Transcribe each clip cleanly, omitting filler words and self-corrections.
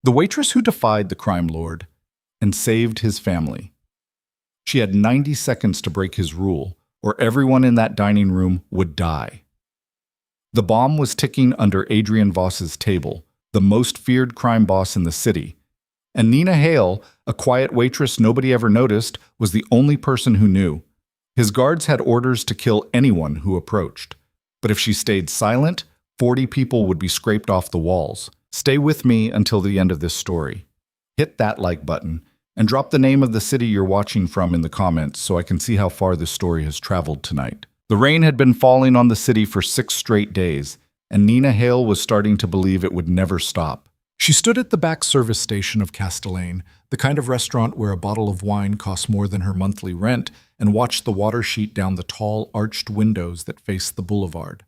The waitress who defied the crime lord and saved his family. She had 90 seconds to break his rule, or everyone in that dining room would die. The bomb was ticking under Adrian Voss's table, the most feared crime boss in the city. And Nina Hale, a quiet waitress nobody ever noticed, was the only person who knew. His guards had orders to kill anyone who approached. But if she stayed silent, 40 people would be scraped off the walls. Stay with me until the end of this story. Hit that like button, and drop the name of the city you're watching from in the comments so I can see how far this story has traveled tonight. The rain had been falling on the city for 6 straight days, and Nina Hale was starting to believe it would never stop. She stood at the back service station of Castellane, the kind of restaurant where a bottle of wine costs more than her monthly rent, and watched the water sheet down the tall, arched windows that faced the boulevard.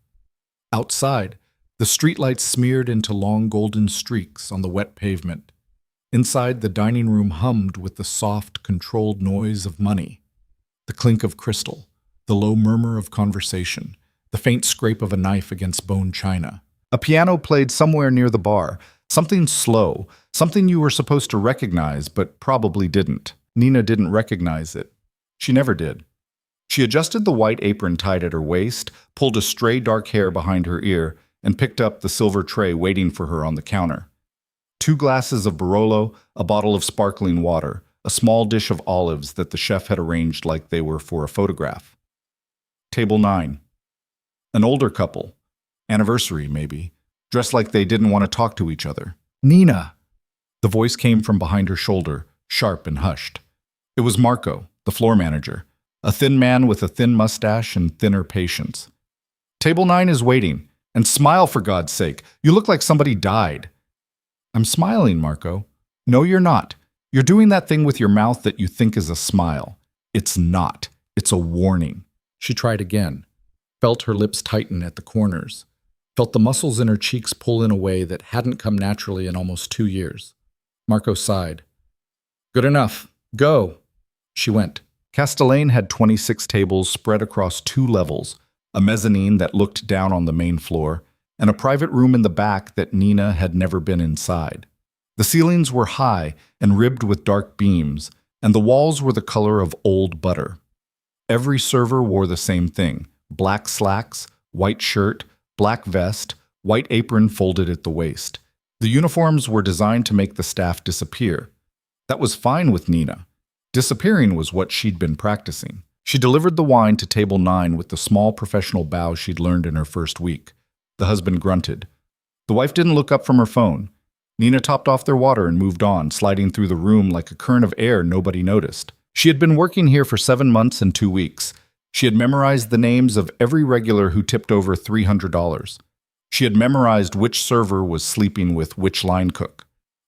Outside, the streetlights smeared into long golden streaks on the wet pavement. Inside, the dining room hummed with the soft, controlled noise of money, the clink of crystal, the low murmur of conversation, the faint scrape of a knife against bone china. A piano played somewhere near the bar, something slow, something you were supposed to recognize but probably didn't. Nina didn't recognize it. She never did. She adjusted the white apron tied at her waist, pulled a stray dark hair behind her ear, and picked up the silver tray waiting for her on the counter. 2 glasses of Barolo, a bottle of sparkling water, a small dish of olives that the chef had arranged like they were for a photograph. Table 9. An older couple, anniversary maybe, dressed like they didn't want to talk to each other. "Nina!" The voice came from behind her shoulder, sharp and hushed. It was Marco, the floor manager, a thin man with a thin mustache and thinner patience. "Table 9 is waiting. And smile, for God's sake. You look like somebody died." "I'm smiling, Marco." "No, you're not. You're doing that thing with your mouth that you think is a smile. It's not. It's a warning." She tried again, felt her lips tighten at the corners, felt the muscles in her cheeks pull in a way that hadn't come naturally in almost 2 years. Marco sighed. "Good enough. Go." She went. Castellane had 26 tables spread across 2 levels, a mezzanine that looked down on the main floor, and a private room in the back that Nina had never been inside. The ceilings were high and ribbed with dark beams, and the walls were the color of old butter. Every server wore the same thing: black slacks, white shirt, black vest, white apron folded at the waist. The uniforms were designed to make the staff disappear. That was fine with Nina. Disappearing was what she'd been practicing. She delivered the wine to table 9 with the small professional bow she'd learned in her first week. The husband grunted. The wife didn't look up from her phone. Nina topped off their water and moved on, sliding through the room like a current of air nobody noticed. She had been working here for 7 months and 2 weeks. She had memorized the names of every regular who tipped over $300. She had memorized which server was sleeping with which line cook.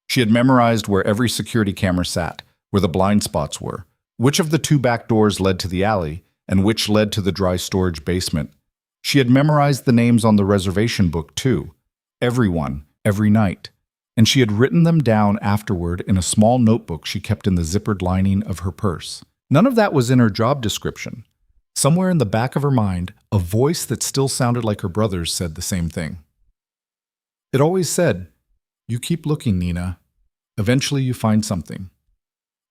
She had memorized where every security camera sat, where the blind spots were, which of the 2 back doors led to the alley, and which led to the dry storage basement. She had memorized the names on the reservation book, too. Everyone, every night. And she had written them down afterward in a small notebook she kept in the zippered lining of her purse. None of that was in her job description. Somewhere in the back of her mind, a voice that still sounded like her brother's said the same thing. It always said, "You keep looking, Nina. Eventually you find something."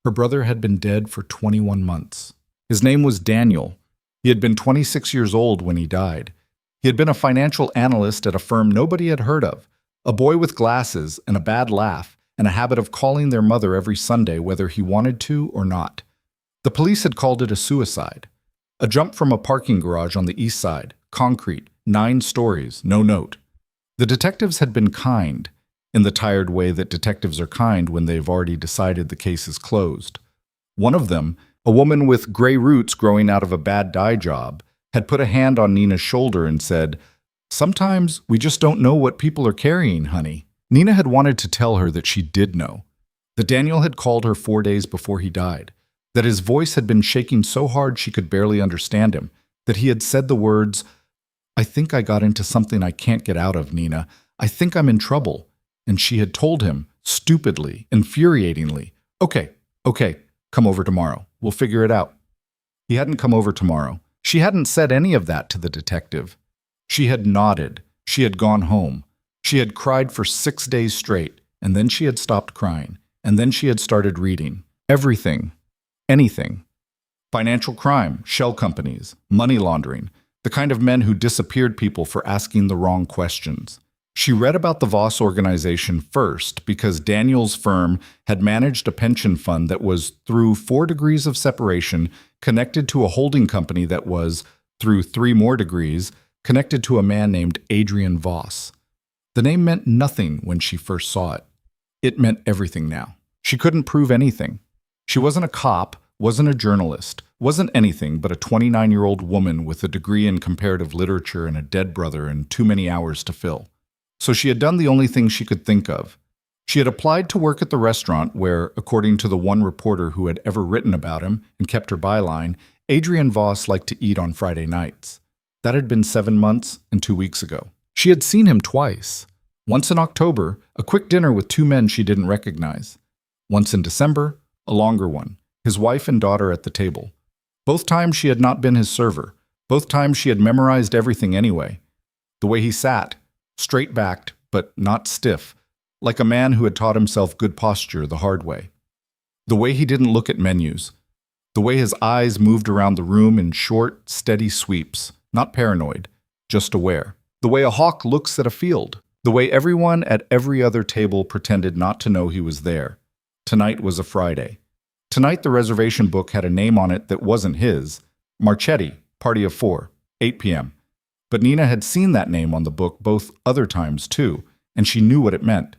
Her brother had been dead for 21 months. His name was Daniel. He had been 26 years old when he died. He had been a financial analyst at a firm nobody had heard of, a boy with glasses and a bad laugh and a habit of calling their mother every Sunday whether he wanted to or not. The police had called it a suicide. A jump from a parking garage on the east side, concrete, 9 stories, no note. The detectives had been kind, in the tired way that detectives are kind when they've already decided the case is closed. One of them, a woman with gray roots growing out of a bad dye job, had put a hand on Nina's shoulder and said, "Sometimes we just don't know what people are carrying, honey." Nina had wanted to tell her that she did know, that Daniel had called her 4 days before he died, that his voice had been shaking so hard she could barely understand him, that he had said the words, "I think I got into something I can't get out of, Nina. I think I'm in trouble." And she had told him, stupidly, infuriatingly, okay, come over tomorrow. We'll figure it out." He hadn't come over tomorrow. She hadn't said any of that to the detective. She had nodded. She had gone home. She had cried for 6 days straight, and then she had stopped crying, and then she had started reading. Everything. Anything. Financial crime, shell companies, money laundering, the kind of men who disappeared people for asking the wrong questions. She read about the Voss organization first because Daniel's firm had managed a pension fund that was, through 4 degrees of separation, connected to a holding company that was, through 3 more degrees, connected to a man named Adrian Voss. The name meant nothing when she first saw it. It meant everything now. She couldn't prove anything. She wasn't a cop, wasn't a journalist, wasn't anything but a 29-year-old woman with a degree in comparative literature and a dead brother and too many hours to fill. So she had done the only thing she could think of. She had applied to work at the restaurant where, according to the one reporter who had ever written about him and kept her byline, Adrian Voss liked to eat on Friday nights. That had been 7 months and 2 weeks ago. She had seen him twice. Once in October, a quick dinner with 2 men she didn't recognize. Once in December, a longer one, his wife and daughter at the table. Both times she had not been his server. Both times she had memorized everything anyway. The way he sat, straight-backed, but not stiff, like a man who had taught himself good posture the hard way. The way he didn't look at menus. The way his eyes moved around the room in short, steady sweeps, not paranoid, just aware. The way a hawk looks at a field. The way everyone at every other table pretended not to know he was there. Tonight was a Friday. Tonight the reservation book had a name on it that wasn't his. Marchetti, Party of 4, 8 p.m. But Nina had seen that name on the book both other times too, and she knew what it meant.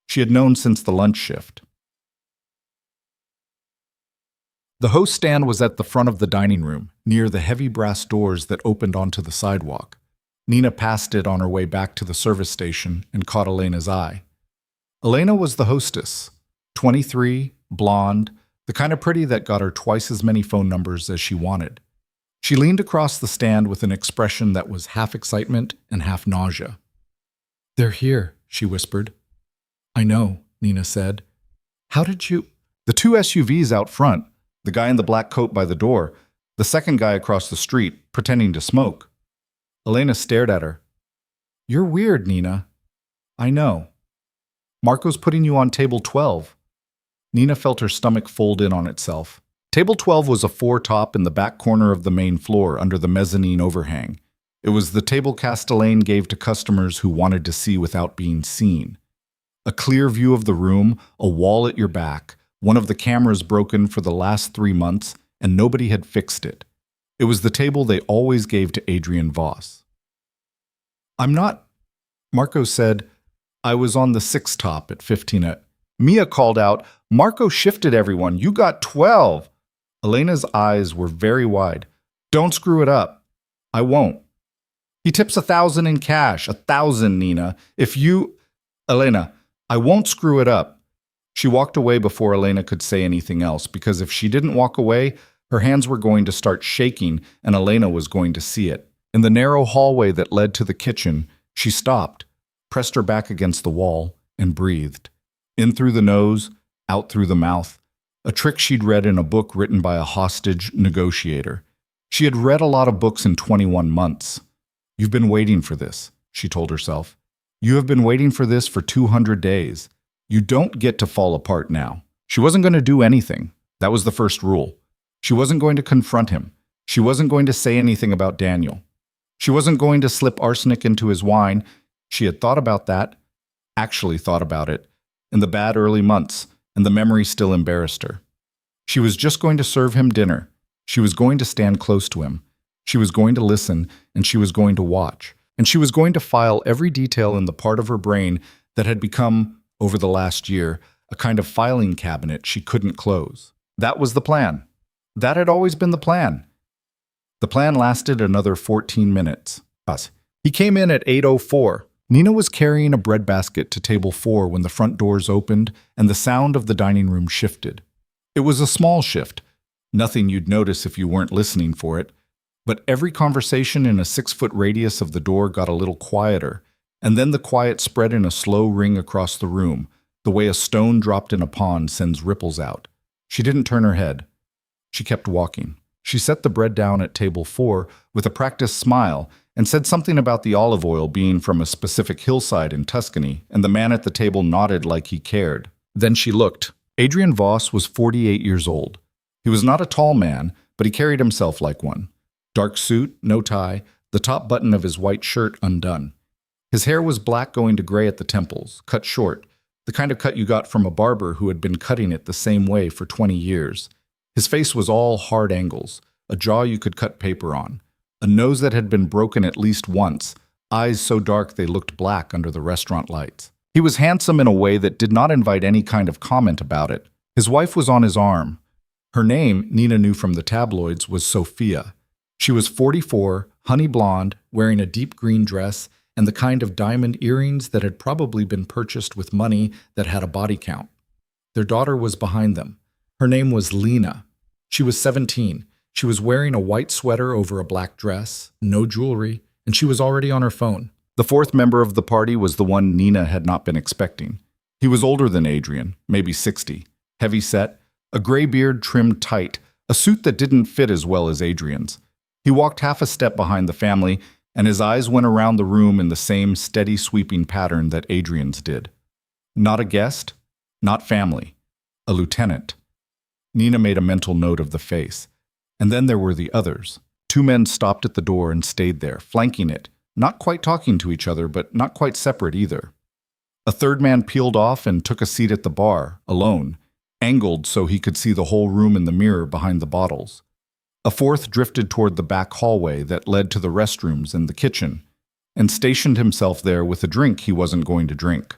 She had known since the lunch shift. The host stand was at the front of the dining room, near the heavy brass doors that opened onto the sidewalk. Nina passed it on her way back to the service station and caught Elena's eye. Elena was the hostess, 23, blonde, the kind of pretty that got her twice as many phone numbers as she wanted. She leaned across the stand with an expression that was half excitement and half nausea. "They're here," she whispered. "I know," Nina said. "How did you—" "The 2 SUVs out front, the guy in the black coat by the door, the second guy across the street, pretending to smoke." Elena stared at her. "You're weird, Nina." "I know." "Marco's putting you on table 12. Nina felt her stomach fold in on itself. Table 12 was a 4-top in the back corner of the main floor under the mezzanine overhang. It was the table Castellane gave to customers who wanted to see without being seen. A clear view of the room, a wall at your back, one of the cameras broken for the last 3 months, and nobody had fixed it. It was the table they always gave to Adrian Voss. "I'm not," Marco said. "I was on the 6th top at 15 at..." Mia called out, "Marco shifted everyone. You got 12. Elena's eyes were very wide. "Don't screw it up." "I won't." "He tips 1,000 in cash. 1,000, Nina. If you..." "Elena, I won't screw it up." She walked away before Elena could say anything else, because if she didn't walk away, her hands were going to start shaking and Elena was going to see it. In the narrow hallway that led to the kitchen, she stopped, pressed her back against the wall, and breathed. In through the nose, out through the mouth. A trick she'd read in a book written by a hostage negotiator. She had read a lot of books in 21 months. "You've been waiting for this," she told herself. "You have been waiting for this for 200 days. You don't get to fall apart now." She wasn't going to do anything. That was the first rule. She wasn't going to confront him. She wasn't going to say anything about Daniel. She wasn't going to slip arsenic into his wine. She had thought about that, actually thought about it, in the bad early months, and the memory still embarrassed her. She was just going to serve him dinner. She was going to stand close to him. She was going to listen, and she was going to watch. And she was going to file every detail in the part of her brain that had become, over the last year, a kind of filing cabinet she couldn't close. That was the plan. That had always been the plan. The plan lasted another 14 minutes. He came in at 8:04. Nina was carrying a breadbasket to table 4 when the front doors opened and the sound of the dining room shifted. It was a small shift, nothing you'd notice if you weren't listening for it, but every conversation in a 6-foot radius of the door got a little quieter, and then the quiet spread in a slow ring across the room, the way a stone dropped in a pond sends ripples out. She didn't turn her head. She kept walking. She set the bread down at table 4 with a practiced smile and said something about the olive oil being from a specific hillside in Tuscany, and the man at the table nodded like he cared. Then she looked. Adrian Voss was 48 years old. He was not a tall man, but he carried himself like one. Dark suit, no tie, the top button of his white shirt undone. His hair was black going to gray at the temples, cut short, the kind of cut you got from a barber who had been cutting it the same way for 20 years. His face was all hard angles, a jaw you could cut paper on, a nose that had been broken at least once, eyes so dark they looked black under the restaurant lights. He was handsome in a way that did not invite any kind of comment about it. His wife was on his arm. Her name, Nina knew from the tabloids, was Sophia. She was 44, honey blonde, wearing a deep green dress, and the kind of diamond earrings that had probably been purchased with money that had a body count. Their daughter was behind them. Her name was Lena. She was 17. She was wearing a white sweater over a black dress, no jewelry, and she was already on her phone. The fourth member of the party was the one Nina had not been expecting. He was older than Adrian, maybe 60, heavy set, a gray beard trimmed tight, a suit that didn't fit as well as Adrian's. He walked half a step behind the family, and his eyes went around the room in the same steady sweeping pattern that Adrian's did. Not a guest, not family, a lieutenant. Nina made a mental note of the face. And then there were the others. Two men stopped at the door and stayed there, flanking it, not quite talking to each other, but not quite separate either. A third man peeled off and took a seat at the bar, alone, angled so he could see the whole room in the mirror behind the bottles. A fourth drifted toward the back hallway that led to the restrooms and the kitchen, and stationed himself there with a drink he wasn't going to drink.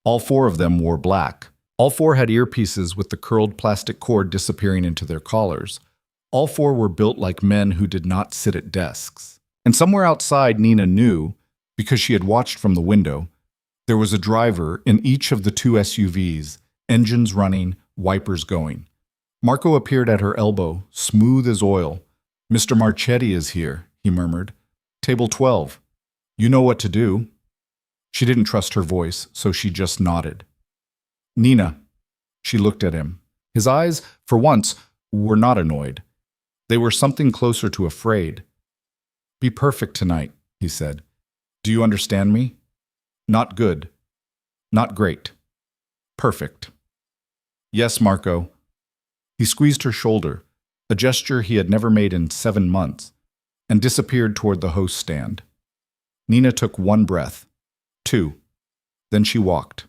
All four of them wore black. All four had earpieces with the curled plastic cord disappearing into their collars. All four were built like men who did not sit at desks. And somewhere outside, Nina knew, because she had watched from the window, there was a driver in each of the two SUVs, engines running, wipers going. Marco appeared at her elbow, smooth as oil. "Mr. Marchetti is here," he murmured. "Table 12. You know what to do." She didn't trust her voice, so she just nodded. "Nina." She looked at him. His eyes, for once, were not annoyed. They were something closer to afraid. "Be perfect tonight," he said. "Do you understand me? Not good. Not great. Perfect." "Yes, Marco." He squeezed her shoulder, a gesture he had never made in 7 months, and disappeared toward the host stand. Nina took one breath. 2. Then she walked.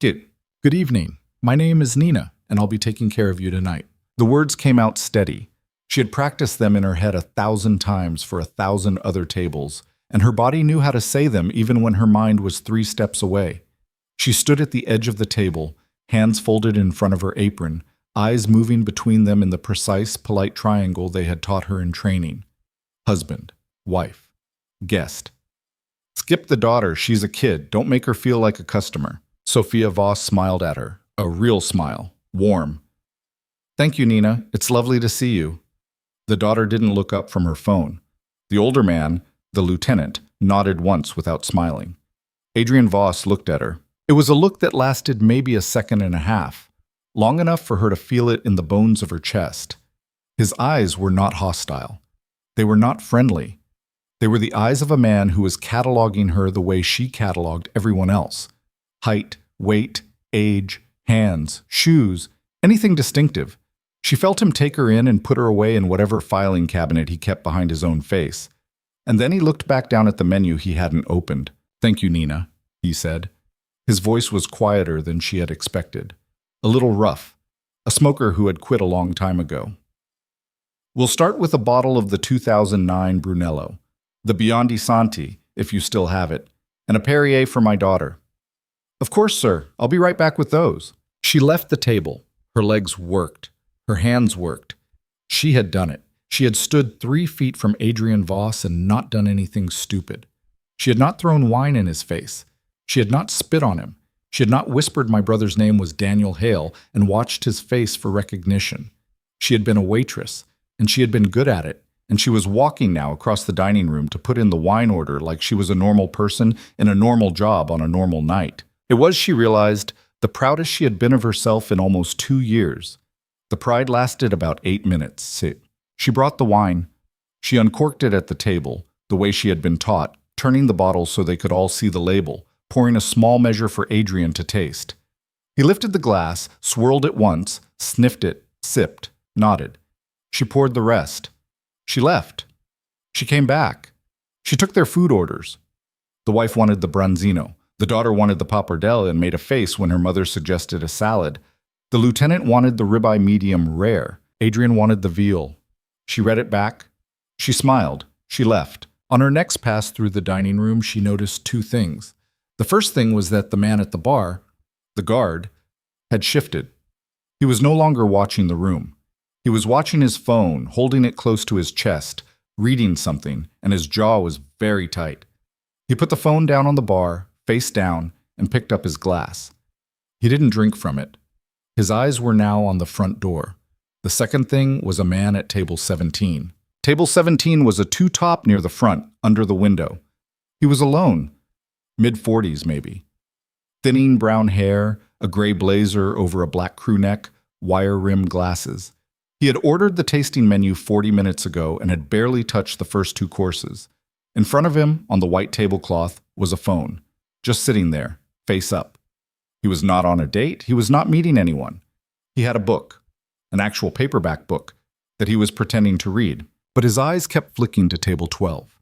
Good evening. My name is Nina, and I'll be taking care of you tonight." The words came out steady. She had practiced them in her head 1,000 times for 1,000 other tables, and her body knew how to say them even when her mind was 3 steps away. She stood at the edge of the table, hands folded in front of her apron, eyes moving between them in the precise, polite triangle they had taught her in training. Husband, wife, guest. "Skip the daughter, she's a kid. Don't make her feel like a customer." Sophia Voss smiled at her, a real smile, warm. "Thank you, Nina. It's lovely to see you." The daughter didn't look up from her phone. The older man, the lieutenant, nodded once without smiling. Adrian Voss looked at her. It was a look that lasted maybe a second and a half, long enough for her to feel it in the bones of her chest. His eyes were not hostile. They were not friendly. They were the eyes of a man who was cataloging her the way she cataloged everyone else. Height, weight, age, hands, shoes, anything distinctive. She felt him take her in and put her away in whatever filing cabinet he kept behind his own face. And then he looked back down at the menu he hadn't opened. "Thank you, Nina," he said. His voice was quieter than she had expected. A little rough. A smoker who had quit a long time ago. "We'll start with a bottle of the 2009 Brunello. The Biondi Santi, if you still have it. And a Perrier for my daughter." "Of course, sir. I'll be right back with those." She left the table. Her legs worked. Her hands worked. She had done it. She had stood 3 feet from Adrian Voss and not done anything stupid. She had not thrown wine in his face. She had not spit on him. She had not whispered my brother's name was Daniel Hale and watched his face for recognition. She had been a waitress, and she had been good at it, and she was walking now across the dining room to put in the wine order like she was a normal person in a normal job on a normal night. It was, she realized, the proudest she had been of herself in almost 2 years. The pride lasted about 8 minutes. She brought the wine. She uncorked it at the table, the way she had been taught, turning the bottle so they could all see the label, pouring a small measure for Adrian to taste. He lifted the glass, swirled it once, sniffed it, sipped, nodded. She poured the rest. She left. She came back. She took their food orders. The wife wanted the branzino. The daughter wanted the pappardelle and made a face when her mother suggested a salad. The lieutenant wanted the ribeye medium rare. Adrian wanted the veal. She read it back. She smiled. She left. On her next pass through the dining room, she noticed two things. The first thing was that the man at the bar, the guard, had shifted. He was no longer watching the room. He was watching his phone, holding it close to his chest, reading something, and his jaw was very tight. He put the phone down on the bar, face down, and picked up his glass. He didn't drink from it. His eyes were now on the front door. The second thing was a man at table 17. Table 17 was a two-top near the front, under the window. He was alone, mid-40s maybe. Thinning brown hair, a gray blazer over a black crew neck, wire-rimmed glasses. He had ordered the tasting menu 40 minutes ago and had barely touched the first two courses. In front of him, on the white tablecloth, was a phone, just sitting there, face up. He was not on a date. He was not meeting anyone. He had a book, an actual paperback book, that he was pretending to read. But his eyes kept flicking to table 12.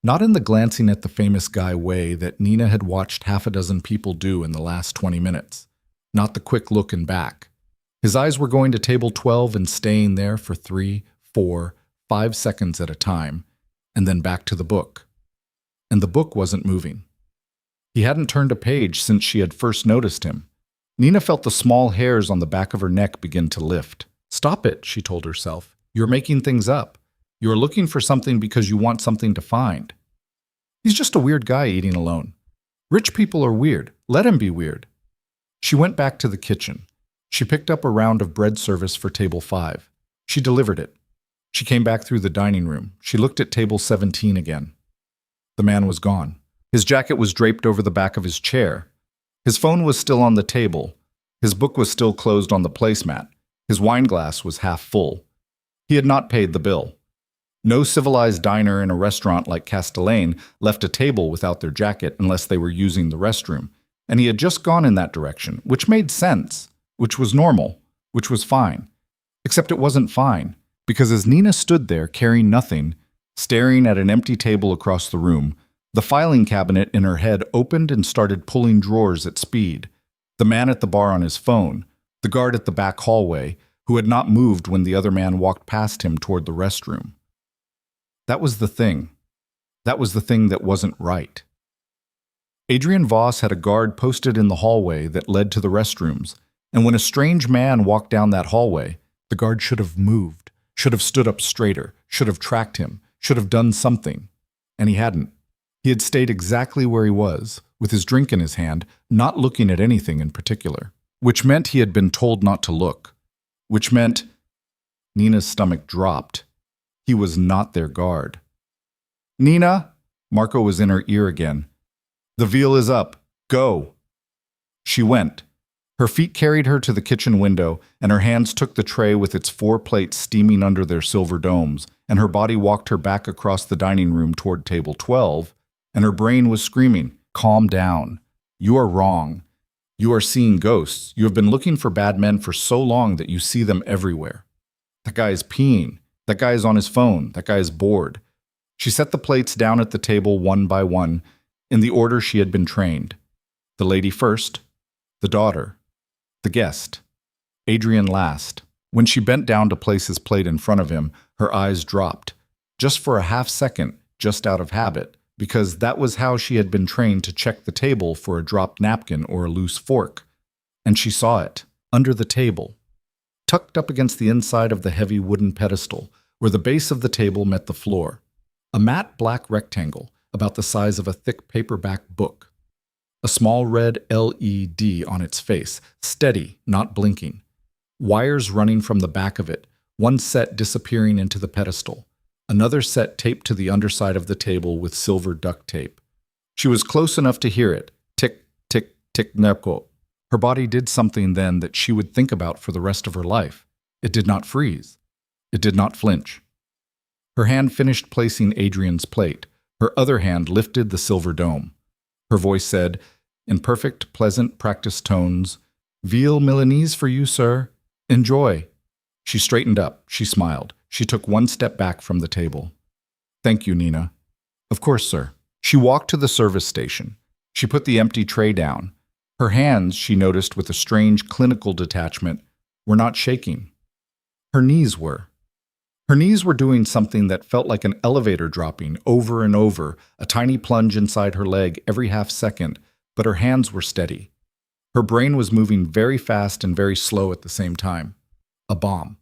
Not in the glancing at the famous guy way that Nina had watched half a dozen people do in the last 20 minutes. Not the quick look and back. His eyes were going to table 12 and staying there for 3, 4, 5 seconds at a time, and then back to the book. And the book wasn't moving. He hadn't turned a page since she had first noticed him. Nina felt the small hairs on the back of her neck begin to lift. "Stop it," she told herself. "You're making things up. You're looking for something because you want something to find. He's just a weird guy eating alone. Rich people are weird. Let him be weird." She went back to the kitchen. She picked up a round of bread service for table 5. She delivered it. She came back through the dining room. She looked at table 17 again. The man was gone. His jacket was draped over the back of his chair. His phone was still on the table. His book was still closed on the placemat. His wine glass was half full. He had not paid the bill. No civilized diner in a restaurant like Castellane left a table without their jacket unless they were using the restroom, and he had just gone in that direction, which made sense, which was normal, which was fine. Except it wasn't fine, because as Nina stood there carrying nothing, staring at an empty table across the room, the filing cabinet in her head opened and started pulling drawers at speed. The man at the bar on his phone, the guard at the back hallway, who had not moved when the other man walked past him toward the restroom. That was the thing. That was the thing that wasn't right. Adrian Voss had a guard posted in the hallway that led to the restrooms, and when a strange man walked down that hallway, the guard should have moved, should have stood up straighter, should have tracked him, should have done something. And he hadn't. He had stayed exactly where he was, with his drink in his hand, not looking at anything in particular, which meant he had been told not to look, which meant Nina's stomach dropped. He was not their guard. "Nina!" Marco was in her ear again. "The veal is up. Go!" She went. Her feet carried her to the kitchen window, and her hands took the tray with its 4 plates steaming under their silver domes, and her body walked her back across the dining room toward table 12, and her brain was screaming, "Calm down. You are wrong. You are seeing ghosts. You have been looking for bad men for so long that you see them everywhere. That guy is peeing. That guy is on his phone. That guy is bored." She set the plates down at the table one by one, in the order she had been trained. The lady first, the daughter, the guest, Adrian last. When she bent down to place his plate in front of him, her eyes dropped, just for a half second, just out of habit, because that was how she had been trained to check the table for a dropped napkin or a loose fork. And she saw it, under the table, tucked up against the inside of the heavy wooden pedestal, where the base of the table met the floor. A matte black rectangle, about the size of a thick paperback book. A small red LED on its face, steady, not blinking. Wires running from the back of it, one set disappearing into the pedestal, another set taped to the underside of the table with silver duct tape. She was close enough to hear it, tick, tick, tick, nerko. Her body did something then that she would think about for the rest of her life. It did not freeze. It did not flinch. Her hand finished placing Adrian's plate. Her other hand lifted the silver dome. Her voice said, in perfect, pleasant, practiced tones, "Veal Milanese for you, sir. Enjoy." She straightened up. She smiled. She took one step back from the table. "Thank you, Nina." "Of course, sir." She walked to the service station. She put the empty tray down. Her hands, she noticed with a strange clinical detachment, were not shaking. Her knees were. Her knees were doing something that felt like an elevator dropping over and over, a tiny plunge inside her leg every half second, but her hands were steady. Her brain was moving very fast and very slow at the same time. A bomb.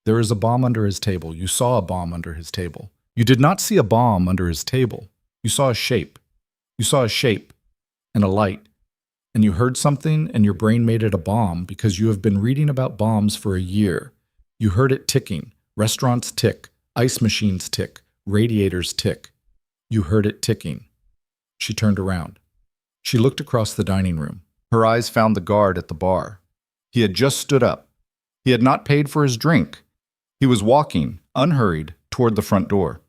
There is a bomb under his table. You saw a bomb under his table. You did not see a bomb under his table. You saw a shape. You saw a shape and a light. And you heard something and your brain made it a bomb because you have been reading about bombs for a year. You heard it ticking. Restaurants tick. Ice machines tick. Radiators tick. You heard it ticking. She turned around. She looked across the dining room. Her eyes found the guard at the bar. He had just stood up. He had not paid for his drink. He was walking, unhurried, toward the front door.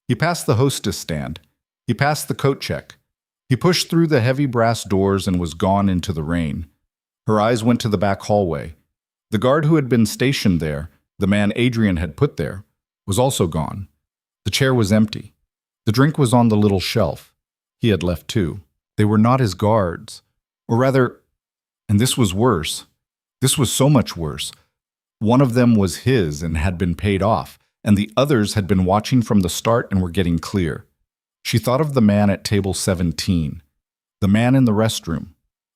He passed the hostess stand. He passed the coat check. He pushed through the heavy brass doors and was gone into the rain. Her eyes went to the back hallway. The guard who had been stationed there, the man Adrian had put there, was also gone. The chair was empty. The drink was on the little shelf. He had left too. They were not his guards. Or rather, and this was worse. This was so much worse. One of them was his and had been paid off, and the others had been watching from the start and were getting clear. She thought of the man at table 17, the man in the restroom.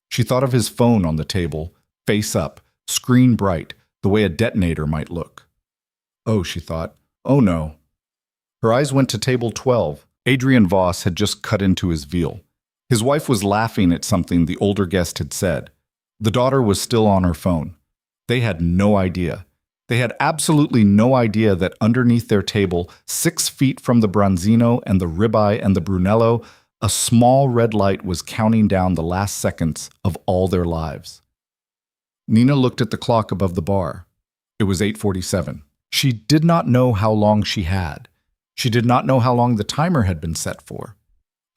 She thought of his phone on the table, face up, screen bright, the way a detonator might look. Oh, she thought, oh no. Her eyes went to table 12. Adrian Voss had just cut into his veal. His wife was laughing at something the older guest had said. The daughter was still on her phone. They had no idea. They had absolutely no idea that underneath their table, 6 feet from the branzino and the ribeye and the brunello, a small red light was counting down the last seconds of all their lives. Nina looked at the clock above the bar. It was 8:47. She did not know how long she had. She did not know how long the timer had been set for.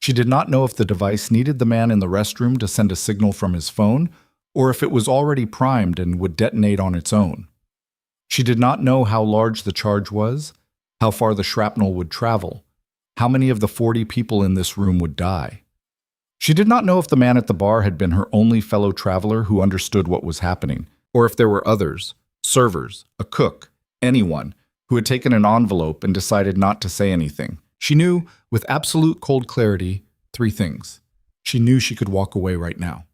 She did not know if the device needed the man in the restroom to send a signal from his phone, or if it was already primed and would detonate on its own. She did not know how large the charge was, how far the shrapnel would travel, how many of the 40 people in this room would die. She did not know if the man at the bar had been her only fellow traveler who understood what was happening, or if there were others, servers, a cook, anyone, who had taken an envelope and decided not to say anything. She knew, with absolute cold clarity, 3 things. She knew she could walk away right now.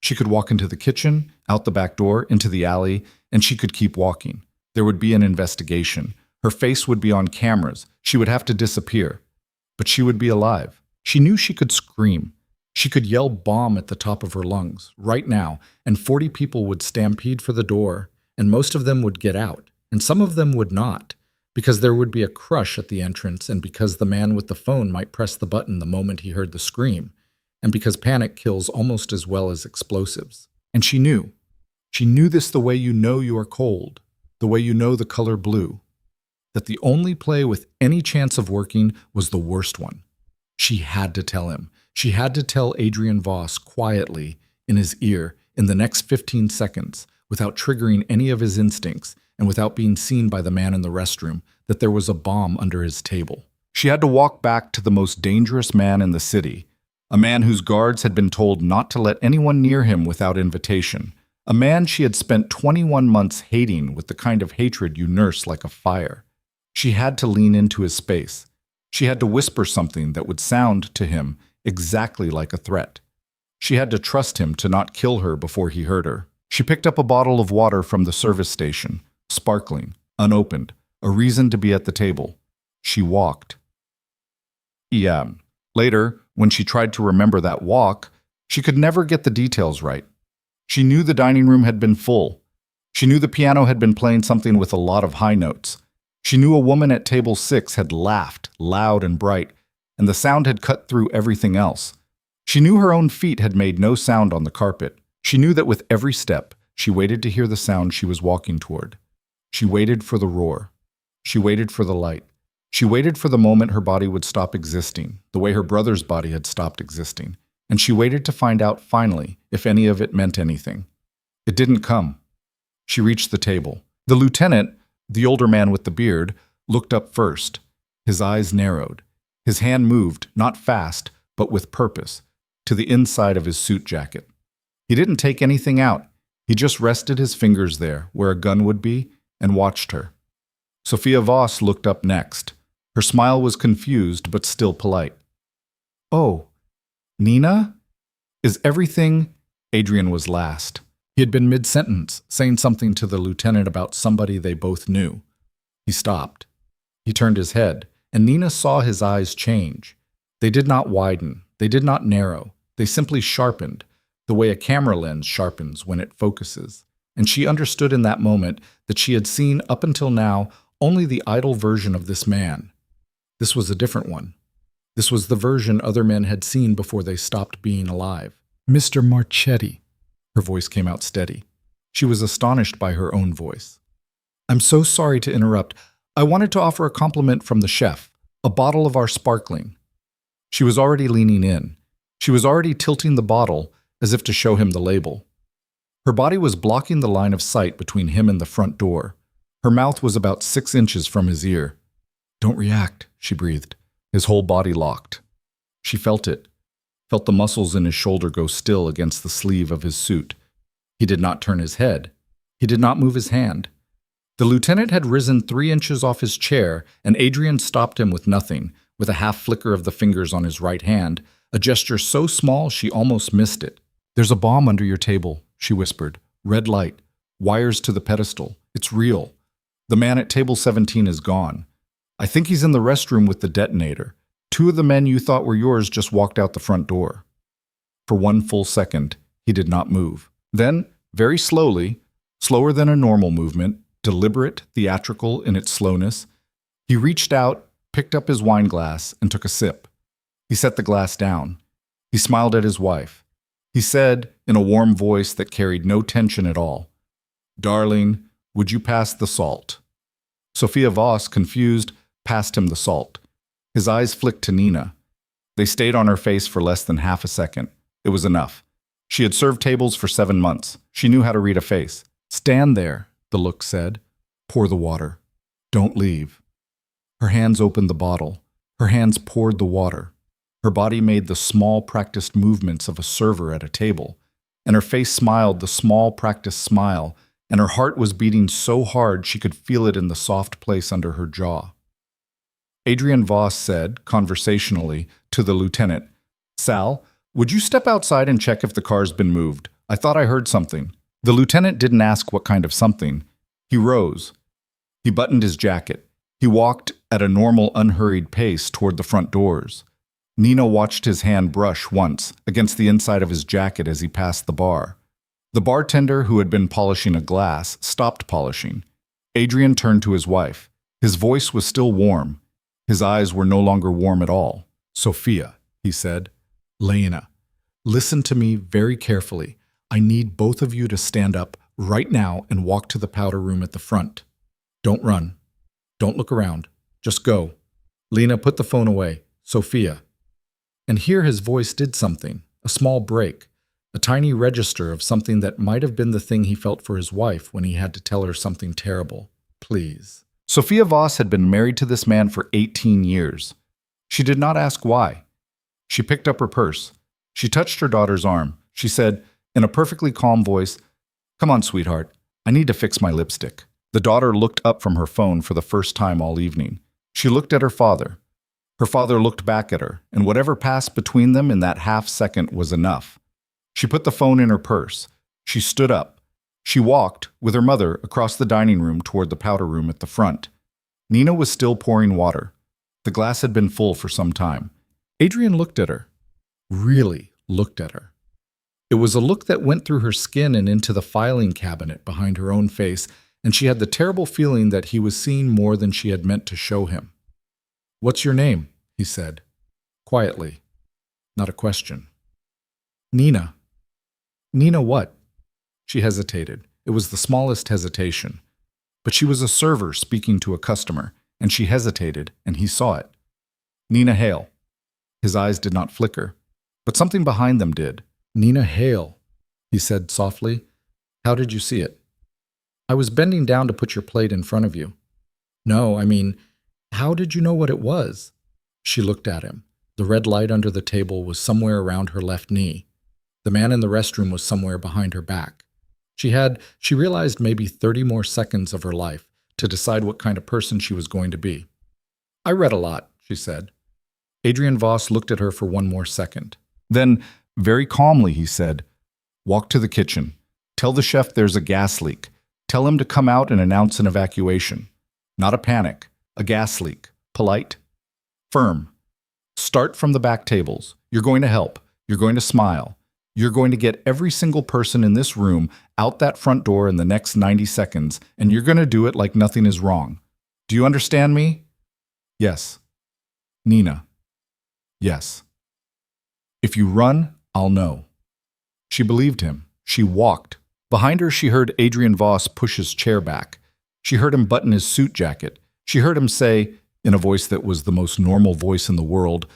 She could walk into the kitchen, out the back door, into the alley, and she could keep walking. There would be an investigation. Her face would be on cameras. She would have to disappear. But she would be alive. She knew she could scream. She could yell bomb at the top of her lungs, right now, and 40 people would stampede for the door, and most of them would get out, and some of them would not, because there would be a crush at the entrance, and because the man with the phone might press the button the moment he heard the scream, and because panic kills almost as well as explosives. And she knew. She knew this the way you know you are cold, the way you know the color blue, that the only play with any chance of working was the worst one. She had to tell him. She had to tell Adrian Voss quietly, in his ear, in the next 15 seconds, without triggering any of his instincts and without being seen by the man in the restroom, that there was a bomb under his table. She had to walk back to the most dangerous man in the city, a man whose guards had been told not to let anyone near him without invitation, a man she had spent 21 months hating with the kind of hatred you nurse like a fire. She had to lean into his space. She had to whisper something that would sound to him exactly like a threat. She had to trust him to not kill her before he hurt her. She picked up a bottle of water from the service station, sparkling, unopened, a reason to be at the table. She walked. Later, when she tried to remember that walk, she could never get the details right. She knew the dining room had been full. She knew the piano had been playing something with a lot of high notes. She knew a woman at table 6 had laughed, loud and bright, and the sound had cut through everything else. She knew her own feet had made no sound on the carpet. She knew that with every step, she waited to hear the sound she was walking toward. She waited for the roar. She waited for the light. She waited for the moment her body would stop existing, the way her brother's body had stopped existing, and she waited to find out finally if any of it meant anything. It didn't come. She reached the table. The lieutenant, the older man with the beard, looked up first. His eyes narrowed. His hand moved, not fast, but with purpose, to the inside of his suit jacket. He didn't take anything out. He just rested his fingers there, where a gun would be, and watched her. Sophia Voss looked up next. Her smile was confused, but still polite. "Oh, Nina? Is everything—" Adrian was last. He had been mid-sentence, saying something to the lieutenant about somebody they both knew. He stopped. He turned his head, and Nina saw his eyes change. They did not widen. They did not narrow. They simply sharpened, the way a camera lens sharpens when it focuses. And she understood in that moment that she had seen up until now only the idle version of this man. This was a different one. This was the version other men had seen before they stopped being alive. "Mr. Marchetti." Her voice came out steady. She was astonished by her own voice. "I'm so sorry to interrupt. I wanted to offer a compliment from the chef, a bottle of our sparkling." She was already leaning in. She was already tilting the bottle as if to show him the label. Her body was blocking the line of sight between him and the front door. Her mouth was about 6 inches from his ear. "Don't react," she breathed. His whole body locked. She felt it, felt the muscles in his shoulder go still against the sleeve of his suit. He did not turn his head. He did not move his hand. The lieutenant had risen 3 inches off his chair, and Adrian stopped him with nothing, with a half flicker of the fingers on his right hand, a gesture so small she almost missed it. "There's a bomb under your table," she whispered. "Red light. Wires to the pedestal. It's real. The man at table 17 is gone. I think he's in the restroom with the detonator. 2 of the men you thought were yours just walked out the front door." For 1 full second, he did not move. Then, very slowly, slower than a normal movement, deliberate, theatrical in its slowness, he reached out, picked up his wine glass, and took a sip. He set the glass down. He smiled at his wife. He said, in a warm voice that carried no tension at all, "Darling, would you pass the salt?" Sophia Voss, confused, passed him the salt. His eyes flicked to Nina. They stayed on her face for less than half a second. It was enough. She had served tables for 7 months. She knew how to read a face. "Stand there," the look said. "Pour the water. Don't leave." Her hands opened the bottle. Her hands poured the water. Her body made the small, practiced movements of a server at a table, and her face smiled the small, practiced smile, and her heart was beating so hard she could feel it in the soft place under her jaw. Adrian Voss said, conversationally, to the lieutenant, "Sal, would you step outside and check if the car's been moved? I thought I heard something." The lieutenant didn't ask what kind of something. He rose. He buttoned his jacket. He walked at a normal, unhurried pace toward the front doors. Nina watched his hand brush once against the inside of his jacket as he passed the bar. The bartender, who had been polishing a glass, stopped polishing. Adrian turned to his wife. His voice was still warm. His eyes were no longer warm at all. "Sophia," he said. "Lena, listen to me very carefully. I need both of you to stand up right now and walk to the powder room at the front. Don't run. Don't look around. Just go. Lena, put the phone away. Sophia." And here his voice did something, a small break, a tiny register of something that might have been the thing he felt for his wife when he had to tell her something terrible. "Please." Sophia Voss had been married to this man for 18 years. She did not ask why. She picked up her purse. She touched her daughter's arm. She said, in a perfectly calm voice, "Come on, sweetheart. I need to fix my lipstick." The daughter looked up from her phone for the first time all evening. She looked at her father. Her father looked back at her, and whatever passed between them in that half second was enough. She put the phone in her purse. She stood up. She walked, with her mother, across the dining room toward the powder room at the front. Nina was still pouring water. The glass had been full for some time. Adrian looked at her. Really looked at her. It was a look that went through her skin and into the filing cabinet behind her own face, and she had the terrible feeling that he was seeing more than she had meant to show him. "What's your name?" he said, quietly, not a question. "Nina." "Nina what?" She hesitated. It was the smallest hesitation. But she was a server speaking to a customer, and she hesitated, and he saw it. Nina Hale. His eyes did not flicker, but something behind them did. Nina Hale, he said softly. How did you see it? I was bending down to put your plate in front of you. No, I mean, how did you know what it was? She looked at him. The red light under the table was somewhere around her left knee. The man in the restroom was somewhere behind her back. She realized maybe 30 more seconds of her life to decide what kind of person she was going to be. I read a lot, she said. Adrian Voss looked at her for one more second. Then, very calmly, he said, walk to the kitchen. Tell the chef there's a gas leak. Tell him to come out and announce an evacuation. Not a panic, a gas leak. Polite. Firm. Start from the back tables. You're going to help. You're going to smile. You're going to get every single person in this room out that front door in the next 90 seconds, and you're going to do it like nothing is wrong. Do you understand me? Yes. Nina. Yes. If you run, I'll know. She believed him. She walked. Behind her, she heard Adrian Voss push his chair back. She heard him button his suit jacket. She heard him say, in a voice that was the most normal voice in the world,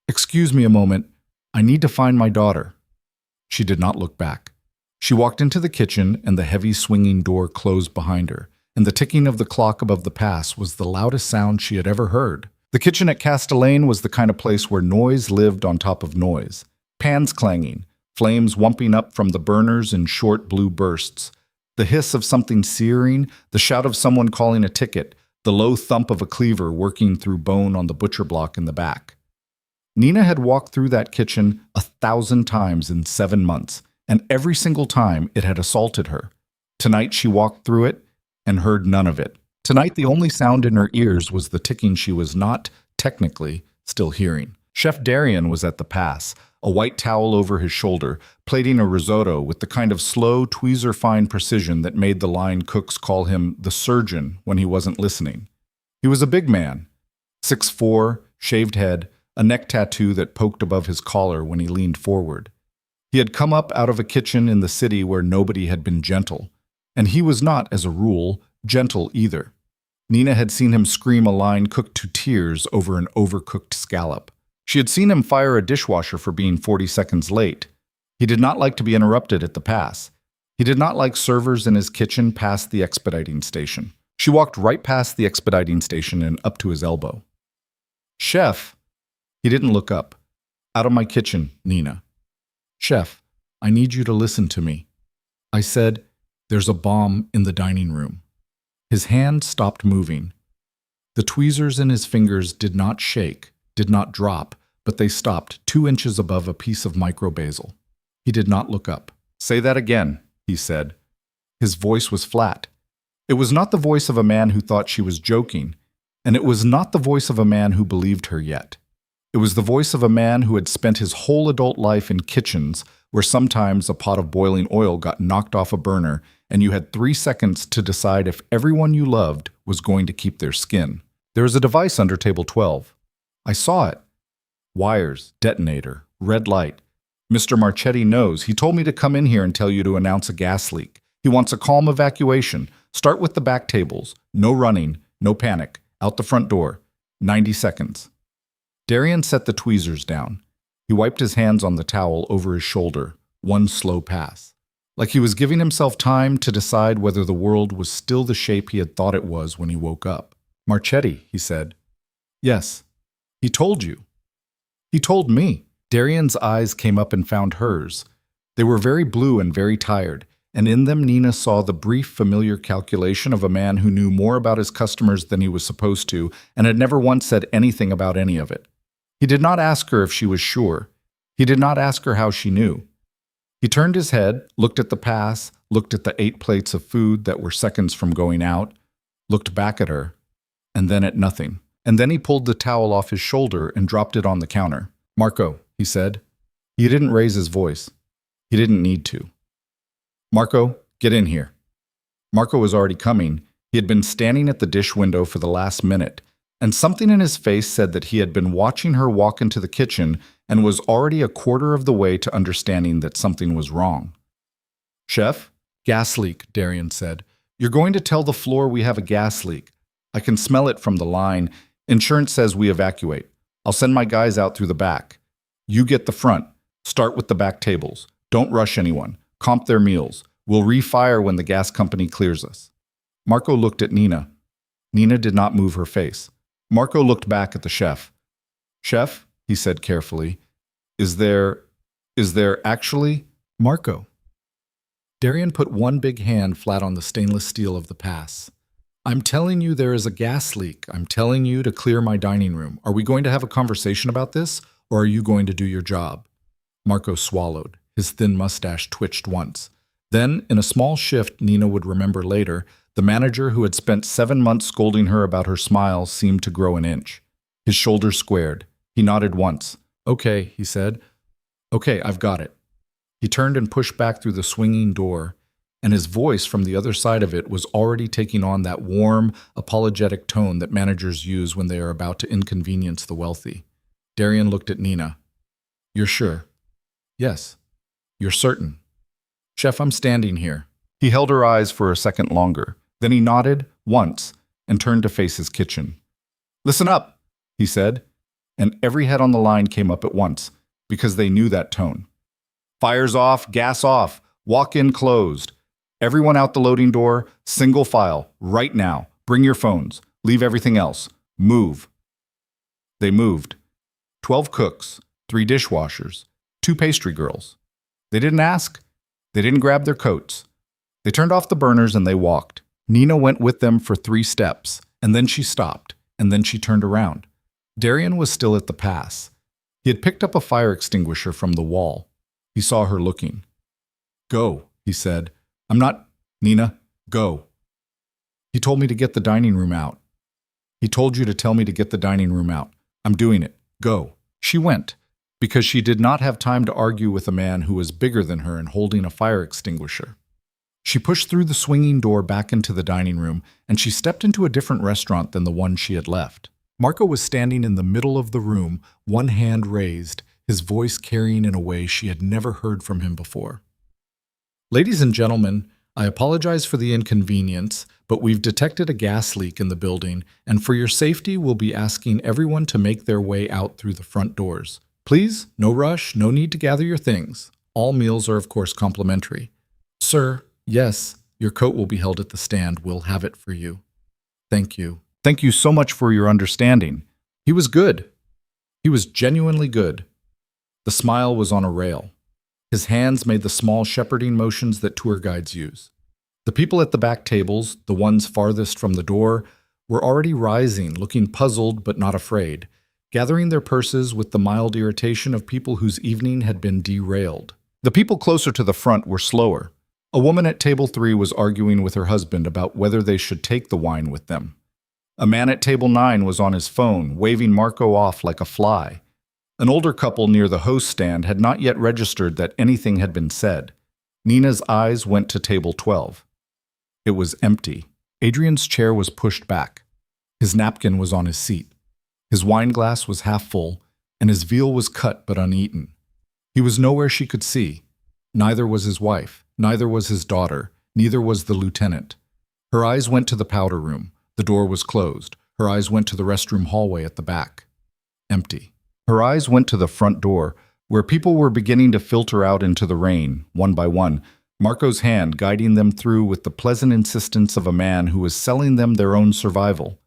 "Excuse me a moment. I need to find my daughter." She did not look back. She walked into the kitchen, and the heavy swinging door closed behind her, and the ticking of the clock above the pass was the loudest sound she had ever heard. The kitchen at Castellane was the kind of place where noise lived on top of noise. Pans clanging, flames wumping up from the burners in short blue bursts, the hiss of something searing, the shout of someone calling a ticket, the low thump of a cleaver working through bone on the butcher block in the back. Nina had walked through that kitchen 1,000 times in 7 months, and every single time it had assaulted her. Tonight she walked through it and heard none of it. Tonight the only sound in her ears was the ticking she was not, technically, still hearing. Chef Darian was at the pass, a white towel over his shoulder, plating a risotto with the kind of slow, tweezer-fine precision that made the line cooks call him the surgeon when he wasn't listening. He was a big man, 6'4", shaved head, a neck tattoo that poked above his collar when he leaned forward. He had come up out of a kitchen in the city where nobody had been gentle, and he was not, as a rule, gentle either. Nina had seen him scream a line cooked to tears over an overcooked scallop. She had seen him fire a dishwasher for being 40 seconds late. He did not like to be interrupted at the pass. He did not like servers in his kitchen past the expediting station. She walked right past the expediting station and up to his elbow. "Chef!" He didn't look up. "Out of my kitchen, Nina." "Chef, I need you to listen to me." I said, "There's a bomb in the dining room." His hand stopped moving. The tweezers in his fingers did not shake, did not drop, but they stopped 2 inches above a piece of microbasil. He did not look up. "Say that again," he said. His voice was flat. It was not the voice of a man who thought she was joking, and it was not the voice of a man who believed her yet. It was the voice of a man who had spent his whole adult life in kitchens where sometimes a pot of boiling oil got knocked off a burner and you had 3 seconds to decide if everyone you loved was going to keep their skin. "There is a device under table 12. I saw it. Wires, detonator, red light. Mr. Marchetti knows. He told me to come in here and tell you to announce a gas leak. He wants a calm evacuation. Start with the back tables. No running, no panic. Out the front door. 90 seconds. Darian set the tweezers down. He wiped his hands on the towel over his shoulder, one slow pass. Like he was giving himself time to decide whether the world was still the shape he had thought it was when he woke up. "Marchetti," he said. "Yes. He told you." "He told me." Darian's eyes came up and found hers. They were very blue and very tired, and in them Nina saw the brief, familiar calculation of a man who knew more about his customers than he was supposed to and had never once said anything about any of it. He did not ask her if she was sure. He did not ask her how she knew. He turned his head, looked at the pass, looked at the 8 plates of food that were seconds from going out, looked back at her, and then at nothing. And then he pulled the towel off his shoulder and dropped it on the counter. "Marco," he said. He didn't raise his voice. He didn't need to. "Marco, get in here." Marco was already coming. He had been standing at the dish window for the last minute, and something in his face said that he had been watching her walk into the kitchen and was already a quarter of the way to understanding that something was wrong. "Chef?" "Gas leak," Darian said. "You're going to tell the floor we have a gas leak. I can smell it from the line. Insurance says we evacuate. I'll send my guys out through the back. You get the front. Start with the back tables. Don't rush anyone. Comp their meals. We'll refire when the gas company clears us." Marco looked at Nina. Nina did not move her face. Marco looked back at the chef. "Chef," he said carefully, is there actually—" "Marco." Darian put one big hand flat on the stainless steel of the pass. "I'm telling you there is a gas leak. I'm telling you to clear my dining room. Are we going to have a conversation about this, or are you going to do your job?" Marco swallowed. His thin mustache twitched once. Then, in a small shift Nina would remember later, the manager who had spent 7 months scolding her about her smile seemed to grow an inch. His shoulders squared. He nodded once. "Okay," he said. "Okay, I've got it." He turned and pushed back through the swinging door, and his voice from the other side of it was already taking on that warm, apologetic tone that managers use when they are about to inconvenience the wealthy. Darian looked at Nina. "You're sure?" "Yes." "You're certain?" "Chef, I'm standing here." He held her eyes for a second longer. Then he nodded once and turned to face his kitchen. "Listen up," he said, and every head on the line came up at once, because they knew that tone. "Fires off, gas off, walk-in closed. Everyone out the loading door, single file, right now. Bring your phones. Leave everything else. Move." They moved. 12 cooks, 3 dishwashers, 2 pastry girls. They didn't ask. They didn't grab their coats. They turned off the burners and they walked. Nina went with them for 3 steps, and then she stopped, and then she turned around. Darian was still at the pass. He had picked up a fire extinguisher from the wall. He saw her looking. "Go," he said. "I'm not— Nina, go." "He told me to get the dining room out." "He told you to tell me to get the dining room out. I'm doing it. Go." She went, because she did not have time to argue with a man who was bigger than her and holding a fire extinguisher. She pushed through the swinging door back into the dining room, and she stepped into a different restaurant than the one she had left. Marco was standing in the middle of the room, one hand raised, his voice carrying in a way she had never heard from him before. "Ladies and gentlemen, I apologize for the inconvenience, but we've detected a gas leak in the building, and for your safety, we'll be asking everyone to make their way out through the front doors. Please, no rush, no need to gather your things. All meals are, of course, complimentary. Sir, yes, your coat will be held at the stand. We'll have it for you. Thank you. Thank you so much for your understanding." He was good. He was genuinely good. The smile was on a rail. His hands made the small shepherding motions that tour guides use. The people at the back tables, the ones farthest from the door, were already rising, looking puzzled but not afraid, gathering their purses with the mild irritation of people whose evening had been derailed. The people closer to the front were slower. A woman at table 3 was arguing with her husband about whether they should take the wine with them. A man at table 9 was on his phone, waving Marco off like a fly. An older couple near the host stand had not yet registered that anything had been said. Nina's eyes went to table 12. It was empty. Adrian's chair was pushed back. His napkin was on his seat. His wine glass was half full, and his veal was cut but uneaten. He was nowhere she could see. Neither was his wife, neither was his daughter, neither was the lieutenant. Her eyes went to the powder room. The door was closed. Her eyes went to the restroom hallway at the back. Empty. Her eyes went to the front door, where people were beginning to filter out into the rain, one by one, Marco's hand guiding them through with the pleasant insistence of a man who was selling them their own survival.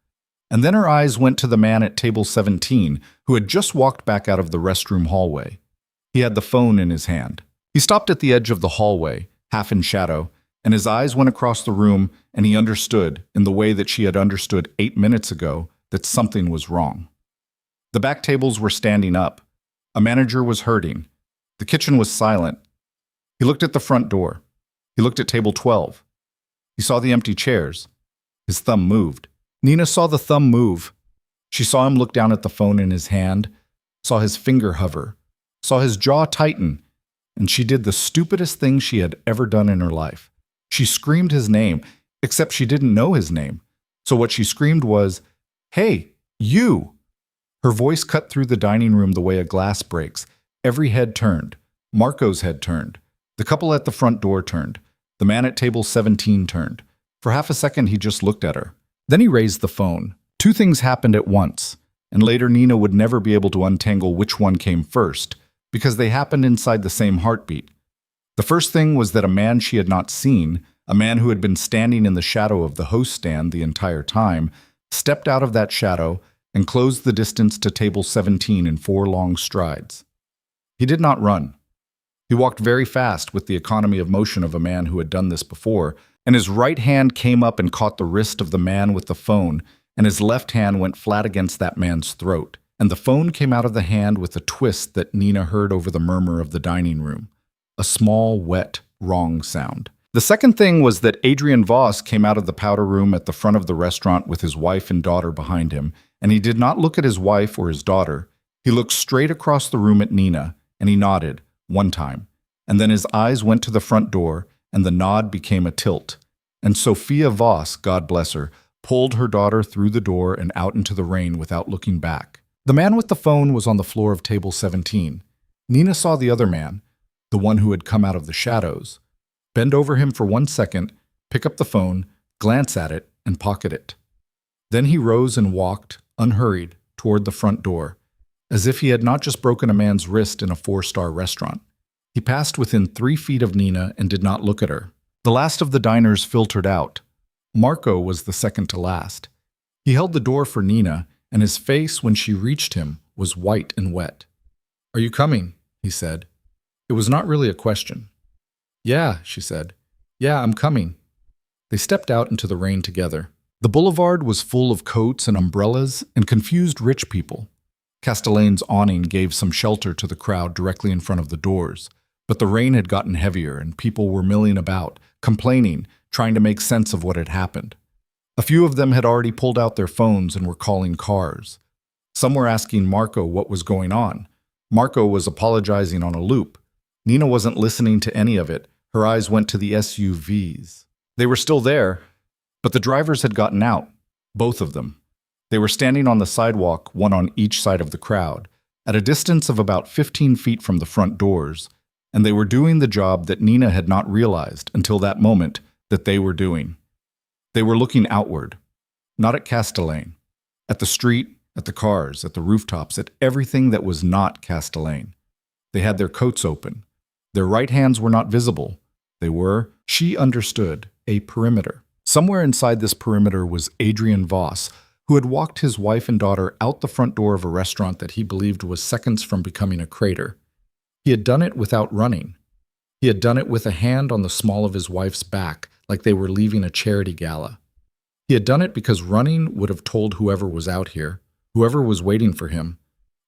And then her eyes went to the man at table 17, who had just walked back out of the restroom hallway. He had the phone in his hand. He stopped at the edge of the hallway, half in shadow, and his eyes went across the room, and he understood, in the way that she had understood 8 minutes ago, that something was wrong. The back tables were standing up. A manager was hurting. The kitchen was silent. He looked at the front door. He looked at table 12. He saw the empty chairs. His thumb moved. Nina saw the thumb move. She saw him look down at the phone in his hand, saw his finger hover, saw his jaw tighten, and she did the stupidest thing she had ever done in her life. She screamed his name, except she didn't know his name. So what she screamed was, "Hey, you!" Her voice cut through the dining room the way a glass breaks. Every head turned. Marco's head turned. The couple at the front door turned. The man at table 17 turned. For half a second he just looked at her. Then he raised the phone. Two things happened at once, and later Nina would never be able to untangle which one came first, because they happened inside the same heartbeat. The first thing was that a man she had not seen, a man who had been standing in the shadow of the host stand the entire time, stepped out of that shadow and closed the distance to table 17 in 4 long strides. He did not run. He walked very fast with the economy of motion of a man who had done this before, and his right hand came up and caught the wrist of the man with the phone, and his left hand went flat against that man's throat, and the phone came out of the hand with a twist that Nina heard over the murmur of the dining room, a small, wet, wrong sound. The second thing was that Adrian Voss came out of the powder room at the front of the restaurant with his wife and daughter behind him, and he did not look at his wife or his daughter. He looked straight across the room at Nina, and he nodded, one time, and then his eyes went to the front door, and the nod became a tilt. And Sophia Voss, God bless her, pulled her daughter through the door and out into the rain without looking back. The man with the phone was on the floor of table 17. Nina saw the other man, the one who had come out of the shadows, bend over him for 1 second, pick up the phone, glance at it, and pocket it. Then he rose and walked, unhurried, toward the front door, as if he had not just broken a man's wrist in a 4-star restaurant. He passed within 3 feet of Nina and did not look at her. The last of the diners filtered out. Marco was the second to last. He held the door for Nina, and his face, when she reached him, was white and wet. "Are you coming?" he said. It was not really a question. "Yeah," she said. "Yeah, I'm coming." They stepped out into the rain together. The boulevard was full of coats and umbrellas and confused rich people. Castellane's awning gave some shelter to the crowd directly in front of the doors, but the rain had gotten heavier and people were milling about, complaining, trying to make sense of what had happened. A few of them had already pulled out their phones and were calling cars. Some were asking Marco what was going on. Marco was apologizing on a loop. Nina wasn't listening to any of it. Her eyes went to the SUVs. They were still there, but the drivers had gotten out, both of them. They were standing on the sidewalk, one on each side of the crowd, at a distance of about 15 feet from the front doors, and they were doing the job that Nina had not realized until that moment that they were doing. They were looking outward, not at Castellane, at the street, at the cars, at the rooftops, at everything that was not Castellane. They had their coats open. Their right hands were not visible. They were, she understood, a perimeter. Somewhere inside this perimeter was Adrian Voss, who had walked his wife and daughter out the front door of a restaurant that he believed was seconds from becoming a crater. He had done it without running. He had done it with a hand on the small of his wife's back, like they were leaving a charity gala. He had done it because running would have told whoever was out here, whoever was waiting for him,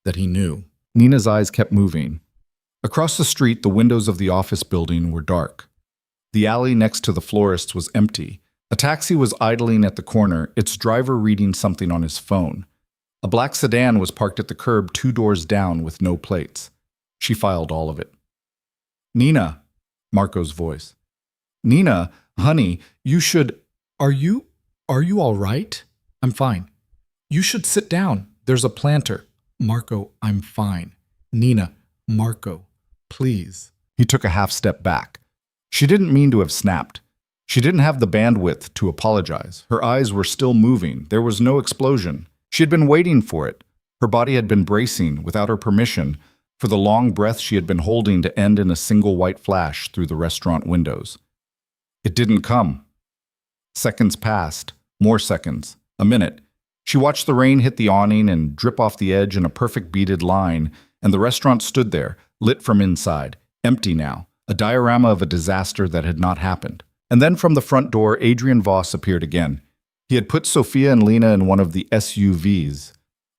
that he knew. Nina's eyes kept moving. Across the street, the windows of the office building were dark. The alley next to the florist's was empty. A taxi was idling at the corner, its driver reading something on his phone. A black sedan was parked at the curb 2 doors down with no plates. She filed all of it. "Nina," Marco's voice. "Nina, honey, you should... Are you all right?" "I'm fine." "You should sit down. There's a planter." "Marco, I'm fine." "Nina, Marco, please." He took a half step back. She didn't mean to have snapped. She didn't have the bandwidth to apologize. Her eyes were still moving. There was no explosion. She had been waiting for it. Her body had been bracing, without her permission, for the long breath she had been holding to end in a single white flash through the restaurant windows. It didn't come. Seconds passed, more seconds, a minute. She watched the rain hit the awning and drip off the edge in a perfect beaded line, and the restaurant stood there, lit from inside, empty now, a diorama of a disaster that had not happened. And then from the front door, Adrian Voss appeared again. He had put Sophia and Lena in one of the SUVs.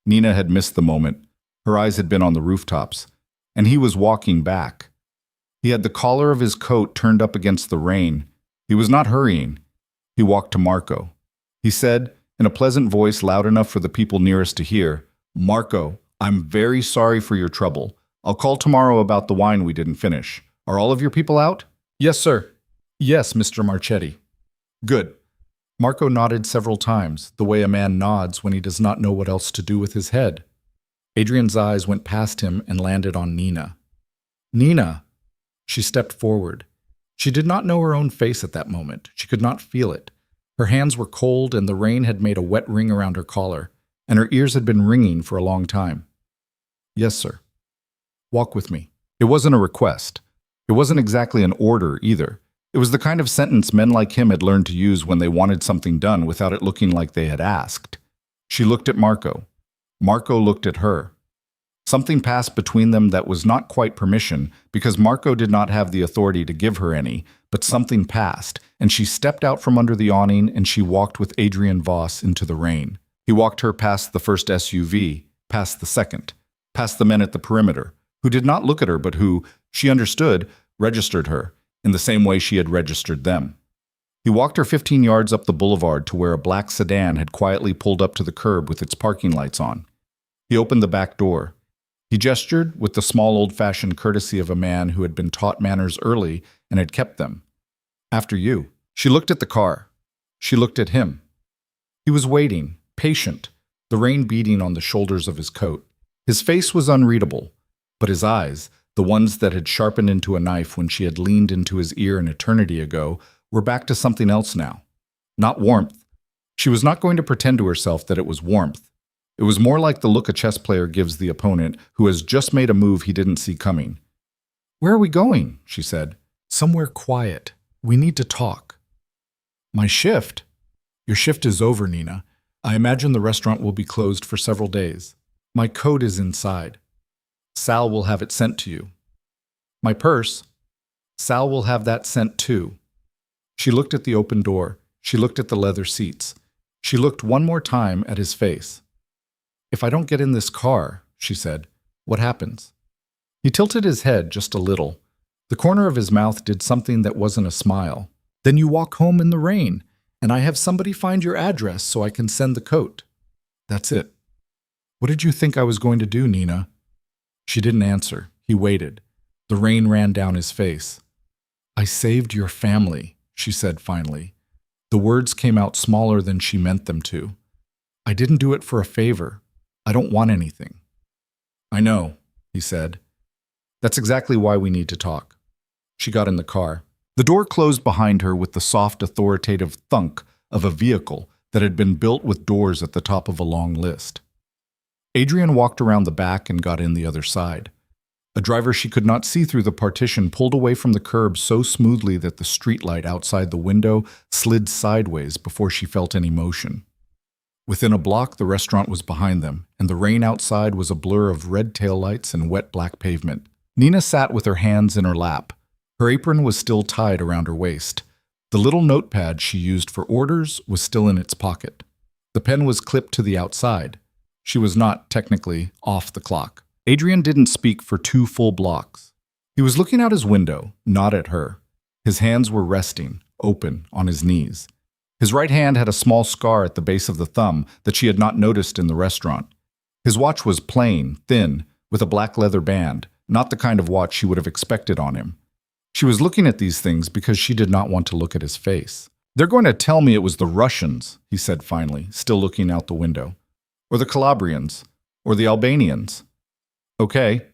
Nina had missed the moment. Her eyes had been on the rooftops. And he was walking back. He had the collar of his coat turned up against the rain. He was not hurrying. He walked to Marco. He said, in a pleasant voice loud enough for the people nearest to hear, "Marco, I'm very sorry for your trouble. I'll call tomorrow about the wine we didn't finish. Are all of your people out?" "Yes, sir." "Yes, Mr. Marchetti." "Good." Marco nodded several times, the way a man nods when he does not know what else to do with his head. Adrian's eyes went past him and landed on Nina. "Nina!" She stepped forward. She did not know her own face at that moment. She could not feel it. Her hands were cold and the rain had made a wet ring around her collar, and her ears had been ringing for a long time. "Yes, sir." "Walk with me." It wasn't a request. It wasn't exactly an order either. It was the kind of sentence men like him had learned to use when they wanted something done without it looking like they had asked. She looked at Marco. Marco looked at her. Something passed between them that was not quite permission, because Marco did not have the authority to give her any, but something passed, and she stepped out from under the awning and she walked with Adrian Voss into the rain. He walked her past the first SUV, past the second, past the men at the perimeter, who did not look at her but who, she understood, registered her, in the same way she had registered them. He walked her 15 yards up the boulevard to where a black sedan had quietly pulled up to the curb with its parking lights on. He opened the back door. He gestured with the small old-fashioned courtesy of a man who had been taught manners early and had kept them. "After you." She looked at the car. She looked at him. He was waiting, patient, the rain beating on the shoulders of his coat. His face was unreadable, but his eyes, the ones that had sharpened into a knife when she had leaned into his ear an eternity ago, were back to something else now. Not warmth. She was not going to pretend to herself that it was warmth. It was more like the look a chess player gives the opponent who has just made a move he didn't see coming. "Where are we going?" she said. "Somewhere quiet. We need to talk." "My shift?" "Your shift is over, Nina. I imagine the restaurant will be closed for several days. My coat is inside. Sal will have it sent to you." "My purse?" "Sal will have that sent too." She looked at the open door. She looked at the leather seats. She looked one more time at his face. "If I don't get in this car," she said, "what happens?" He tilted his head just a little. The corner of his mouth did something that wasn't a smile. "Then you walk home in the rain, and I have somebody find your address so I can send the coat. That's it." "What did you think I was going to do, Nina?" She didn't answer. He waited. The rain ran down his face. "I saved your family," she said finally. The words came out smaller than she meant them to. "I didn't do it for a favor. I don't want anything." "I know," he said. "That's exactly why we need to talk." She got in the car. The door closed behind her with the soft, authoritative thunk of a vehicle that had been built with doors at the top of a long list. Adrian walked around the back and got in the other side. A driver she could not see through the partition pulled away from the curb so smoothly that the streetlight outside the window slid sideways before she felt any motion. Within a block, the restaurant was behind them, and the rain outside was a blur of red taillights and wet black pavement. Nina sat with her hands in her lap. Her apron was still tied around her waist. The little notepad she used for orders was still in its pocket. The pen was clipped to the outside. She was not, technically, off the clock. Adrian didn't speak for 2 full blocks. He was looking out his window, not at her. His hands were resting, open, on his knees. His right hand had a small scar at the base of the thumb that she had not noticed in the restaurant. His watch was plain, thin, with a black leather band, not the kind of watch she would have expected on him. She was looking at these things because she did not want to look at his face. "They're going to tell me it was the Russians," he said finally, still looking out the window. "Or the Calabrians, or the Albanians. Okay.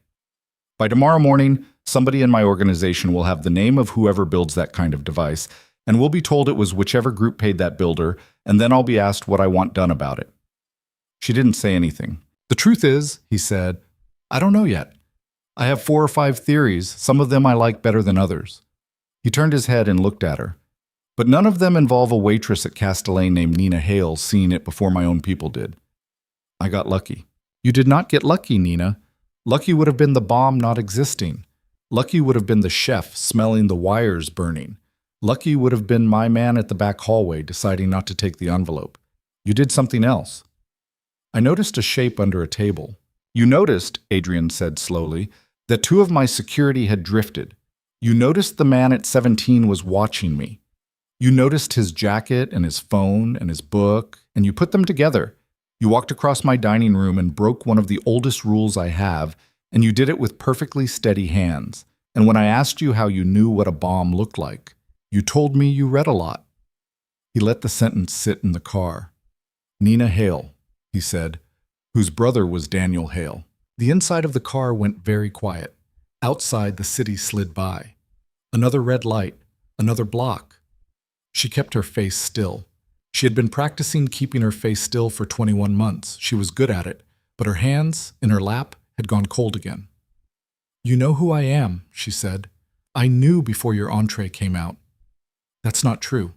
By tomorrow morning, somebody in my organization will have the name of whoever builds that kind of device, and we'll be told it was whichever group paid that builder, and then I'll be asked what I want done about it." She didn't say anything. "The truth is," he said, "I don't know yet. I have 4 or 5 theories. Some of them I like better than others." He turned his head and looked at her. "But none of them involve a waitress at Castellane named Nina Hale seeing it before my own people did. I got lucky." "You did not get lucky, Nina. Lucky would have been the bomb not existing. Lucky would have been the chef smelling the wires burning. Lucky would have been my man at the back hallway deciding not to take the envelope. You did something else." "I noticed a shape under a table." "You noticed," Adrian said slowly, "that 2 of my security had drifted. You noticed the man at 17 was watching me. You noticed his jacket and his phone and his book, and you put them together. You walked across my dining room and broke one of the oldest rules I have, and you did it with perfectly steady hands. And when I asked you how you knew what a bomb looked like, you told me you read a lot." He let the sentence sit in the car. "Nina Hale," he said, "whose brother was Daniel Hale." The inside of the car went very quiet. Outside, the city slid by. Another red light, another block. She kept her face still. She had been practicing keeping her face still for 21 months. She was good at it, but her hands, in her lap, had gone cold again. "You know who I am," she said. "I knew before your entree came out." "That's not true."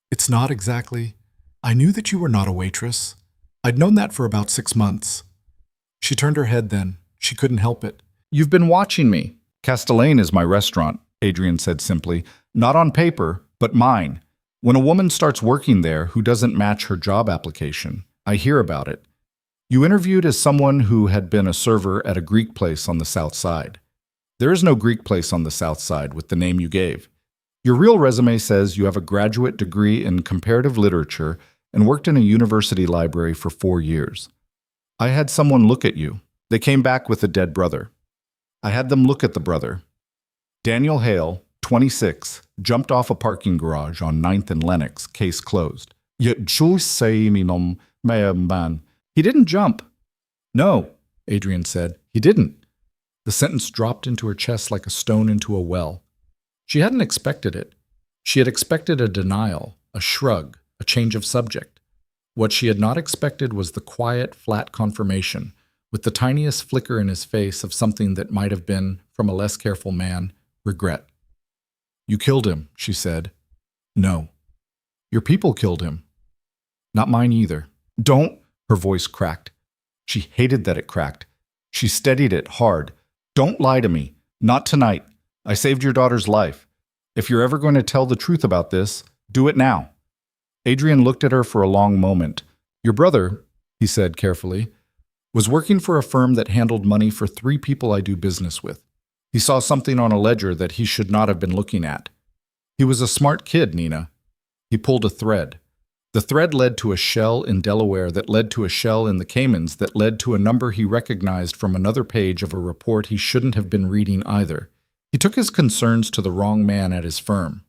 "It's not exactly. I knew that you were not a waitress. I'd known that for about 6 months." She turned her head then. She couldn't help it. "You've been watching me." "Castellane is my restaurant," Adrian said simply. "Not on paper, but mine. When a woman starts working there who doesn't match her job application, I hear about it. You interviewed as someone who had been a server at a Greek place on the South Side. There is no Greek place on the South Side with the name you gave. Your real resume says you have a graduate degree in comparative literature and worked in a university library for 4 years. I had someone look at you. They came back with a dead brother. I had them look at the brother. Daniel Hale, 26, jumped off a parking garage on 9th and Lenox, case closed. He didn't jump." "No," Adrian said. "He didn't." The sentence dropped into her chest like a stone into a well. She hadn't expected it. She had expected a denial, a shrug, a change of subject. What she had not expected was the quiet, flat confirmation, with the tiniest flicker in his face of something that might have been, from a less careful man, regret. "You killed him," she said. "No." "Your people killed him." "Not mine either." "Don't," her voice cracked. She hated that it cracked. She steadied it hard. "Don't lie to me. Not tonight. I saved your daughter's life. If you're ever going to tell the truth about this, do it now." Adrian looked at her for a long moment. "Your brother," he said carefully, "was working for a firm that handled money for 3 people I do business with. He saw something on a ledger that he should not have been looking at. He was a smart kid, Nina. He pulled a thread. The thread led to a shell in Delaware that led to a shell in the Caymans that led to a number he recognized from another page of a report he shouldn't have been reading either. He took his concerns to the wrong man at his firm."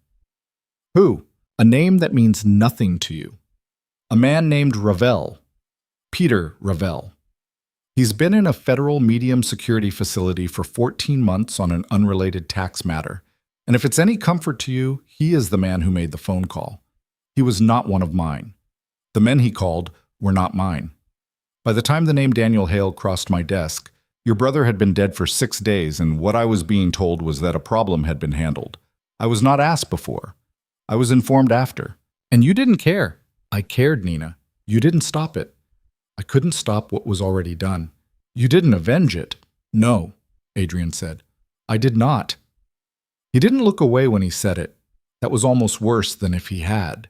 "Who?" "A name that means nothing to you. A man named Ravel. Peter Ravel. He's been in a federal medium security facility for 14 months on an unrelated tax matter. And if it's any comfort to you, he is the man who made the phone call. He was not one of mine. The men he called were not mine. By the time the name Daniel Hale crossed my desk, your brother had been dead for 6 days, and what I was being told was that a problem had been handled. I was not asked before. I was informed after. And you didn't care." "I cared, Nina. You didn't stop it." "I couldn't stop what was already done." "You didn't avenge it." "No," Adrian said. "I did not." He didn't look away when he said it. That was almost worse than if he had.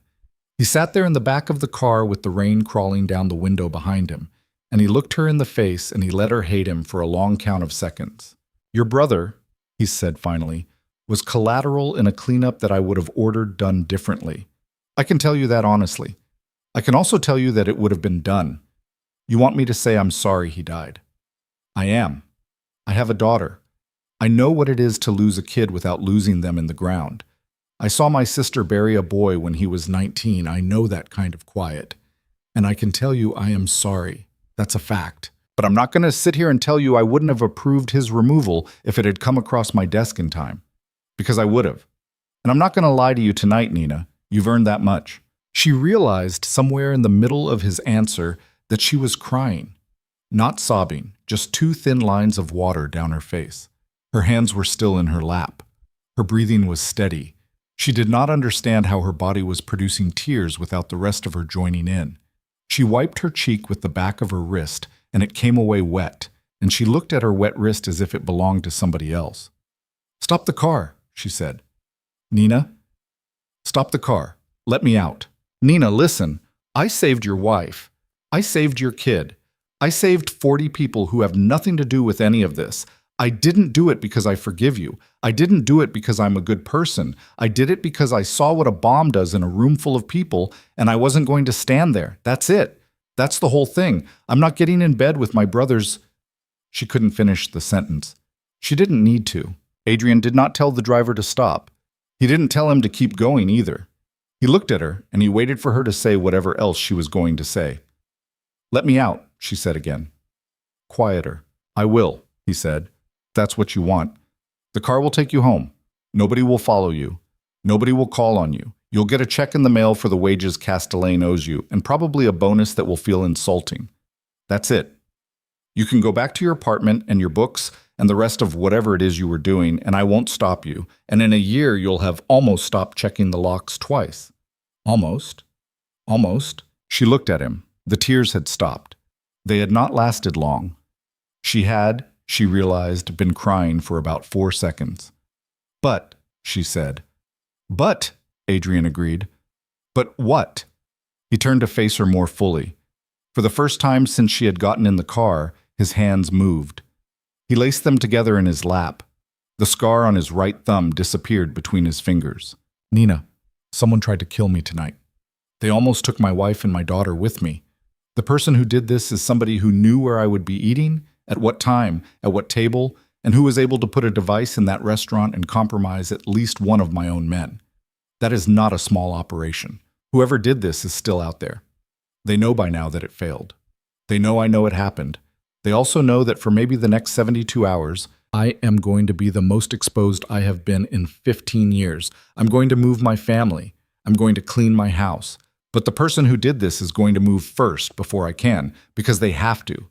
He sat there in the back of the car with the rain crawling down the window behind him, and he looked her in the face and he let her hate him for a long count of seconds. "Your brother," he said finally, "was collateral in a cleanup that I would have ordered done differently. I can tell you that honestly. I can also tell you that it would have been done. You want me to say I'm sorry he died? I am. I have a daughter. I know what it is to lose a kid without losing them in the ground. I saw my sister bury a boy when he was 19. I know that kind of quiet. And I can tell you I am sorry. That's a fact. But I'm not going to sit here and tell you I wouldn't have approved his removal if it had come across my desk in time. Because I would have. And I'm not going to lie to you tonight, Nina. You've earned that much." She realized somewhere in the middle of his answer that she was crying. Not sobbing, just 2 thin lines of water down her face. Her hands were still in her lap. Her breathing was steady. She did not understand how her body was producing tears without the rest of her joining in. She wiped her cheek with the back of her wrist, and it came away wet, and she looked at her wet wrist as if it belonged to somebody else. "Stop the car," she said. "Nina, stop the car. Let me out. Nina, listen. I saved your wife. I saved your kid. I saved 40 people who have nothing to do with any of this. I didn't do it because I forgive you. I didn't do it because I'm a good person. I did it because I saw what a bomb does in a room full of people, and I wasn't going to stand there. That's it. That's the whole thing. I'm not getting in bed with my brothers." She couldn't finish the sentence. She didn't need to. Adrian did not tell the driver to stop. He didn't tell him to keep going either. He looked at her, and he waited for her to say whatever else she was going to say. "Let me out," she said again. Quieter. "I will," he said. "That's what you want. The car will take you home. Nobody will follow you. Nobody will call on you. You'll get a check in the mail for the wages Castellane owes you, and probably a bonus that will feel insulting. That's it. You can go back to your apartment and your books and the rest of whatever it is you were doing, and I won't stop you. And in a year, you'll have almost stopped checking the locks twice. Almost. Almost. She looked at him. The tears had stopped. They had not lasted long. She realized, been crying for about 4 seconds. But, she said. But, Adrian agreed. But what? He turned to face her more fully. For the first time since she had gotten in the car, his hands moved. He laced them together in his lap. The scar on his right thumb disappeared between his fingers. Nina, someone tried to kill me tonight. They almost took my wife and my daughter with me. The person who did this is somebody who knew where I would be eating, at what time, at what table, and who was able to put a device in that restaurant and compromise at least one of my own men. That is not a small operation. Whoever did this is still out there. They know by now that it failed. They know I know it happened. They also know that for maybe the next 72 hours, I am going to be the most exposed I have been in 15 years. I'm going to move my family. I'm going to clean my house. But the person who did this is going to move first before I can, because they have to.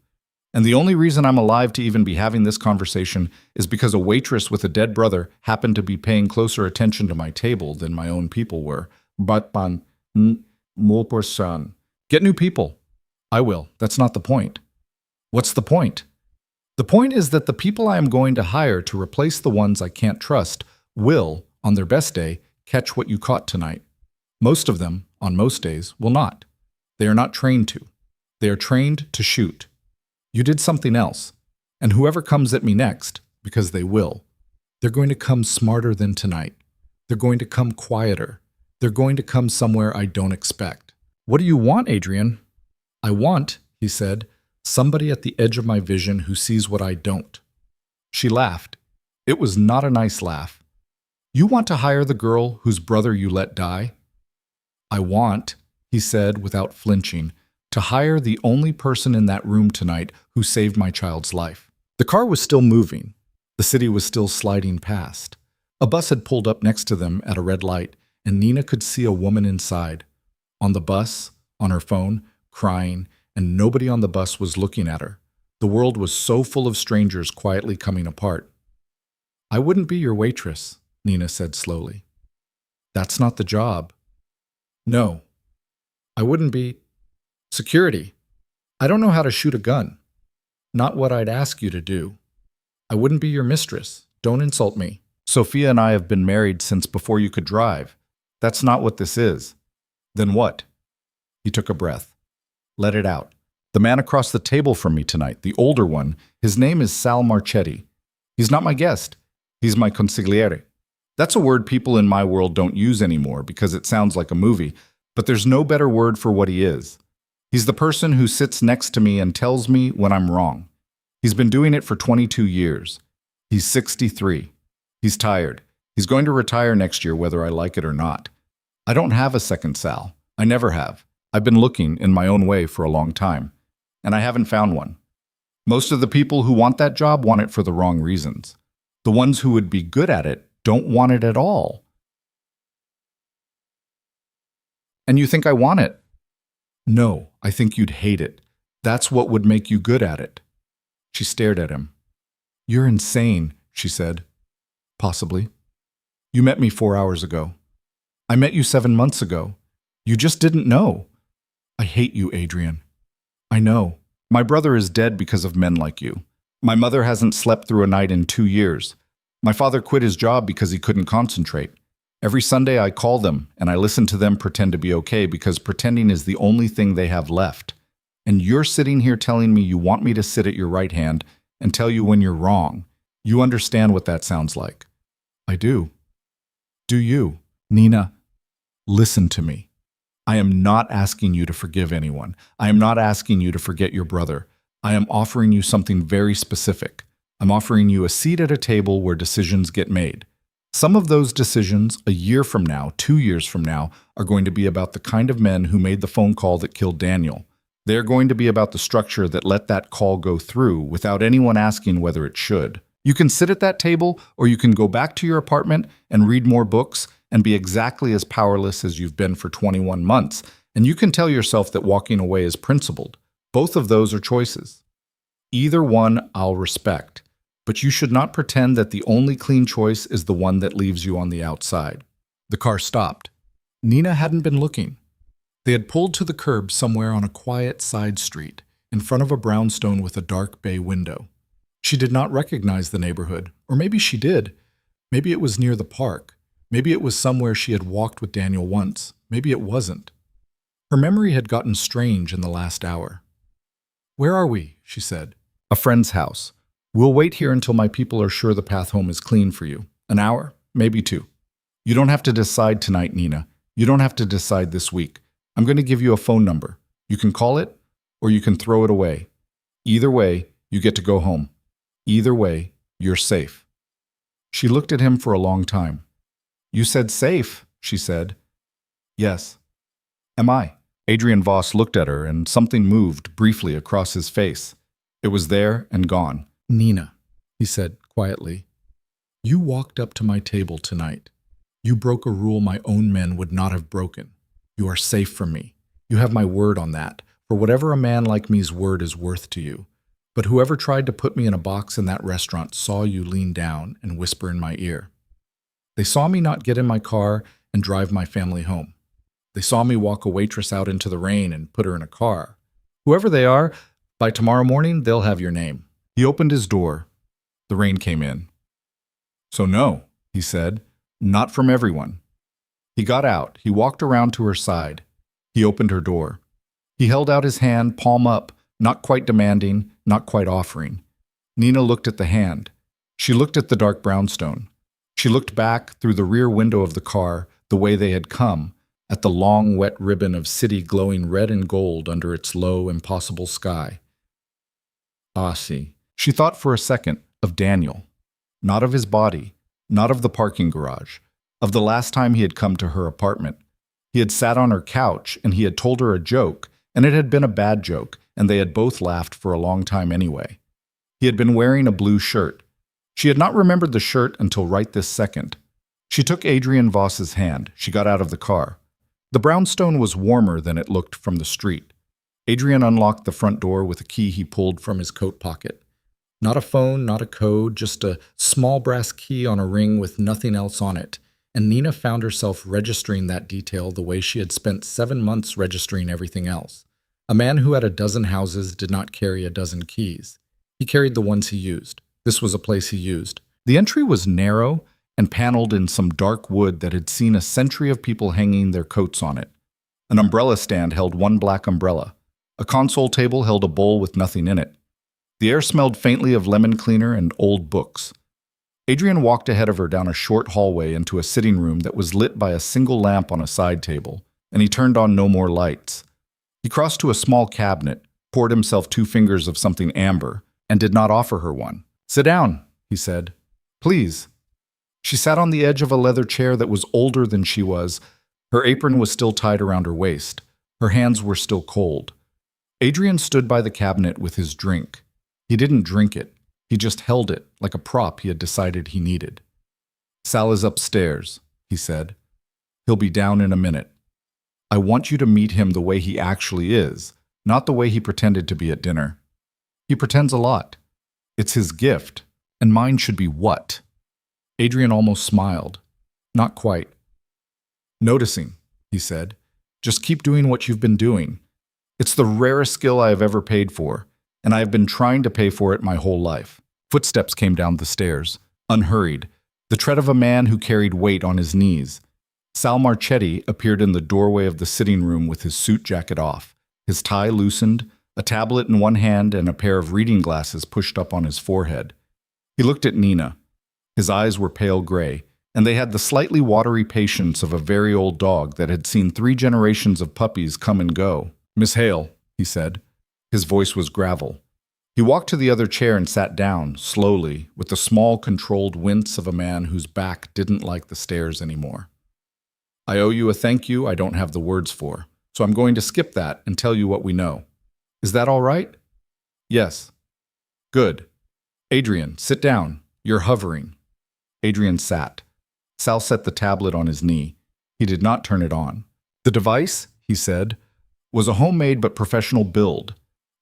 And the only reason I'm alive to even be having this conversation is because a waitress with a dead brother happened to be paying closer attention to my table than my own people were. But more person. Get new people. I will. That's not the point. What's the point? The point is that the people I am going to hire to replace the ones I can't trust will, on their best day, catch what you caught tonight. Most of them, on most days, will not. They are not trained to. They are trained to shoot. You did something else, and whoever comes at me next, because they will, they're going to come smarter than tonight. They're going to come quieter. They're going to come somewhere I don't expect. What do you want, Adrian? I want, he said, somebody at the edge of my vision who sees what I don't. She laughed. It was not a nice laugh. You want to hire the girl whose brother you let die? I want, he said without flinching, to hire the only person in that room tonight who saved my child's life. The car was still moving. The city was still sliding past. A bus had pulled up next to them at a red light, and Nina could see a woman inside. On the bus, on her phone, crying, and nobody on the bus was looking at her. The world was so full of strangers quietly coming apart. I wouldn't be your waitress, Nina said slowly. That's not the job. No, I wouldn't be. Security. I don't know how to shoot a gun. Not what I'd ask you to do. I wouldn't be your mistress. Don't insult me. Sophia and I have been married since before you could drive. That's not what this is. Then what? He took a breath. Let it out. The man across the table from me tonight, the older one, his name is Sal Marchetti. He's not my guest. He's my consigliere. That's a word people in my world don't use anymore because it sounds like a movie, but there's no better word for what he is. He's the person who sits next to me and tells me when I'm wrong. He's been doing it for 22 years. He's 63. He's tired. He's going to retire next year whether I like it or not. I don't have a second Sal. I never have. I've been looking in my own way for a long time, and I haven't found one. Most of the people who want that job want it for the wrong reasons. The ones who would be good at it don't want it at all. And you think I want it? No, I think you'd hate it. That's what would make you good at it. She stared at him. You're insane, she said. Possibly. You met me 4 hours ago. I met you 7 months ago. You just didn't know. I hate you, Adrian. I know. My brother is dead because of men like you. My mother hasn't slept through a night in 2 years. My father quit his job because he couldn't concentrate. Every Sunday I call them and I listen to them pretend to be okay because pretending is the only thing they have left. And you're sitting here telling me you want me to sit at your right hand and tell you when you're wrong. You understand what that sounds like. I do. Do you? Nina, listen to me. I am not asking you to forgive anyone. I am not asking you to forget your brother. I am offering you something very specific. I'm offering you a seat at a table where decisions get made. Some of those decisions, a year from now, 2 years from now, are going to be about the kind of men who made the phone call that killed Daniel. They're going to be about the structure that let that call go through without anyone asking whether it should. You can sit at that table, or you can go back to your apartment and read more books and be exactly as powerless as you've been for 21 months, and you can tell yourself that walking away is principled. Both of those are choices. Either one I'll respect, but you should not pretend that the only clean choice is the one that leaves you on the outside. The car stopped. Nina hadn't been looking. They had pulled to the curb somewhere on a quiet side street, in front of a brownstone with a dark bay window. She did not recognize the neighborhood, or maybe she did. Maybe it was near the park. Maybe it was somewhere she had walked with Daniel once. Maybe it wasn't. Her memory had gotten strange in the last hour. "Where are we?" she said. "A friend's house. We'll wait here until my people are sure the path home is clean for you. An hour? Maybe 2. You don't have to decide tonight, Nina. You don't have to decide this week. I'm going to give you a phone number. You can call it, or you can throw it away. Either way, you get to go home. Either way, you're safe." She looked at him for a long time. "You said safe," she said. "Yes." "Am I?" Adrian Voss looked at her, and something moved briefly across his face. It was there and gone. "Nina," he said quietly, "you walked up to my table tonight. You broke a rule my own men would not have broken. You are safe from me. You have my word on that, for whatever a man like me's word is worth to you. But whoever tried to put me in a box in that restaurant saw you lean down and whisper in my ear. They saw me not get in my car and drive my family home. They saw me walk a waitress out into the rain and put her in a car. Whoever they are, by tomorrow morning, they'll have your name." He opened his door. The rain came in. "So no," he said, "not from everyone." He got out. He walked around to her side. He opened her door. He held out his hand, palm up, not quite demanding, not quite offering. Nina looked at the hand. She looked at the dark brownstone. She looked back through the rear window of the car, the way they had come, at the long, wet ribbon of city glowing red and gold under its low, impossible sky. Ah, see. She thought for a second of Daniel. Not of his body, not of the parking garage, of the last time he had come to her apartment. He had sat on her couch, and he had told her a joke, and it had been a bad joke, and they had both laughed for a long time anyway. He had been wearing a blue shirt. She had not remembered the shirt until right this second. She took Adrian Voss's hand. She got out of the car. The brownstone was warmer than it looked from the street. Adrian unlocked the front door with a key he pulled from his coat pocket. Not a phone, not a code, just a small brass key on a ring with nothing else on it. And Nina found herself registering that detail the way she had spent 7 months registering everything else. A man who had a dozen houses did not carry a dozen keys. He carried the ones he used. This was a place he used. The entry was narrow and paneled in some dark wood that had seen a century of people hanging their coats on it. An umbrella stand held one black umbrella. A console table held a bowl with nothing in it. The air smelled faintly of lemon cleaner and old books. Adrian walked ahead of her down a short hallway into a sitting room that was lit by a single lamp on a side table, and he turned on no more lights. He crossed to a small cabinet, poured himself 2 fingers of something amber, and did not offer her one. "Sit down," he said. "Please." She sat on the edge of a leather chair that was older than she was. Her apron was still tied around her waist. Her hands were still cold. Adrian stood by the cabinet with his drink. He didn't drink it. He just held it like a prop he had decided he needed. "Sal is upstairs," he said. "He'll be down in a minute. I want you to meet him the way he actually is, not the way he pretended to be at dinner. He pretends a lot. It's his gift, and mine should be what?" Adrian almost smiled. Not quite. "Noticing," he said. "Just keep doing what you've been doing. It's the rarest skill I have ever paid for, and I have been trying to pay for it my whole life." Footsteps came down the stairs, unhurried, the tread of a man who carried weight on his knees. Sal Marchetti appeared in the doorway of the sitting room with his suit jacket off, his tie loosened, a tablet in one hand and a pair of reading glasses pushed up on his forehead. He looked at Nina. His eyes were pale gray, and they had the slightly watery patience of a very old dog that had seen 3 generations of puppies come and go. "Miss Hale," he said. His voice was gravel. He walked to the other chair and sat down, slowly, with the small, controlled wince of a man whose back didn't like the stairs anymore. "I owe you a thank you I don't have the words for, so I'm going to skip that and tell you what we know. Is that all right?" "Yes." "Good. Adrian, sit down. You're hovering." Adrian sat. Sal set the tablet on his knee. He did not turn it on. The device, he said, was a homemade but professional build.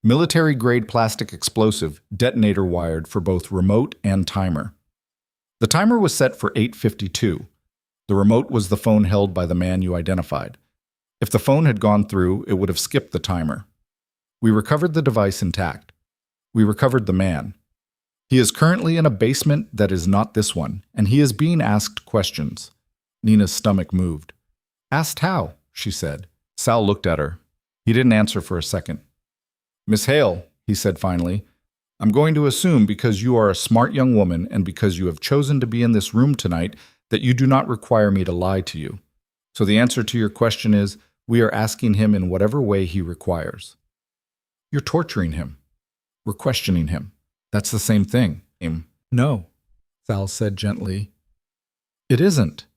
Military-grade plastic explosive, detonator wired for both remote and timer. The timer was set for 8:52. The remote was the phone held by the man you identified. If the phone had gone through, it would have skipped the timer. We recovered the device intact. We recovered the man. He is currently in a basement that is not this one, and he is being asked questions. Nina's stomach moved. Asked how, she said. Sal looked at her. He didn't answer for a second. Miss Hale, he said finally, I'm going to assume because you are a smart young woman and because you have chosen to be in this room tonight that you do not require me to lie to you. So the answer to your question is, we are asking him in whatever way he requires. You're torturing him. We're questioning him. That's the same thing. No, Sal said gently. It isn't.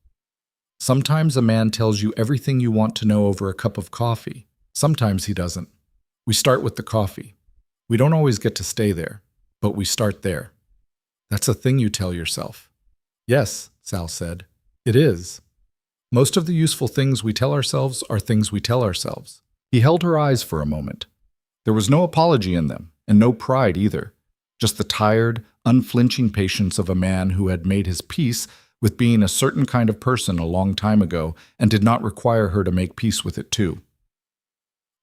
Sometimes a man tells you everything you want to know over a cup of coffee. Sometimes he doesn't. We start with the coffee. We don't always get to stay there, but we start there. That's a thing you tell yourself. Yes, Sal said. It is. Most of the useful things we tell ourselves are things we tell ourselves. He held her eyes for a moment. There was no apology in them, and no pride either. Just the tired, unflinching patience of a man who had made his peace with being a certain kind of person a long time ago and did not require her to make peace with it too.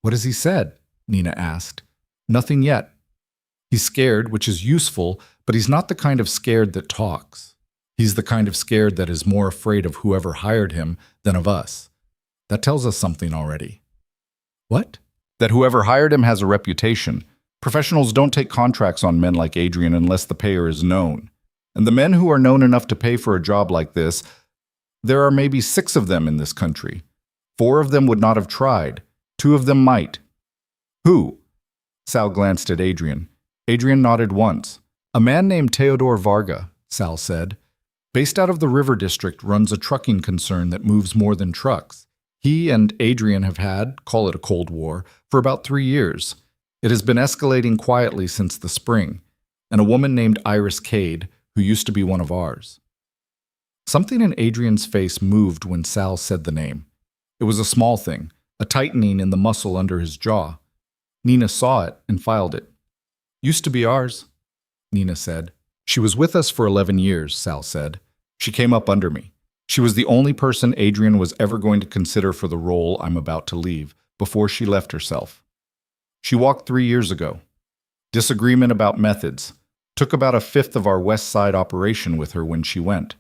What has he said? Nina asked. Nothing yet. He's scared, which is useful, but he's not the kind of scared that talks. He's the kind of scared that is more afraid of whoever hired him than of us. That tells us something already. What? That whoever hired him has a reputation. Professionals don't take contracts on men like Adrian unless the payer is known. And the men who are known enough to pay for a job like this, there are maybe 6 of them in this country. 4 of them would not have tried. 2 of them might. Who? Sal glanced at Adrian. Adrian nodded once. A man named Teodor Varga, Sal said. Based out of the River District, runs a trucking concern that moves more than trucks. He and Adrian have had, call it a Cold War, for about 3 years. It has been escalating quietly since the spring, and a woman named Iris Cade, who used to be one of ours. Something in Adrian's face moved when Sal said the name. It was a small thing, a tightening in the muscle under his jaw. Nina saw it and filed it. Used to be ours, Nina said. She was with us for 11 years, Sal said. She came up under me. She was the only person Adrian was ever going to consider for the role I'm about to leave, before she left herself. She walked 3 years ago. Disagreement about methods. Took about 1/5 of our West Side operation with her when she went.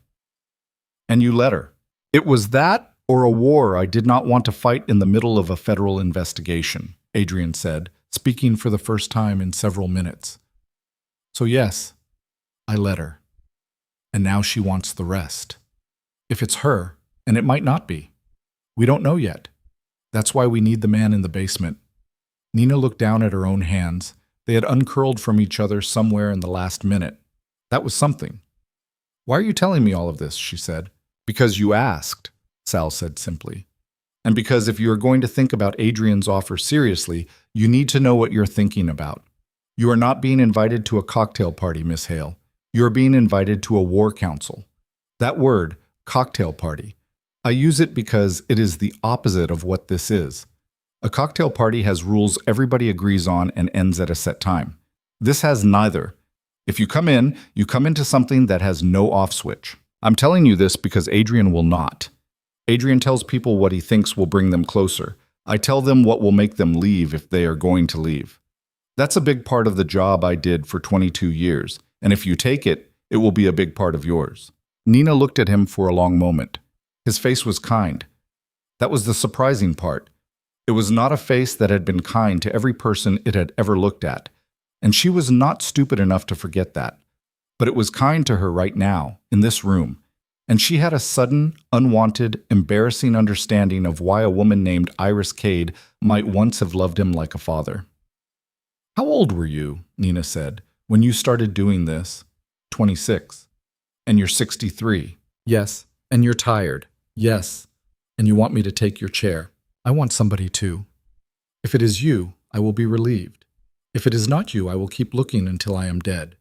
And you let her. It was that or a war I did not want to fight in the middle of a federal investigation, Adrian said, speaking for the first time in several minutes. So yes, I let her. And now she wants the rest. If it's her, and it might not be. We don't know yet. That's why we need the man in the basement. Nina looked down at her own hands. They had uncurled from each other somewhere in the last minute. That was something. Why are you telling me all of this? She said. Because you asked, Sal said simply. And because if you are going to think about Adrian's offer seriously, you need to know what you're thinking about. You are not being invited to a cocktail party, Miss Hale. You are being invited to a war council. That word, cocktail party, I use it because it is the opposite of what this is. A cocktail party has rules everybody agrees on and ends at a set time. This has neither. If you come into something that has no off switch. I'm telling you this because Adrian will not. Adrian tells people what he thinks will bring them closer. I tell them what will make them leave if they are going to leave. That's a big part of the job I did for 22 years, and if you take it, it will be a big part of yours. Nina looked at him for a long moment. His face was kind. That was the surprising part. It was not a face that had been kind to every person it had ever looked at, and she was not stupid enough to forget that. But it was kind to her right now, in this room, and she had a sudden, unwanted, embarrassing understanding of why a woman named Iris Cade might once have loved him like a father. How old were you, Nina said, when you started doing this? 26. And you're 63. Yes. And you're tired. Yes. And you want me to take your chair. I want somebody to. If it is you, I will be relieved. If it is not you, I will keep looking until I am dead.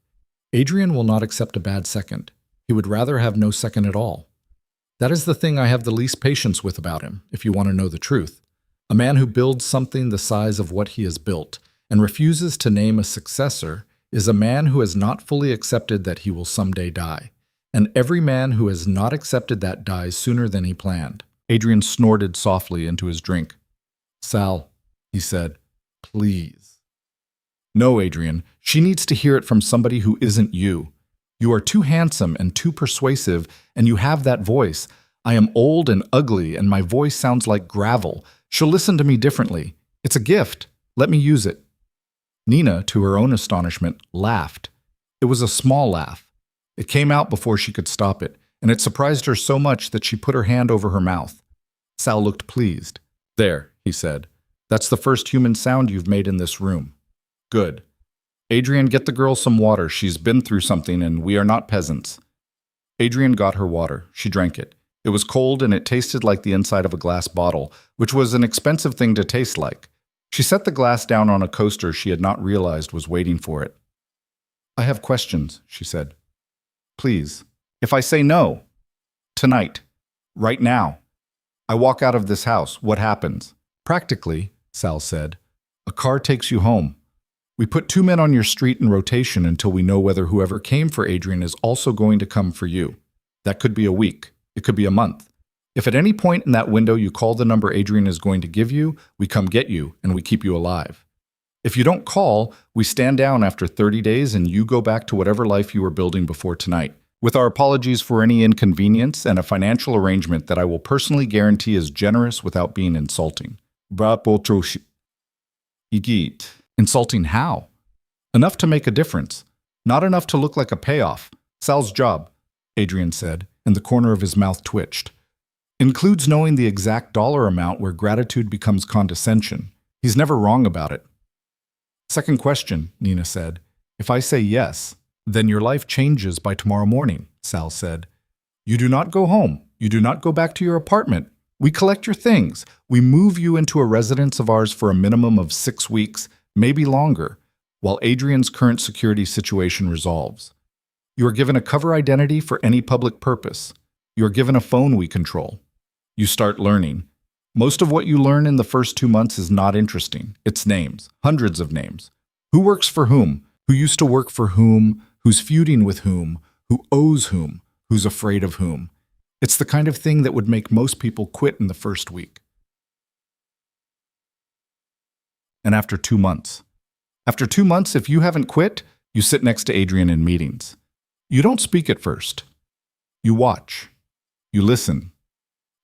Adrian will not accept a bad second. He would rather have no second at all. That is the thing I have the least patience with about him, if you want to know the truth. A man who builds something the size of what he has built and refuses to name a successor is a man who has not fully accepted that he will someday die. And every man who has not accepted that dies sooner than he planned. Adrian snorted softly into his drink. Sal, he said, please. No, Adrian, she needs to hear it from somebody who isn't you. You are too handsome and too persuasive, and you have that voice. I am old and ugly, and my voice sounds like gravel. She'll listen to me differently. It's a gift. Let me use it. Nina, to her own astonishment, laughed. It was a small laugh. It came out before she could stop it, and it surprised her so much that she put her hand over her mouth. Sal looked pleased. There, he said. That's the first human sound you've made in this room. Good. Adrian, get the girl some water. She's been through something, and we are not peasants. Adrian got her water. She drank it. It was cold, and it tasted like the inside of a glass bottle, which was an expensive thing to taste like. She set the glass down on a coaster she had not realized was waiting for it. I have questions, she said. Please. If I say no, tonight, right now, I walk out of this house, what happens? Practically, Sal said, a car takes you home. We put 2 men on your street in rotation until we know whether whoever came for Adrian is also going to come for you. That could be a week. It could be a month. If at any point in that window you call the number Adrian is going to give you, we come get you and we keep you alive. If you don't call, we stand down after 30 days and you go back to whatever life you were building before tonight, with our apologies for any inconvenience and a financial arrangement that I will personally guarantee is generous without being insulting. Insulting how? Enough to make a difference. Not enough to look like a payoff. Sal's job, Adrian said, and the corner of his mouth twitched. Includes knowing the exact dollar amount where gratitude becomes condescension. He's never wrong about it. Second question, Nina said. If I say yes, then your life changes by tomorrow morning, Sal said. You do not go home. You do not go back to your apartment. We collect your things. We move you into a residence of ours for a minimum of 6 weeks, maybe longer, while Adrian's current security situation resolves. You are given a cover identity for any public purpose. You are given a phone we control. You start learning. Most of what you learn in the first 2 months is not interesting. It's names, hundreds of names. Who works for whom? Who used to work for whom? Who's feuding with whom? Who owes whom? Who's afraid of whom? It's the kind of thing that would make most people quit in the first week. And after 2 months. After 2 months, if you haven't quit, you sit next to Adrian in meetings. You don't speak at first. You watch. You listen.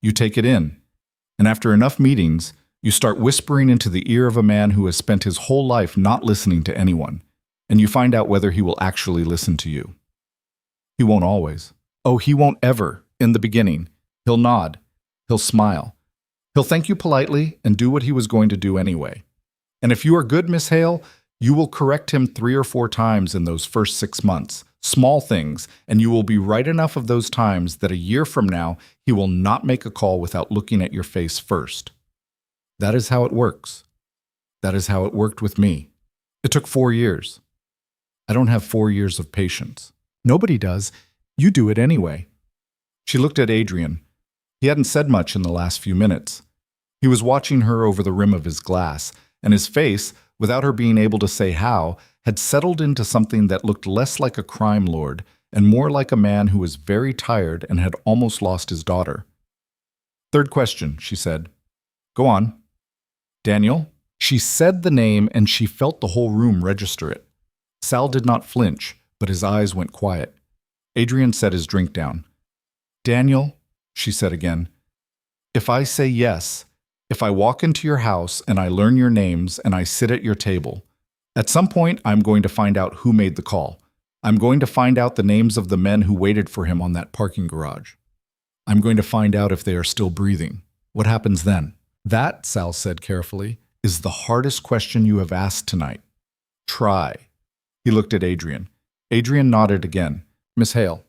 You take it in. And after enough meetings, you start whispering into the ear of a man who has spent his whole life not listening to anyone, and you find out whether he will actually listen to you. He won't always. Oh, he won't ever, in the beginning. He'll nod. He'll smile. He'll thank you politely and do what he was going to do anyway. And if you are good, Miss Hale, you will correct him 3 or 4 times in those first 6 months. Small things, and you will be right enough of those times that a year from now, he will not make a call without looking at your face first. That is how it works. That is how it worked with me. It took 4 years. I don't have 4 years of patience. Nobody does. You do it anyway. She looked at Adrian. He hadn't said much in the last few minutes. He was watching her over the rim of his glass, and his face, without her being able to say how, had settled into something that looked less like a crime lord and more like a man who was very tired and had almost lost his daughter. Third question, she said. Go on. Daniel? She said the name and she felt the whole room register it. Sal did not flinch, but his eyes went quiet. Adrian set his drink down. Daniel, she said again, if I say yes, if I walk into your house and I learn your names and I sit at your table, at some point I'm going to find out who made the call. I'm going to find out the names of the men who waited for him on that parking garage. I'm going to find out if they are still breathing. What happens then? That, Sal said carefully, is the hardest question you have asked tonight. Try. He looked at Adrian. Adrian nodded again. Miss Hale,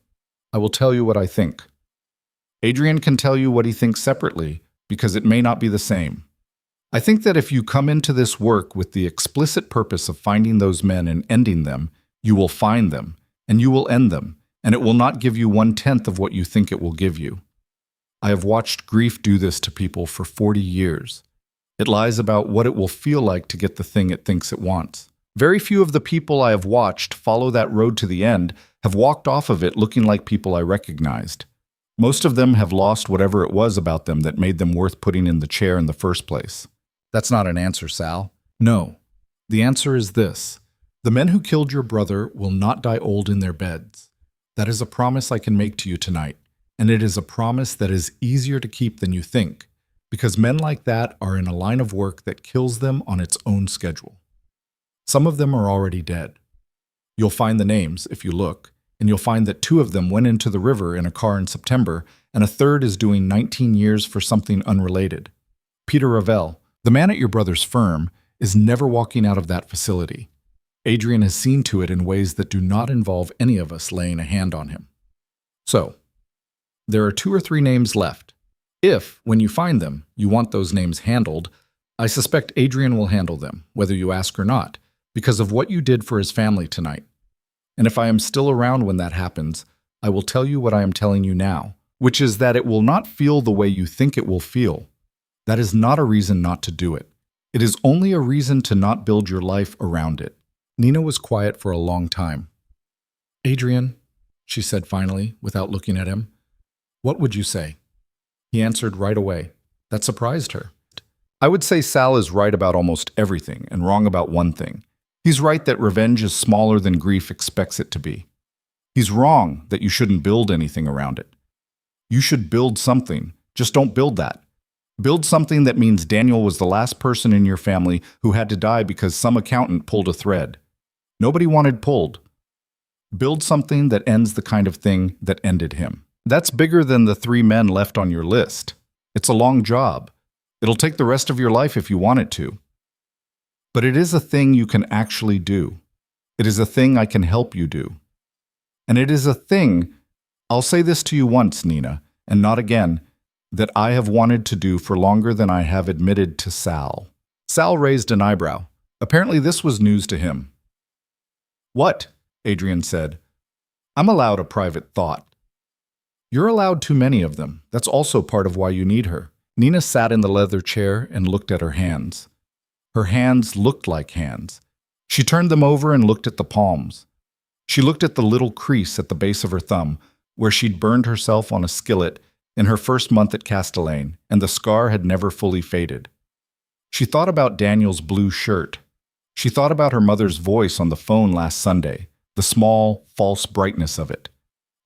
I will tell you what I think. Adrian can tell you what he thinks separately, because it may not be the same. I think that if you come into this work with the explicit purpose of finding those men and ending them, you will find them, and you will end them, and it will not give you 1/10 of what you think it will give you. I have watched grief do this to people for 40 years. It lies about what it will feel like to get the thing it thinks it wants. Very few of the people I have watched follow that road to the end have walked off of it looking like people I recognized. Most of them have lost whatever it was about them that made them worth putting in the chair in the first place. That's not an answer, Sal. No. The answer is this. The men who killed your brother will not die old in their beds. That is a promise I can make to you tonight, and it is a promise that is easier to keep than you think, because men like that are in a line of work that kills them on its own schedule. Some of them are already dead. You'll find the names if you look, and you'll find that 2 of them went into the river in a car in September, and a third is doing 19 years for something unrelated. Peter Ravel, the man at your brother's firm, is never walking out of that facility. Adrian has seen to it in ways that do not involve any of us laying a hand on him. So, there are 2 or 3 names left. If, when you find them, you want those names handled, I suspect Adrian will handle them, whether you ask or not, because of what you did for his family tonight. And if I am still around when that happens, I will tell you what I am telling you now, which is that it will not feel the way you think it will feel. That is not a reason not to do it. It is only a reason to not build your life around it. Nina was quiet for a long time. Adrian, she said finally, without looking at him, what would you say? He answered right away. That surprised her. I would say Sal is right about almost everything and wrong about one thing. He's right that revenge is smaller than grief expects it to be. He's wrong that you shouldn't build anything around it. You should build something, just don't build that. Build something that means Daniel was the last person in your family who had to die because some accountant pulled a thread. Nobody wanted pulled. Build something that ends the kind of thing that ended him. That's bigger than the 3 men left on your list. It's a long job. It'll take the rest of your life if you want it to. But it is a thing you can actually do. It is a thing I can help you do. And it is a thing, I'll say this to you once, Nina, and not again, that I have wanted to do for longer than I have admitted to Sal. Sal raised an eyebrow. Apparently this was news to him. What? Adrian said. I'm allowed a private thought. You're allowed too many of them. That's also part of why you need her. Nina sat in the leather chair and looked at her hands. Her hands looked like hands. She turned them over and looked at the palms. She looked at the little crease at the base of her thumb, where she'd burned herself on a skillet in her first month at Castellane, and the scar had never fully faded. She thought about Daniel's blue shirt. She thought about her mother's voice on the phone last Sunday, the small, false brightness of it.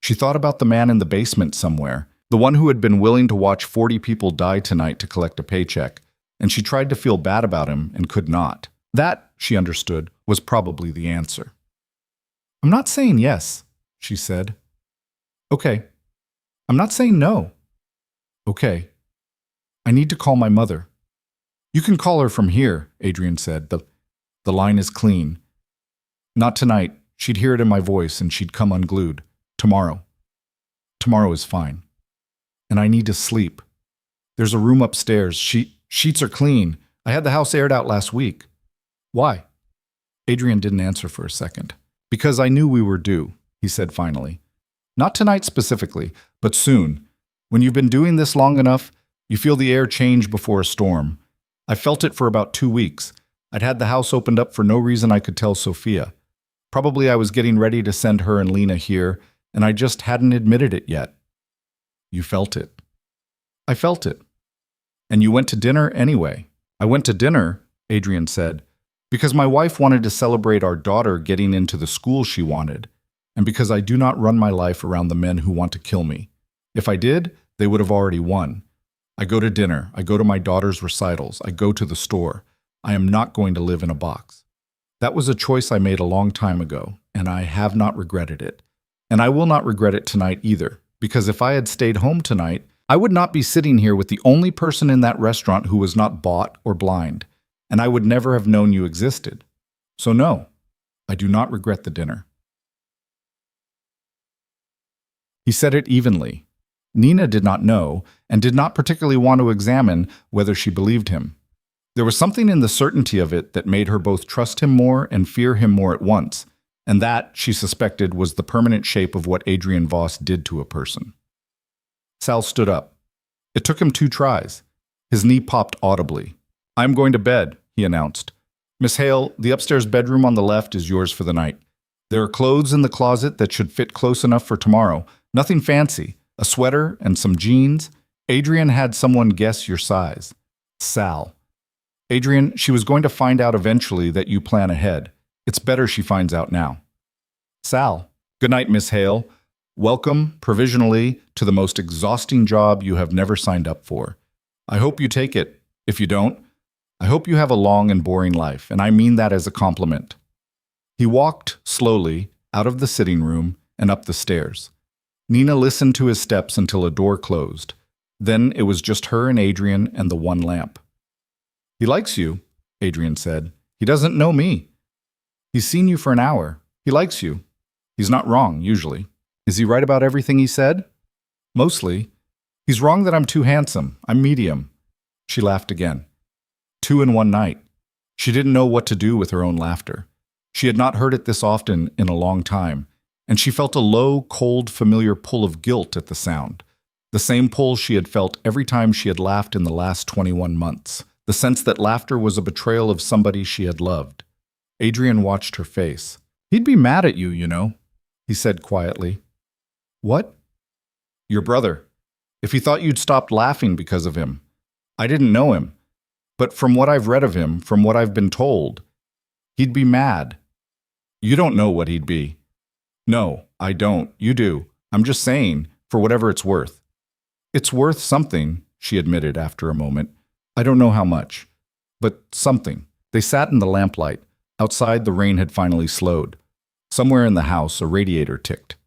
She thought about the man in the basement somewhere, the one who had been willing to watch 40 people die tonight to collect a paycheck, and she tried to feel bad about him and could not. That, she understood, was probably the answer. I'm not saying yes, she said. Okay. I'm not saying no. Okay. I need to call my mother. You can call her from here, Adrian said. The line is clean. Not tonight. She'd hear it in my voice and she'd come unglued. Tomorrow. Tomorrow is fine. And I need to sleep. There's a room upstairs. Sheets are clean. I had the house aired out last week. Why? Adrian didn't answer for a second. Because I knew we were due, he said finally. Not tonight specifically, but soon. When you've been doing this long enough, you feel the air change before a storm. I felt it for about 2 weeks. I'd had the house opened up for no reason I could tell Sophia. Probably I was getting ready to send her and Lena here, and I just hadn't admitted it yet. You felt it. I felt it. And you went to dinner anyway. I went to dinner, Adrian said, because my wife wanted to celebrate our daughter getting into the school she wanted, and because I do not run my life around the men who want to kill me. If I did, they would have already won. I go to dinner. I go to my daughter's recitals. I go to the store. I am not going to live in a box. That was a choice I made a long time ago, and I have not regretted it. And I will not regret it tonight either, because if I had stayed home tonight, I would not be sitting here with the only person in that restaurant who was not bought or blind, and I would never have known you existed. So no, I do not regret the dinner. He said it evenly. Nina did not know, and did not particularly want to examine whether she believed him. There was something in the certainty of it that made her both trust him more and fear him more at once, and that, she suspected, was the permanent shape of what Adrian Voss did to a person. Sal stood up. It took him 2 tries. His knee popped audibly. "I'm going to bed," he announced. "Miss Hale, the upstairs bedroom on the left is yours for the night. There are clothes in the closet that should fit close enough for tomorrow. Nothing fancy. A sweater and some jeans. Adrian had someone guess your size. Sal. Adrian, she was going to find out eventually that you plan ahead. It's better she finds out now. Sal. Good night, Miss Hale. Welcome, provisionally, to the most exhausting job you have never signed up for. I hope you take it. If you don't, I hope you have a long and boring life, and I mean that as a compliment." He walked slowly out of the sitting room and up the stairs. Nina listened to his steps until a door closed. Then it was just her and Adrian and the one lamp. "He likes you," Adrian said. "He doesn't know me. He's seen you for an hour. He likes you. He's not wrong, usually. Is he right about everything he said?" "Mostly. He's wrong that I'm too handsome. I'm medium." She laughed again. 2 in one night. She didn't know what to do with her own laughter. She had not heard it this often in a long time, and she felt a low, cold, familiar pull of guilt at the sound. The same pull she had felt every time she had laughed in the last 21 months. The sense that laughter was a betrayal of somebody she had loved. Adrian watched her face. "He'd be mad at you, you know," he said quietly. "What?" "Your brother. If he thought you'd stopped laughing because of him. I didn't know him. But from what I've read of him, from what I've been told, he'd be mad. You don't know what he'd be." "No, I don't. You do. I'm just saying, for whatever it's worth." "It's worth something," she admitted after a moment. "I don't know how much. But something." They sat in the lamplight. Outside, the rain had finally slowed. Somewhere in the house, a radiator ticked.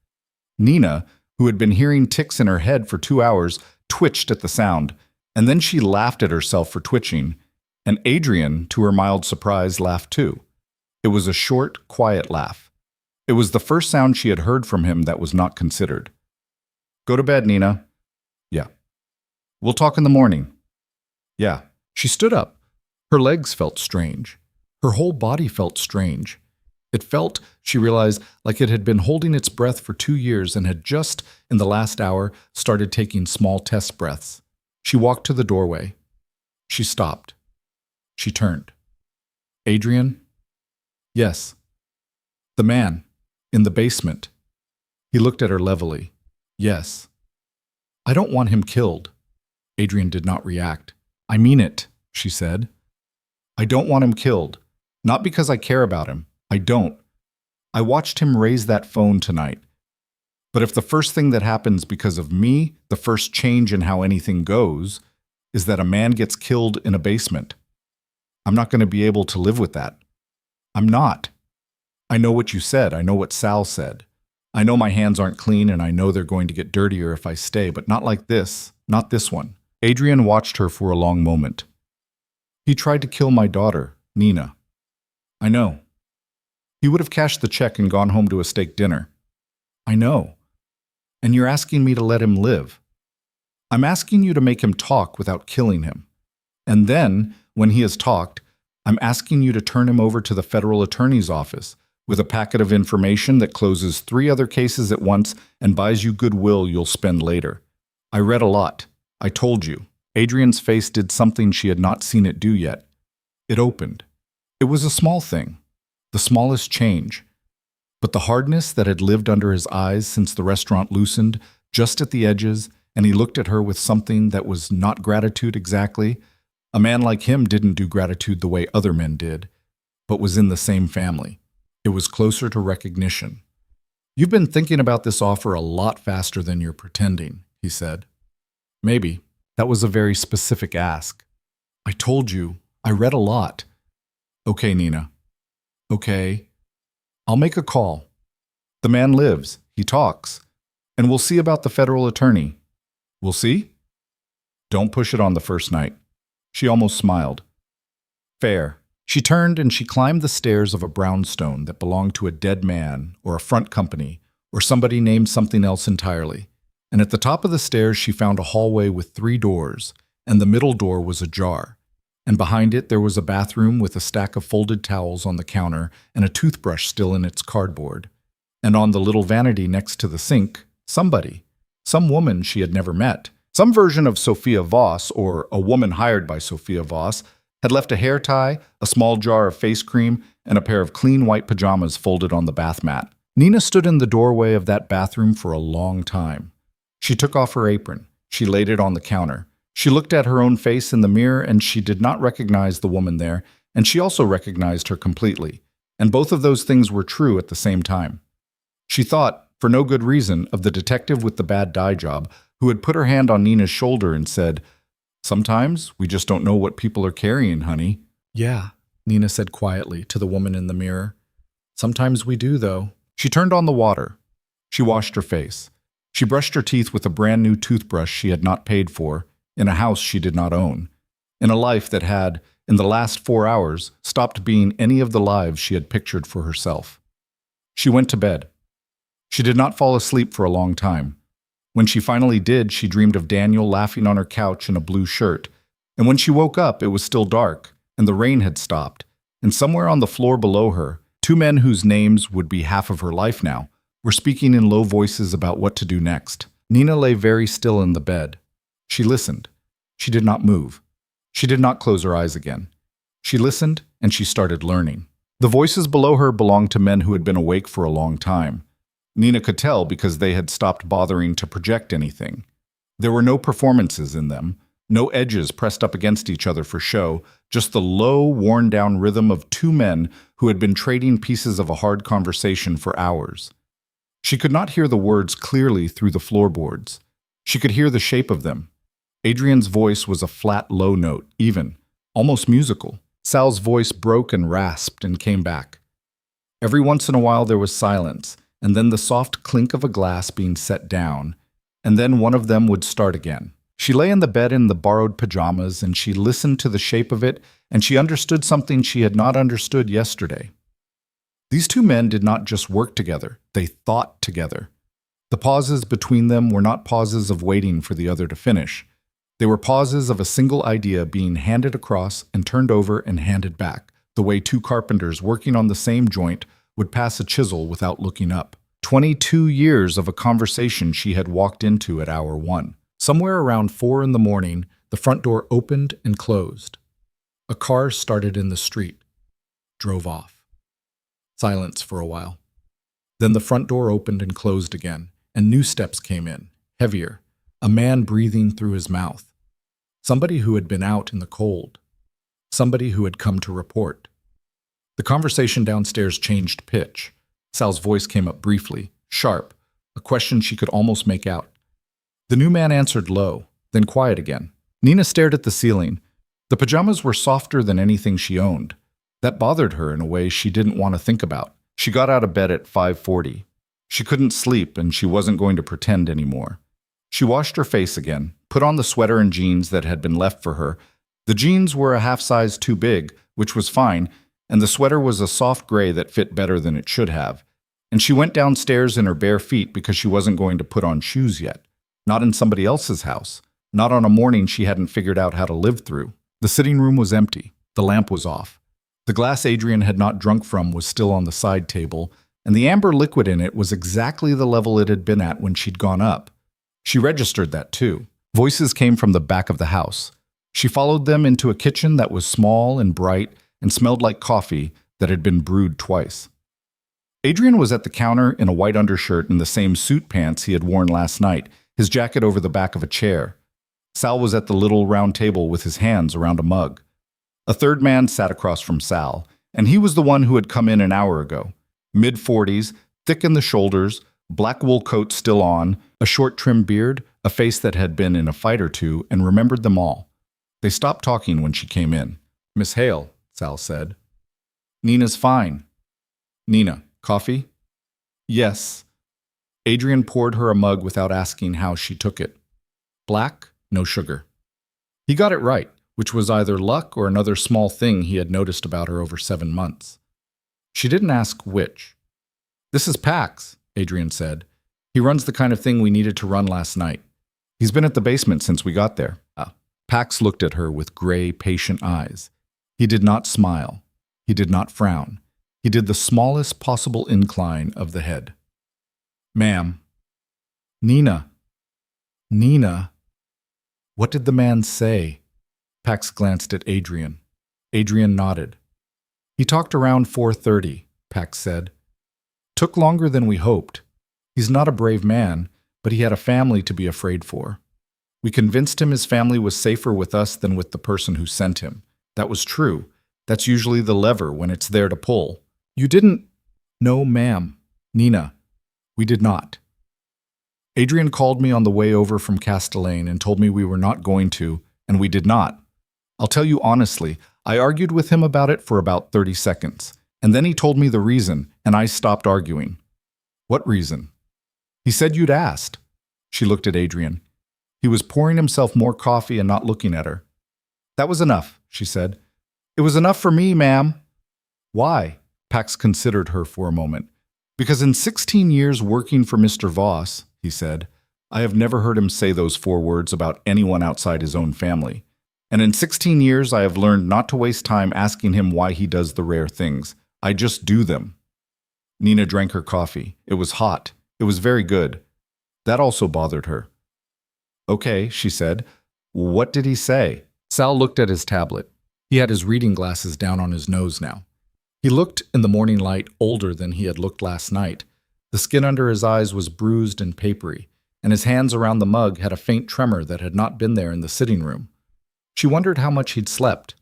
Nina, who had been hearing ticks in her head for 2 hours, twitched at the sound, and then she laughed at herself for twitching, and Adrian, to her mild surprise, laughed too. It was a short, quiet laugh. It was the first sound she had heard from him that was not considered. "Go to bed, Nina." "Yeah." "We'll talk in the morning." "Yeah." She stood up. Her legs felt strange. Her whole body felt strange. It felt, she realized, like it had been holding its breath for 2 years and had just, in the last hour, started taking small test breaths. She walked to the doorway. She stopped. She turned. "Adrian?" "Yes." "The man, in the basement." He looked at her levelly. "Yes." "I don't want him killed." Adrian did not react. "I mean it," she said. "I don't want him killed. Not because I care about him. I don't. I watched him raise that phone tonight. But if the first thing that happens because of me, the first change in how anything goes, is that a man gets killed in a basement, I'm not going to be able to live with that. I'm not. I know what you said. I know what Sal said. I know my hands aren't clean and I know they're going to get dirtier if I stay, but not like this. Not this one." Adrian watched her for a long moment. "He tried to kill my daughter, Nina." "I know." "He would have cashed the check and gone home to a steak dinner." "I know. And you're asking me to let him live." "I'm asking you to make him talk without killing him. And then, when he has talked, I'm asking you to turn him over to the federal attorney's office with a packet of information that closes 3 other cases at once and buys you goodwill you'll spend later. I read a lot. I told you." Adrian's face did something she had not seen it do yet. It opened. It was a small thing, the smallest change. But the hardness that had lived under his eyes since the restaurant loosened, just at the edges, and he looked at her with something that was not gratitude exactly. A man like him didn't do gratitude the way other men did, but was in the same family. It was closer to recognition. "You've been thinking about this offer a lot faster than you're pretending," he said. "Maybe. That was a very specific ask." "I told you. I read a lot." "Okay, Nina. Okay. I'll make a call. The man lives. He talks. And we'll see about the federal attorney." "We'll see?" "Don't push it on the first night." She almost smiled. "Fair." She turned and she climbed the stairs of a brownstone that belonged to a dead man or a front company or somebody named something else entirely. And at the top of the stairs she found a hallway with 3 doors, and the middle door was ajar. And behind it there was a bathroom with a stack of folded towels on the counter and a toothbrush still in its cardboard. And on the little vanity next to the sink, somebody, some woman she had never met, Some version of Sophia Voss, or a woman hired by Sophia Voss, had left a hair tie, a small jar of face cream, and a pair of clean white pajamas folded on the bath mat. Nina stood in the doorway of that bathroom for a long time. She took off her apron. She laid it on the counter. She looked at her own face in the mirror, and she did not recognize the woman there, and she also recognized her completely. And both of those things were true at the same time. She thought, for no good reason, of the detective with the bad dye job, who had put her hand on Nina's shoulder and said, "Sometimes we just don't know what people are carrying, honey." "Yeah," Nina said quietly to the woman in the mirror. "Sometimes we do, though." She turned on the water. She washed her face. She brushed her teeth with a brand new toothbrush she had not paid for, in a house she did not own, in a life that had, in the last 4 hours, stopped being any of the lives she had pictured for herself. She went to bed. She did not fall asleep for a long time. When she finally did, she dreamed of Daniel laughing on her couch in a blue shirt, and when she woke up, it was still dark, and the rain had stopped, and somewhere on the floor below her, 2 men whose names would be half of her life now, were speaking in low voices about what to do next. Nina lay very still in the bed. She listened. She did not move. She did not close her eyes again. She listened, and she started learning. The voices below her belonged to men who had been awake for a long time. Nina could tell because they had stopped bothering to project anything. There were no performances in them, no edges pressed up against each other for show, just the low, worn-down rhythm of 2 men who had been trading pieces of a hard conversation for hours. She could not hear the words clearly through the floorboards. She could hear the shape of them. Adrian's voice was a flat, low note, even, almost musical. Sal's voice broke and rasped and came back. Every once in a while there was silence, and then the soft clink of a glass being set down, and then one of them would start again. She lay in the bed in the borrowed pajamas, and she listened to the shape of it, and she understood something she had not understood yesterday. These 2 men did not just work together, they thought together. The pauses between them were not pauses of waiting for the other to finish. They were pauses of a single idea being handed across and turned over and handed back, the way 2 carpenters working on the same joint would pass a chisel without looking up. 22 years of a conversation she had walked into at hour 1. Somewhere around 4 in the morning, the front door opened and closed. A car started in the street, drove off. Silence for a while. Then the front door opened and closed again, and new steps came in, heavier, a man breathing through his mouth. Somebody who had been out in the cold. Somebody who had come to report. The conversation downstairs changed pitch. Sal's voice came up briefly, sharp, a question she could almost make out. The new man answered low, then quiet again. Nina stared at the ceiling. The pajamas were softer than anything she owned. That bothered her in a way she didn't want to think about. She got out of bed at 5:40. She couldn't sleep, and she wasn't going to pretend anymore. She washed her face again, put on the sweater and jeans that had been left for her. The jeans were a half size too big, which was fine, and the sweater was a soft gray that fit better than it should have. And she went downstairs in her bare feet because she wasn't going to put on shoes yet. Not in somebody else's house. Not on a morning she hadn't figured out how to live through. The sitting room was empty. The lamp was off. The glass Adrian had not drunk from was still on the side table, and the amber liquid in it was exactly the level it had been at when she'd gone up. She registered that too. Voices came from the back of the house. She followed them into a kitchen that was small and bright and smelled like coffee that had been brewed twice. Adrian was at the counter in a white undershirt and the same suit pants he had worn last night, his jacket over the back of a chair. Sal was at the little round table with his hands around a mug. A third man sat across from Sal, and he was the one who had come in an hour ago. Mid-40s, thick in the shoulders, black wool coat still on, a short trim beard, a face that had been in a fight or two, and remembered them all. They stopped talking when she came in. "Miss Hale," Sal said. "Nina's fine." "Nina, coffee?" "Yes." Adrian poured her a mug without asking how she took it. Black, no sugar. He got it right, which was either luck or another small thing he had noticed about her over 7 months. She didn't ask which. "This is Pax," Adrian said. "He runs the kind of thing we needed to run last night. He's been at the basement since we got there." Pax looked at her with gray, patient eyes. He did not smile. He did not frown. He did the smallest possible incline of the head. "Ma'am." "Nina." "Nina." What did the man say? Pax glanced at Adrian. Adrian nodded. He talked around 4:30, Pax said. Took longer than we hoped. He's not a brave man, but he had a family to be afraid for. We convinced him his family was safer with us than with the person who sent him. That was true. That's usually the lever when it's there to pull. You didn't? No, ma'am. Nina. We did not. Adrian called me on the way over from Castellane and told me we were not going to, and we did not. I'll tell you honestly, I argued with him about it for about 30 seconds, and then he told me the reason, and I stopped arguing. What reason? He said you'd asked. She looked at Adrian. He was pouring himself more coffee and not looking at her. That was enough, she said. It was enough for me, ma'am. Why? Pax considered her for a moment. Because in 16 years working for Mr. Voss, he said, I have never heard him say those 4 words about anyone outside his own family. And in 16 years, I have learned not to waste time asking him why he does the rare things. I just do them. Nina drank her coffee. It was hot. It was very good. That also bothered her. Okay, she said. What did he say? Sal looked at his tablet. He had his reading glasses down on his nose now. He looked, in the morning light, older than he had looked last night. The skin under his eyes was bruised and papery, and his hands around the mug had a faint tremor that had not been there in the sitting room. She wondered how much he'd slept.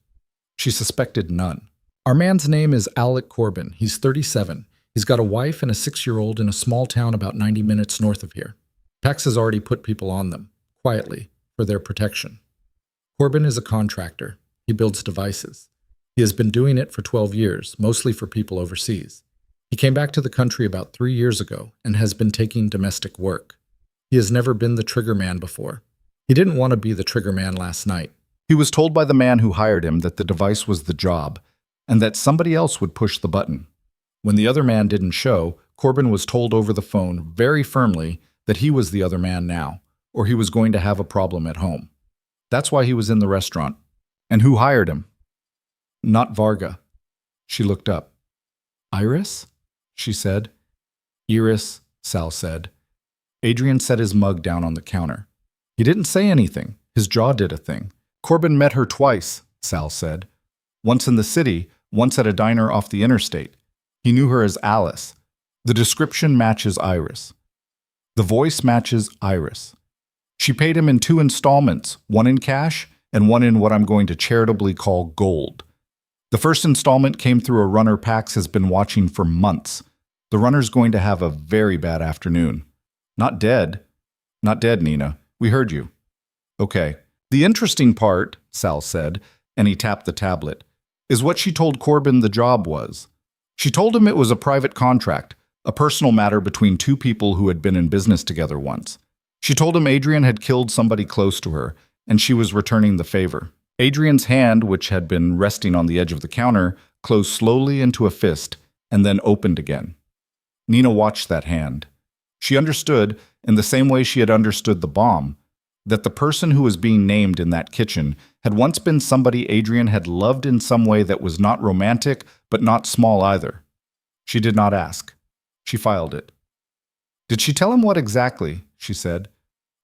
She suspected none. Our man's name is Alec Corbin. He's 37. He's got a wife and a 6-year-old in a small town about 90 minutes north of here. Pax has already put people on them, quietly, for their protection. Corbin is a contractor. He builds devices. He has been doing it for 12 years, mostly for people overseas. He came back to the country about 3 years ago and has been taking domestic work. He has never been the trigger man before. He didn't want to be the trigger man last night. He was told by the man who hired him that the device was the job, and that somebody else would push the button. When the other man didn't show, Corbin was told over the phone very firmly that he was the other man now, or he was going to have a problem at home. That's why he was in the restaurant. And who hired him? Not Varga. She looked up. Iris? She said. Iris, Sal said. Adrian set his mug down on the counter. He didn't say anything. His jaw did a thing. Corbin met her twice, Sal said. Once in the city, once at a diner off the interstate. He knew her as Alice. The description matches Iris. The voice matches Iris. She paid him in 2 installments, one in cash and one in what I'm going to charitably call gold. The first installment came through a runner Pax has been watching for months. The runner's going to have a very bad afternoon. Not dead. Not dead, Nina. We heard you. Okay. The interesting part, Sal said, and he tapped the tablet, is what she told Corbin the job was. She told him it was a private contract, a personal matter between 2 people who had been in business together once. She told him Adrian had killed somebody close to her, and she was returning the favor. Adrian's hand, which had been resting on the edge of the counter, closed slowly into a fist and then opened again. Nina watched that hand. She understood, in the same way she had understood the bomb, that the person who was being named in that kitchen had once been somebody Adrian had loved in some way that was not romantic, but not small either. She did not ask. She filed it. Did she tell him what exactly? She said.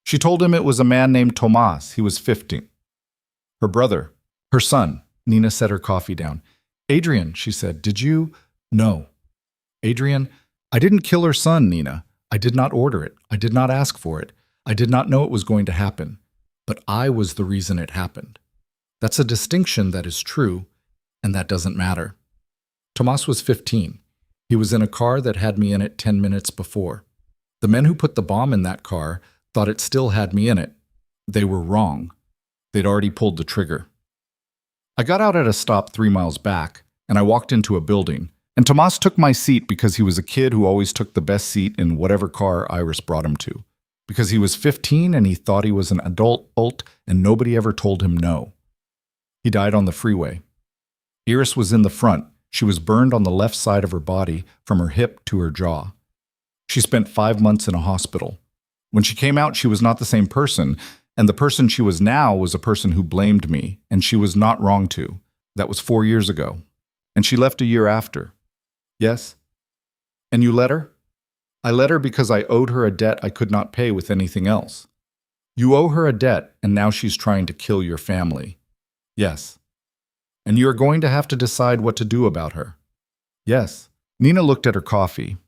She told him it was a man named Tomas. He was 50. Her brother. Her son. Nina set her coffee down. Adrian, she said, did you? No. Adrian, I didn't kill her son, Nina. I did not order it. I did not ask for it. I did not know it was going to happen. But I was the reason it happened. That's a distinction that is true, and that doesn't matter. Tomas was 15. He was in a car that had me in it 10 minutes before. The men who put the bomb in that car thought it still had me in it. They were wrong. They'd already pulled the trigger. I got out at a stop 3 miles back, and I walked into a building, and Tomas took my seat because he was a kid who always took the best seat in whatever car Iris brought him to. Because he was 15 and he thought he was an adult and nobody ever told him no. He died on the freeway. Iris was in the front. She was burned on the left side of her body from her hip to her jaw. She spent 5 months in a hospital. When she came out, she was not the same person, and the person she was now was a person who blamed me, and she was not wrong to. That was 4 years ago. And she left a year after. Yes? And you let her? I let her because I owed her a debt I could not pay with anything else. You owe her a debt, and now she's trying to kill your family. Yes. And you are going to have to decide what to do about her. Yes. Nina looked at her coffee.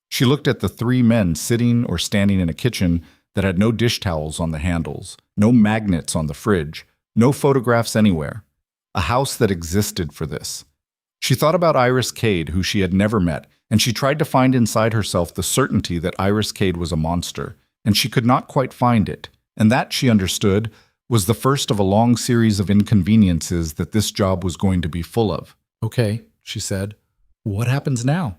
She looked at the three men sitting or standing in a kitchen that had no dish towels on the handles, no magnets on the fridge, no photographs anywhere. A house that existed for this. She thought about Iris Cade, who she had never met, and she tried to find inside herself the certainty that Iris Cade was a monster, and she could not quite find it. And that, she understood, was the first of a long series of inconveniences that this job was going to be full of. Okay, she said. What happens now?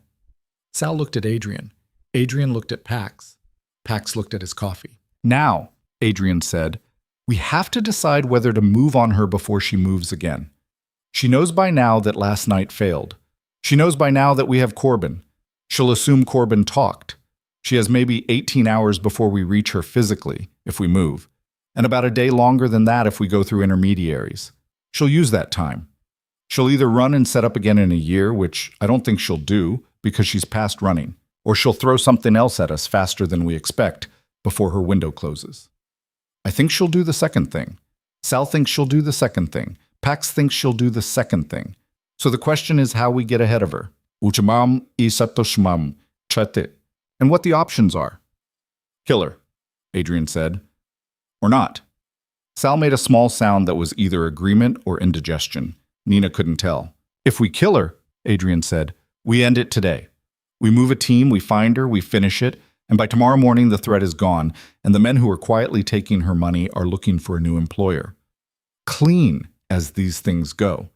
Sal looked at Adrian. Adrian looked at Pax. Pax looked at his coffee. Now, Adrian said, we have to decide whether to move on her before she moves again. She knows by now that last night failed. She knows by now that we have Corbin. She'll assume Corbin talked. She has maybe 18 hours before we reach her physically, if we move, and about a day longer than that if we go through intermediaries. She'll use that time. She'll either run and set up again in a year, which I don't think she'll do because she's past running, or she'll throw something else at us faster than we expect before her window closes. I think she'll do the second thing. Sal thinks she'll do the second thing. Pax thinks she'll do the second thing. So the question is how we get ahead of her. Uchamam isatoshmam chate. And what the options are. Kill her, Adrian said. Or not. Sal made a small sound that was either agreement or indigestion. Nina couldn't tell. If we kill her, Adrian said, we end it today. We move a team, we find her, we finish it, and by tomorrow morning the threat is gone, and the men who are quietly taking her money are looking for a new employer. Clean, as these things go.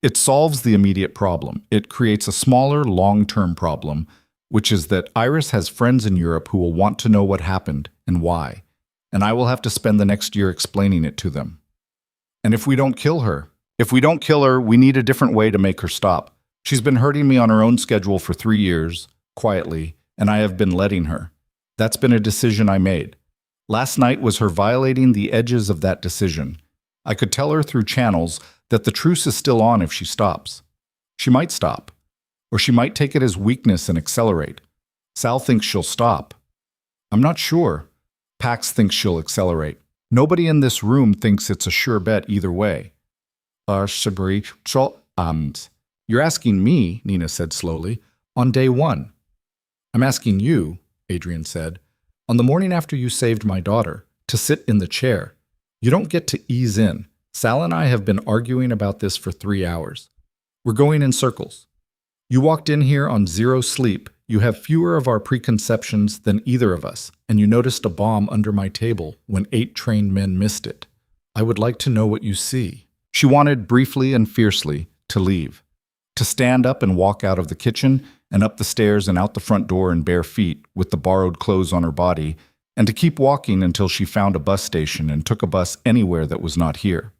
It solves the immediate problem. It creates a smaller, long-term problem, which is that Iris has friends in Europe who will want to know what happened and why, and I will have to spend the next year explaining it to them. And if we don't kill her, we need a different way to make her stop. She's been hurting me on her own schedule for 3 years, quietly, and I have been letting her. That's been a decision I made. Last night was her violating the edges of that decision. I could tell her through channels that the truce is still on if she stops. She might stop, or she might take it as weakness and accelerate. Sal thinks she'll stop. I'm not sure. Pax thinks she'll accelerate. Nobody in this room thinks it's a sure bet either way. You're asking me, Nina said slowly, on day one. I'm asking you, Adrian said, on the morning after you saved my daughter, to sit in the chair. You don't get to ease in. Sal and I have been arguing about this for 3 hours. We're going in circles. You walked in here on 0 sleep. You have fewer of our preconceptions than either of us, and you noticed a bomb under my table when 8 trained men missed it. I would like to know what you see. She wanted briefly and fiercely to leave, to stand up and walk out of the kitchen and up the stairs and out the front door in bare feet with the borrowed clothes on her body, and to keep walking until she found a bus station and took a bus anywhere that was not here.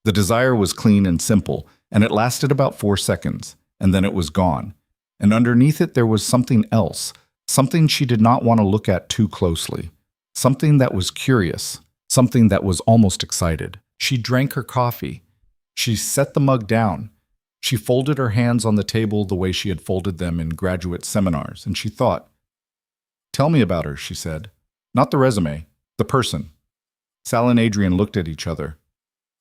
The desire was clean and simple, and it lasted about 4 seconds, and then it was gone. And underneath it there was something else, something she did not want to look at too closely, something that was curious, something that was almost excited. She drank her coffee. She set the mug down. She folded her hands on the table the way she had folded them in graduate seminars, and she thought. Tell me about her, she said. Not the resume, the person. Sal and Adrian looked at each other.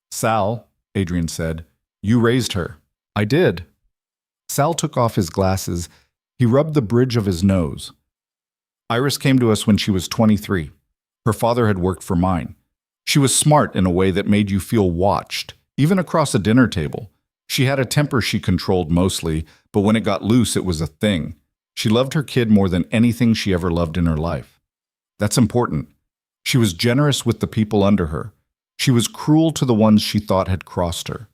Sal, Adrian said, you raised her. I did. Sal took off his glasses. He rubbed the bridge of his nose. Iris came to us when she was 23. Her father had worked for mine. She was smart in a way that made you feel watched, even across a dinner table. She had a temper she controlled mostly, but when it got loose, it was a thing. She loved her kid more than anything she ever loved in her life. That's important. She was generous with the people under her. She was cruel to the ones she thought had crossed her.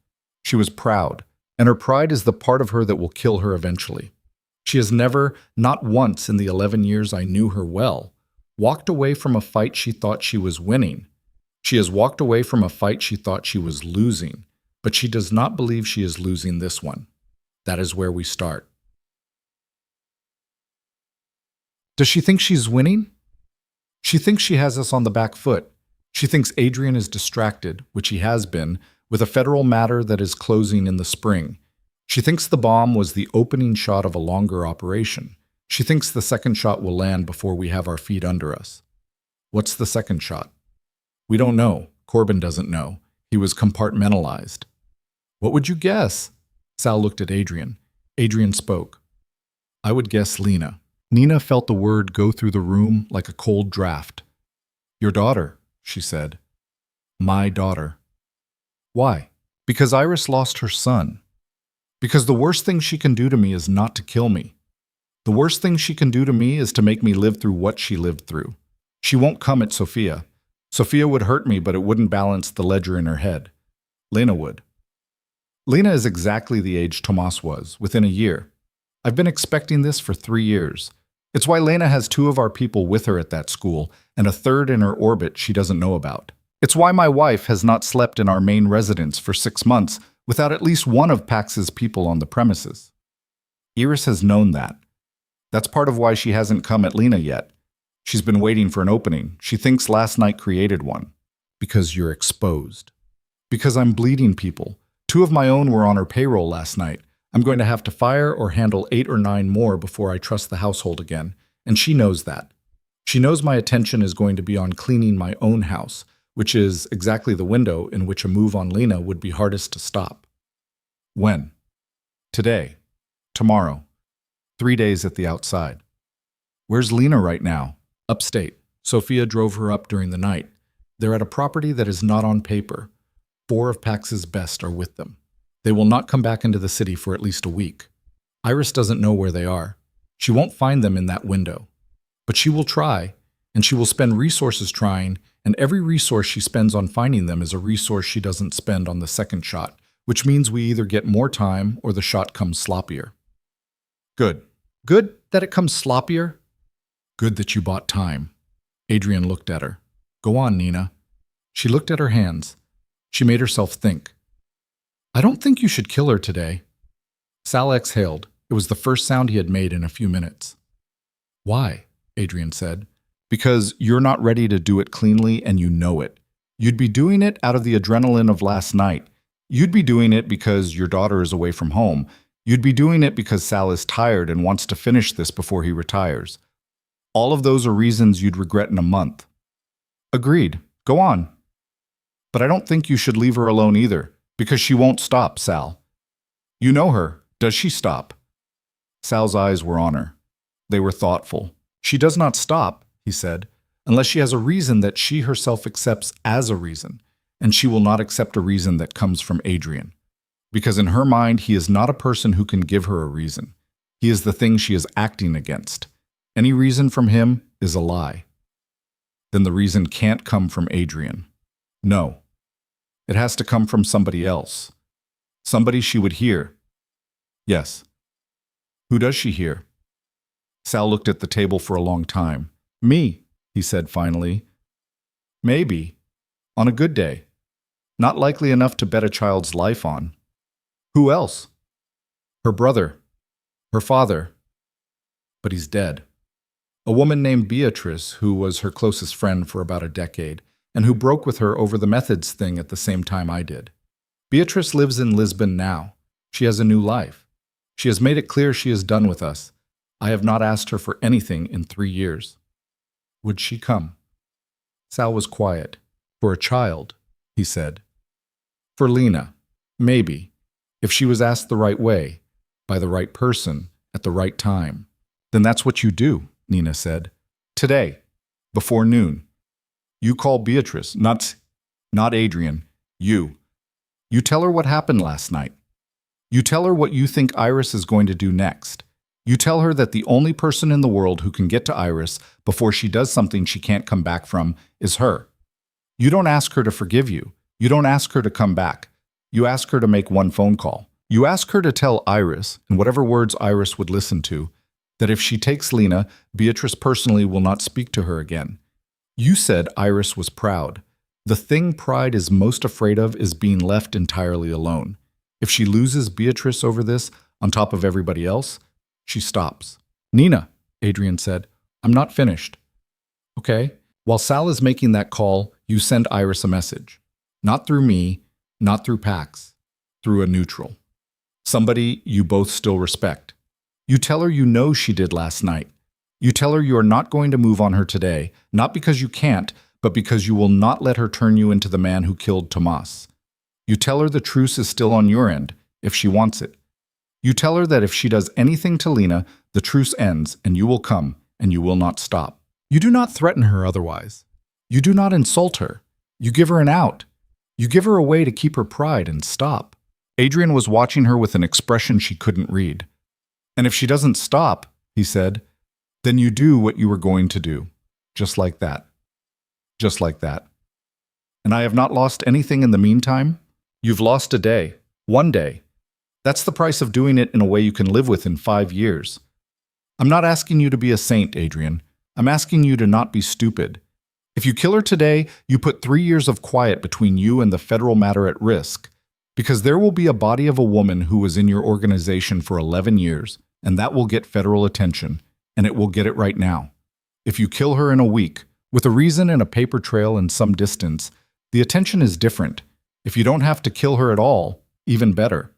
She was proud, and her pride is the part of her that will kill her eventually. She has never, not once in the 11 years I knew her well, walked away from a fight she thought she was winning. She has walked away from a fight she thought she was losing, but she does not believe she is losing this one. That is where we start. Does she think she's winning? She thinks she has us on the back foot. She thinks Adrian is distracted, which he has been, with a federal matter that is closing in the spring. She thinks the bomb was the opening shot of a longer operation. She thinks the second shot will land before we have our feet under us. What's the second shot? We don't know. Corbin doesn't know. He was compartmentalized. What would you guess? Sal looked at Adrian. Adrian spoke. I would guess Lena. Nina felt the word go through the room like a cold draft. Your daughter, she said. My daughter. Why? Because Iris lost her son. Because the worst thing she can do to me is not to kill me. The worst thing she can do to me is to make me live through what she lived through. She won't come at Sophia. Sophia would hurt me, but it wouldn't balance the ledger in her head. Lena would. Lena is exactly the age Tomas was, within a year. I've been expecting this for 3 years. It's why Lena has 2 of our people with her at that school, and a 3rd in her orbit she doesn't know about. It's why my wife has not slept in our main residence for 6 months without at least one of Pax's people on the premises. Iris has known that. That's part of why she hasn't come at Lena yet. She's been waiting for an opening. She thinks last night created one. Because you're exposed. Because I'm bleeding people. 2 of my own were on her payroll last night. I'm going to have to fire or handle 8 or 9 more before I trust the household again, and she knows that. She knows my attention is going to be on cleaning my own house, which is exactly the window in which a move on Lena would be hardest to stop. When? Today. Tomorrow. 3 days at the outside. Where's Lena right now? Upstate. Sophia drove her up during the night. They're at a property that is not on paper. 4 of Pax's best are with them. They will not come back into the city for at least a week. Iris doesn't know where they are. She won't find them in that window. But she will try, and she will spend resources trying, and every resource she spends on finding them is a resource she doesn't spend on the second shot, which means we either get more time or the shot comes sloppier. Good. Good that it comes sloppier? Good that you bought time. Adrian looked at her. Go on, Nina. She looked at her hands. She made herself think. I don't think you should kill her today. Sal exhaled. It was the first sound he had made in a few minutes. Why? Adrian said. Because you're not ready to do it cleanly and you know it. You'd be doing it out of the adrenaline of last night. You'd be doing it because your daughter is away from home. You'd be doing it because Sal is tired and wants to finish this before he retires. All of those are reasons you'd regret in a month. Agreed. Go on. But I don't think you should leave her alone either, because she won't stop, Sal. You know her. Does she stop? Sal's eyes were on her. They were thoughtful. She does not stop, he said, unless she has a reason that she herself accepts as a reason, and she will not accept a reason that comes from Adrian. Because in her mind, he is not a person who can give her a reason. He is the thing she is acting against. Any reason from him is a lie. Then the reason can't come from Adrian. No. It has to come from somebody else. Somebody she would hear. Yes. Who does she hear? Sal looked at the table for a long time. Me, he said finally. Maybe. On a good day. Not likely enough to bet a child's life on. Who else? Her brother. Her father. But he's dead. A woman named Beatrice, who was her closest friend for about a decade, and who broke with her over the methods thing at the same time I did. Beatrice lives in Lisbon now. She has a new life. She has made it clear she is done with us. I have not asked her for anything in 3 years. Would she come? Sal was quiet. For a child, he said. For Lena, maybe, if she was asked the right way, by the right person, at the right time. Then that's what you do, Nina said. Today, before noon. You call Beatrice, not Adrian, you. You tell her what happened last night. You tell her what you think Iris is going to do next. You tell her that the only person in the world who can get to Iris before she does something she can't come back from is her. You don't ask her to forgive you. You don't ask her to come back. You ask her to make one phone call. You ask her to tell Iris, in whatever words Iris would listen to, that if she takes Lena, Beatrice personally will not speak to her again. You said Iris was proud. The thing pride is most afraid of is being left entirely alone. If she loses Beatrice over this, on top of everybody else, she stops. Nina, Adrian said, I'm not finished. Okay. While Sal is making that call, you send Iris a message. Not through me, not through Pax, through a neutral. Somebody you both still respect. You tell her you know she did last night. You tell her you are not going to move on her today, not because you can't, but because you will not let her turn you into the man who killed Tomas. You tell her the truce is still on your end, if she wants it. You tell her that if she does anything to Lena, the truce ends, and you will come, and you will not stop. You do not threaten her otherwise. You do not insult her. You give her an out. You give her a way to keep her pride and stop. Adrian was watching her with an expression she couldn't read. And if she doesn't stop, he said, then you do what you were going to do. Just like that. Just like that. And I have not lost anything in the meantime? You've lost a day. 1 day. That's the price of doing it in a way you can live with in 5 years. I'm not asking you to be a saint, Adrian. I'm asking you to not be stupid. If you kill her today, you put 3 years of quiet between you and the federal matter at risk, because there will be a body of a woman who was in your organization for 11 years, and that will get federal attention, and it will get it right now. If you kill her in a week, with a reason and a paper trail and some distance, the attention is different. If you don't have to kill her at all, even better.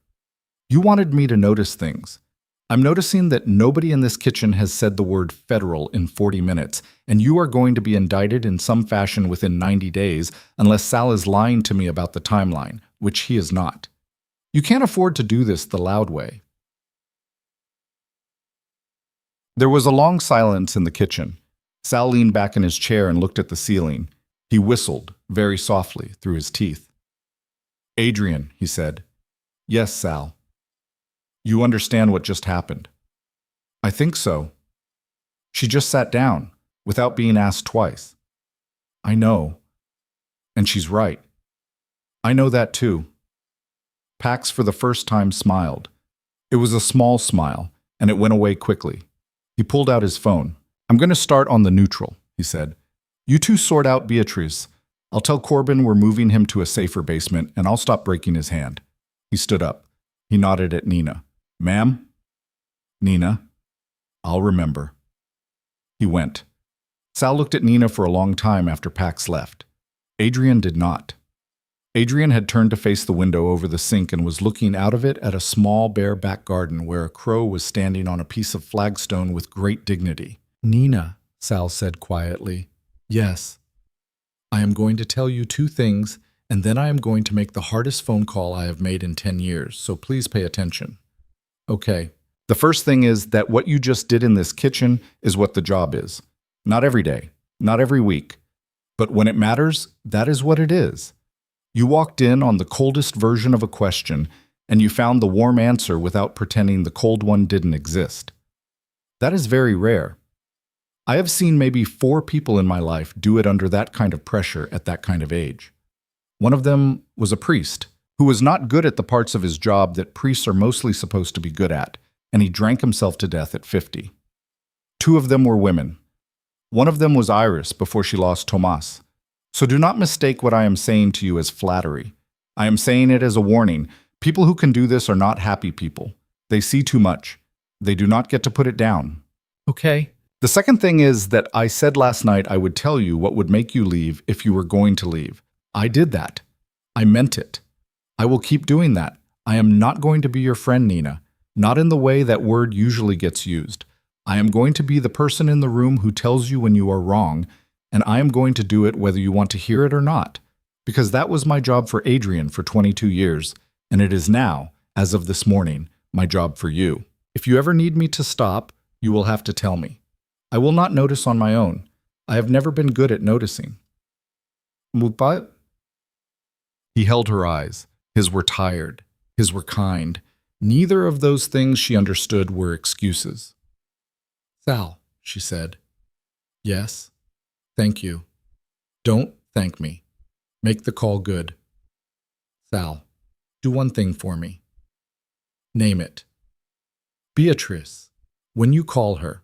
You wanted me to notice things. I'm noticing that nobody in this kitchen has said the word federal in 40 minutes, and you are going to be indicted in some fashion within 90 days unless Sal is lying to me about the timeline, which he is not. You can't afford to do this the loud way. There was a long silence in the kitchen. Sal leaned back in his chair and looked at the ceiling. He whistled, very softly, through his teeth. Adrian, he said. Yes, Sal. You understand what just happened? I think so. She just sat down, without being asked twice. I know. And she's right. I know that too. Pax for the first time smiled. It was a small smile, and it went away quickly. He pulled out his phone. I'm going to start on the neutral, he said. You two sort out Beatrice. I'll tell Corbin we're moving him to a safer basement, and I'll stop breaking his hand. He stood up. He nodded at Nina. Ma'am? Nina? I'll remember. He went. Sal looked at Nina for a long time after Pax left. Adrian did not. Adrian had turned to face the window over the sink and was looking out of it at a small bare back garden where a crow was standing on a piece of flagstone with great dignity. Nina, Sal said quietly. Yes. I am going to tell you 2 things, and then I am going to make the hardest phone call I have made in 10 years, so please pay attention. Okay. The first thing is that what you just did in this kitchen is what the job is. Not every day, not every week. But when it matters, that is what it is. You walked in on the coldest version of a question, and you found the warm answer without pretending the cold one didn't exist. That is very rare. I have seen maybe 4 people in my life do it under that kind of pressure at that kind of age. One of them was a priest, who was not good at the parts of his job that priests are mostly supposed to be good at, and he drank himself to death at 50. 2 of them were women. One of them was Iris before she lost Tomas. So do not mistake what I am saying to you as flattery. I am saying it as a warning. People who can do this are not happy people. They see too much. They do not get to put it down. Okay. The second thing is that I said last night I would tell you what would make you leave if you were going to leave. I did that. I meant it. I will keep doing that. I am not going to be your friend, Nina. Not in the way that word usually gets used. I am going to be the person in the room who tells you when you are wrong, and I am going to do it whether you want to hear it or not, because that was my job for Adrian for 22 years, and it is now, as of this morning, my job for you. If you ever need me to stop, you will have to tell me. I will not notice on my own. I have never been good at noticing. But he held her eyes. His were tired. His were kind. Neither of those things she understood were excuses. Sal, she said. Yes. Thank you. Don't thank me. Make the call good. Sal, do one thing for me. Name it. Beatrice. When you call her,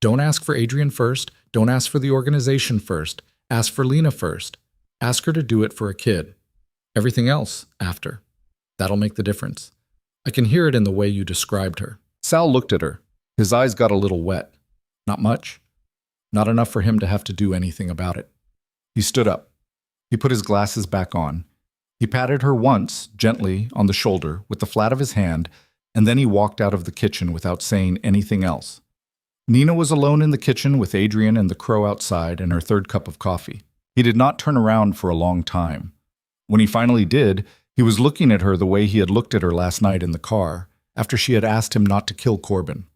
don't ask for Adrian first. Don't ask for the organization first. Ask for Lena first. Ask her to do it for a kid. Everything else after. That'll make the difference. I can hear it in the way you described her. Sal looked at her. His eyes got a little wet. Not much. Not enough for him to have to do anything about it. He stood up. He put his glasses back on. He patted her once, gently, on the shoulder with the flat of his hand, and then he walked out of the kitchen without saying anything else. Nina was alone in the kitchen with Adrian and the crow outside and her 3rd cup of coffee. He did not turn around for a long time. When he finally did, he was looking at her the way he had looked at her last night in the car, after she had asked him not to kill Corbin.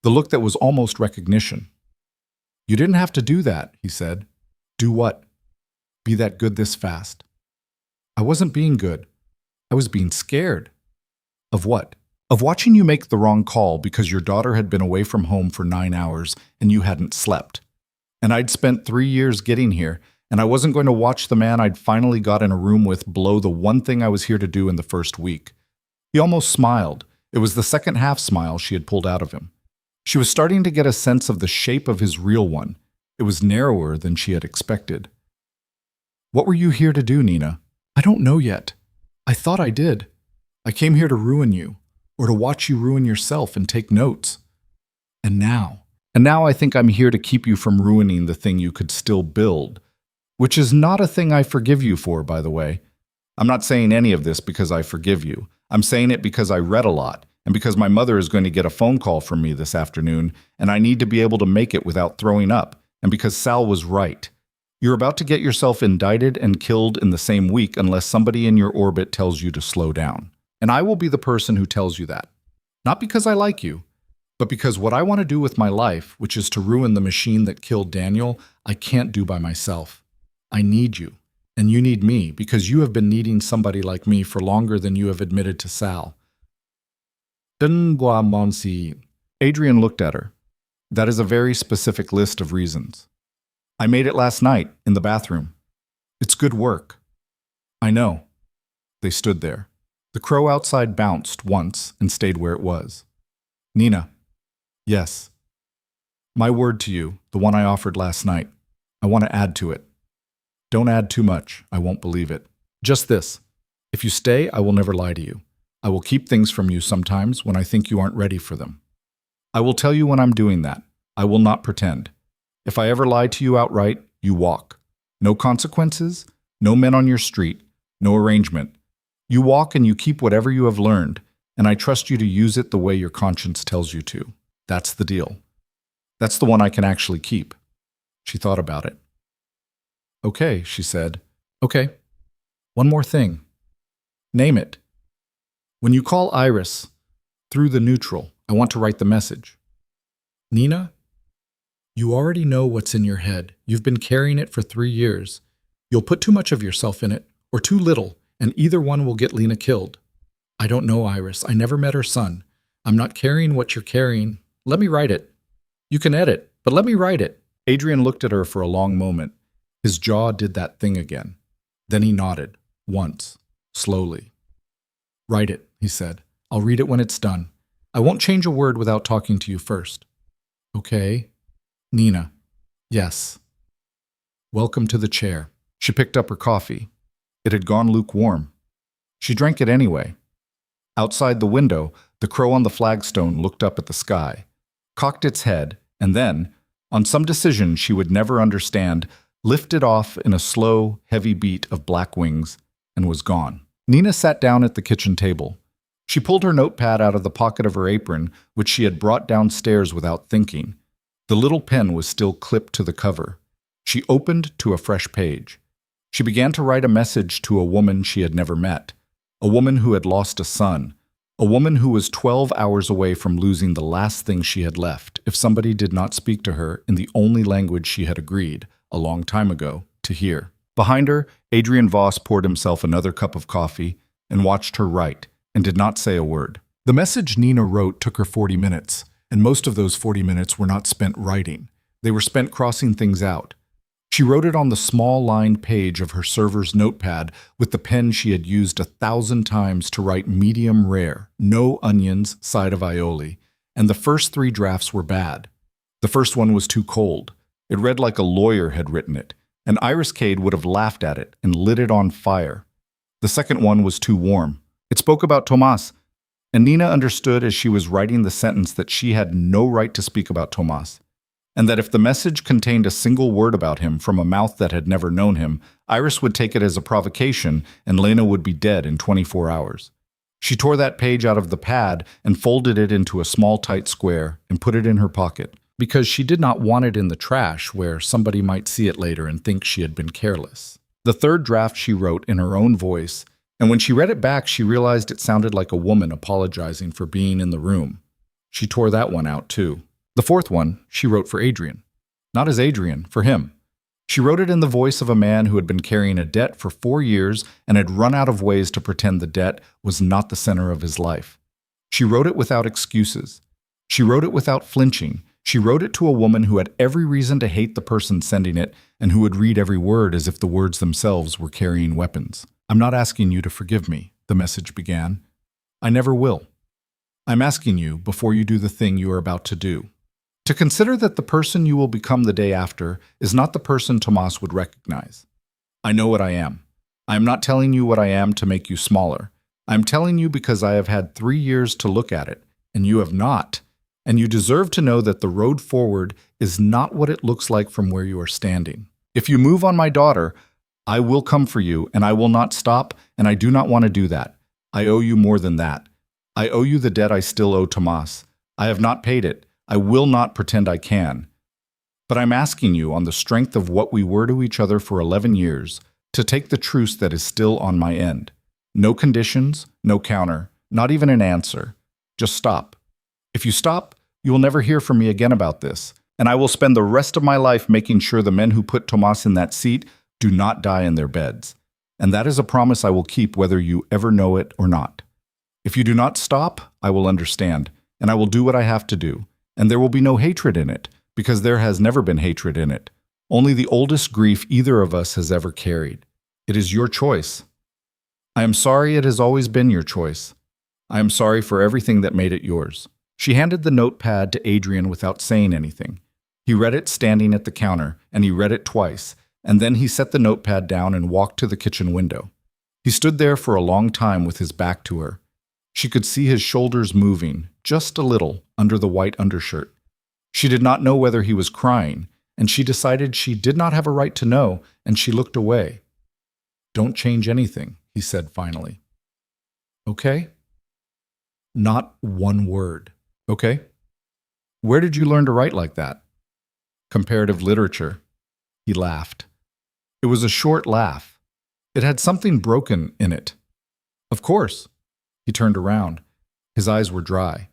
The look that was almost recognition. "You didn't have to do that," he said. "Do what?" "Be that good this fast." "I wasn't being good. I was being scared." "Of what?" "Of watching you make the wrong call because your daughter had been away from home for 9 hours and you hadn't slept. And I'd spent 3 years getting here, and I wasn't going to watch the man I'd finally got in a room with blow the one thing I was here to do in the first week." He almost smiled. It was the second half smile she had pulled out of him. She was starting to get a sense of the shape of his real one. It was narrower than she had expected. "What were you here to do, Nina?" "I don't know yet. I thought I did. I came here to ruin you, or to watch you ruin yourself and take notes. And now I think I'm here to keep you from ruining the thing you could still build, which is not a thing I forgive you for, by the way. I'm not saying any of this because I forgive you. I'm saying it because I read a lot, and because my mother is going to get a phone call from me this afternoon, and I need to be able to make it without throwing up, and because Sal was right. You're about to get yourself indicted and killed in the same week unless somebody in your orbit tells you to slow down. And I will be the person who tells you that. Not because I like you, but because what I want to do with my life, which is to ruin the machine that killed Daniel, I can't do by myself. I need you, and you need me, because you have been needing somebody like me for longer than you have admitted to Sal." Adrian looked at her. "That is a very specific list of reasons. I made it last night, in the bathroom. It's good work." "I know." They stood there. The crow outside bounced once and stayed where it was. "Nina." "Yes." "My word to you, the one I offered last night. I want to add to it. Don't add too much, I won't believe it. Just this. If you stay, I will never lie to you. I will keep things from you sometimes when I think you aren't ready for them. I will tell you when I'm doing that. I will not pretend. If I ever lie to you outright, you walk. No consequences, no men on your street, no arrangement. You walk and you keep whatever you have learned, and I trust you to use it the way your conscience tells you to. That's the deal. That's the one I can actually keep." She thought about it. "Okay," she said. "Okay. One more thing. Name it. When you call Iris, through the neutral, I want to write the message. Nina, you already know what's in your head. You've been carrying it for 3 years. You'll put too much of yourself in it, or too little, and either one will get Lena killed. I don't know Iris. I never met her son. I'm not carrying what you're carrying. Let me write it. You can edit, but let me write it." Adrian looked at her for a long moment. His jaw did that thing again. Then he nodded, once, slowly. "Write it," he said. "I'll read it when it's done. I won't change a word without talking to you first." "Okay." "Nina." "Yes." "Welcome to the chair." She picked up her coffee. It had gone lukewarm. She drank it anyway. Outside the window, the crow on the flagstone looked up at the sky, cocked its head, and then, on some decision she would never understand, lifted off in a slow, heavy beat of black wings, and was gone. Nina sat down at the kitchen table. She pulled her notepad out of the pocket of her apron, which she had brought downstairs without thinking. The little pen was still clipped to the cover. She opened to a fresh page. She began to write a message to a woman she had never met, a woman who had lost a son, a woman who was 12 hours away from losing the last thing she had left if somebody did not speak to her in the only language she had agreed, a long time ago, to hear. Behind her, Adrian Voss poured himself another cup of coffee and watched her write, and did not say a word. The message Nina wrote took her 40 minutes, and most of those 40 minutes were not spent writing. They were spent crossing things out. She wrote it on the small lined page of her server's notepad with the pen she had used 1,000 times to write medium rare, no onions, side of aioli, and the first 3 drafts were bad. The first one was too cold. It read like a lawyer had written it, and Iris Cade would have laughed at it and lit it on fire. The second one was too warm. It spoke about Tomas, and Nina understood as she was writing the sentence that she had no right to speak about Tomas, and that if the message contained a single word about him from a mouth that had never known him, Iris would take it as a provocation and Lena would be dead in 24 hours. She tore that page out of the pad and folded it into a small tight square and put it in her pocket. because she did not want it in the trash where somebody might see it later and think she had been careless. The third draft she wrote in her own voice, and when she read it back, she realized it sounded like a woman apologizing for being in the room. She tore that one out too. The fourth one she wrote for Adrian. Not as Adrian, for him. She wrote it in the voice of a man who had been carrying a debt for 4 years and had run out of ways to pretend the debt was not the center of his life. She wrote it without excuses. She wrote it without flinching. She wrote it to a woman who had every reason to hate the person sending it and who would read every word as if the words themselves were carrying weapons. "I'm not asking you to forgive me," the message began. "I never will. I'm asking you, before you do the thing you are about to do, to consider that the person you will become the day after is not the person Tomas would recognize. I know what I am. I am not telling you what I am to make you smaller. I am telling you because I have had 3 years to look at it, and you have not. And you deserve to know that the road forward is not what it looks like from where you are standing. If you move on my daughter, I will come for you, and I will not stop, and I do not want to do that. I owe you more than that. I owe you the debt I still owe Tomas. I have not paid it. I will not pretend I can. But I'm asking you, on the strength of what we were to each other for 11 years, to take the truce that is still on my end. No conditions, no counter, not even an answer. Just stop. If you stop, you will never hear from me again about this, and I will spend the rest of my life making sure the men who put Tomas in that seat do not die in their beds. And that is a promise I will keep whether you ever know it or not. If you do not stop, I will understand, and I will do what I have to do, and there will be no hatred in it, because there has never been hatred in it. Only the oldest grief either of us has ever carried. It is your choice. I am sorry it has always been your choice. I am sorry for everything that made it yours." She handed the notepad to Adrian without saying anything. He read it standing at the counter, and he read it twice, and then he set the notepad down and walked to the kitchen window. He stood there for a long time with his back to her. She could see his shoulders moving, just a little, under the white undershirt. She did not know whether he was crying, and she decided she did not have a right to know, and she looked away. "Don't change anything," he said finally. "Okay?" "Not one word. Okay? Where did you learn to write like that?" "Comparative literature." He laughed. It was a short laugh. It had something broken in it. "Of course." He turned around. His eyes were dry.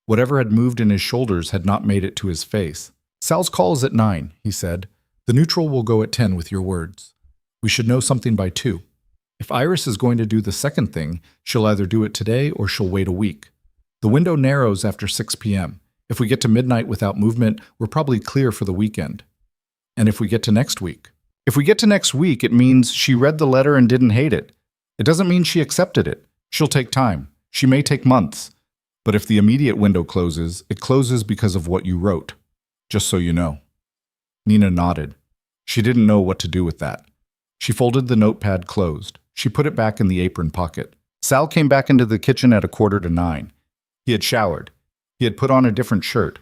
Whatever had moved in his shoulders had not made it to his face. "Sal's call is at 9, he said. "The neutral will go at 10 with your words. We should know something by 2. If Iris is going to do the second thing, she'll either do it today or she'll wait a week. The window narrows after 6 p.m. If we get to midnight without movement, we're probably clear for the weekend. And if we get to next week? If we get to next week, it means she read the letter and didn't hate it. It doesn't mean she accepted it. She'll take time. She may take months. But if the immediate window closes, it closes because of what you wrote. Just so you know." Nina nodded. She didn't know what to do with that. She folded the notepad closed. She put it back in the apron pocket. Sal came back into the kitchen at 8:45. He had showered. He had put on a different shirt.